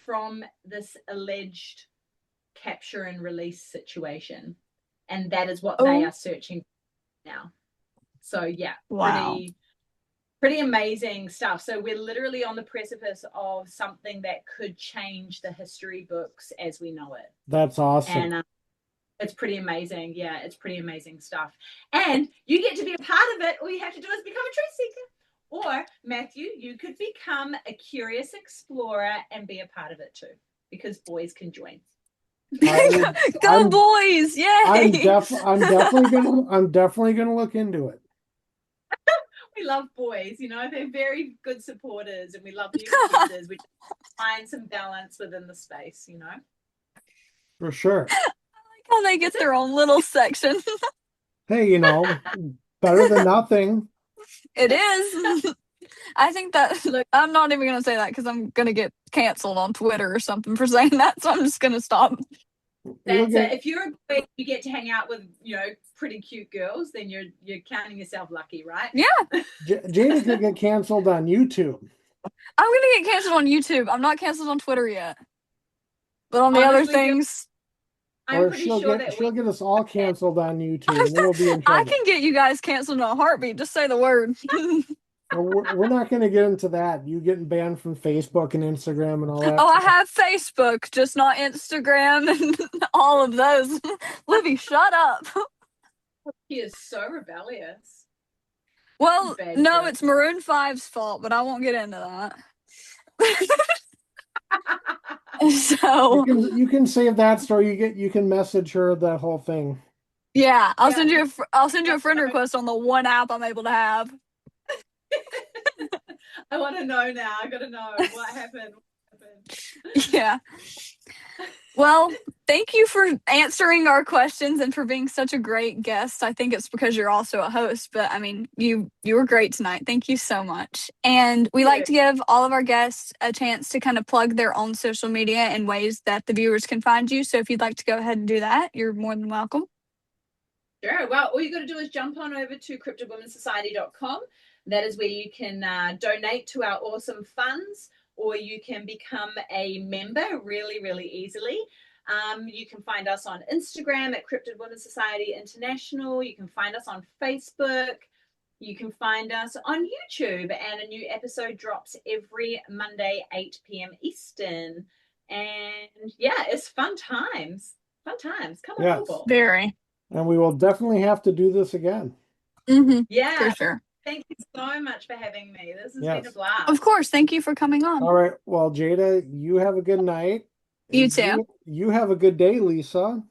[SPEAKER 3] from this alleged capture and release situation. And that is what they are searching now. So yeah,
[SPEAKER 1] wow.
[SPEAKER 3] Pretty amazing stuff. So we're literally on the precipice of something that could change the history books as we know it.
[SPEAKER 2] That's awesome.
[SPEAKER 3] And it's pretty amazing. Yeah, it's pretty amazing stuff. And you get to be a part of it. All you have to do is become a truth seeker. Or, Matthew, you could become a curious explorer and be a part of it too, because boys can join.
[SPEAKER 1] Go boys! Yay!
[SPEAKER 2] I'm definitely gonna look into it.
[SPEAKER 3] We love boys, they're very good supporters, and we love new pieces. We find some balance within the space,
[SPEAKER 2] For sure.
[SPEAKER 1] I like how they get their own little section.
[SPEAKER 2] Hey, better than nothing.
[SPEAKER 1] It is. I think that
[SPEAKER 3] Look,
[SPEAKER 1] I'm not even gonna say that because I'm gonna get canceled on Twitter or something for saying that. So I'm just gonna stop.
[SPEAKER 3] that's it. If you're a boy, you get to hang out with pretty cute girls, then you're counting yourself lucky, right?
[SPEAKER 1] Yeah,
[SPEAKER 2] Jada could get canceled on YouTube.
[SPEAKER 1] I'm gonna get canceled on YouTube. I'm not canceled on Twitter yet, but on the other
[SPEAKER 3] Honestly,
[SPEAKER 1] things,
[SPEAKER 3] I'm pretty sure that
[SPEAKER 2] she'll get us all canceled on YouTube, and we'll be in
[SPEAKER 1] I
[SPEAKER 2] trouble.
[SPEAKER 1] can get you guys canceled in a heartbeat. Just say the word.
[SPEAKER 2] Well, we're not going to get into that. You getting banned from Facebook and Instagram and all that.
[SPEAKER 1] Oh, I have Facebook, just not Instagram and all of those. Libby, shut up.
[SPEAKER 3] he is so rebellious.
[SPEAKER 1] Well,
[SPEAKER 3] Bad
[SPEAKER 1] no,
[SPEAKER 3] girl.
[SPEAKER 1] it's Maroon 5's fault, but I won't get into that. So
[SPEAKER 2] You can save that story. You can message her that whole thing.
[SPEAKER 1] yeah, I'll
[SPEAKER 3] Yeah.
[SPEAKER 1] send you a friend request on the one app I'm able to have.
[SPEAKER 3] I want to know now. I got to know what happened.
[SPEAKER 1] Yeah. Well, thank you for answering our questions and for being such a great guest. I think it's because you're also a host, but I mean, you were great tonight. Thank you so much. And we like to give all of our guests a chance to kind of plug their own social media in ways that the viewers can find you. So if you'd like to go ahead and do that, you're more than welcome.
[SPEAKER 3] Sure. Well, all you got to do is jump on over to cryptidwomenssociety.com. That is where you can donate to our awesome funds, or you can become a member really, really easily. You can find us on Instagram at Cryptid Women's Society International. You can find us on Facebook. You can find us on YouTube, and a new episode drops every Monday, 8 p.m. Eastern. And yeah, it's fun times. Fun times. Come on, people.
[SPEAKER 1] Very.
[SPEAKER 2] And we will definitely have to do this again.
[SPEAKER 1] Mm-hmm.
[SPEAKER 3] Yeah.
[SPEAKER 1] For sure.
[SPEAKER 3] Thank you so much for having me. This has been a blast.
[SPEAKER 1] Of course. Thank you for coming on.
[SPEAKER 2] All right. Well, Jada, you have a good night.
[SPEAKER 1] You too.
[SPEAKER 2] You have a good day, Lisa.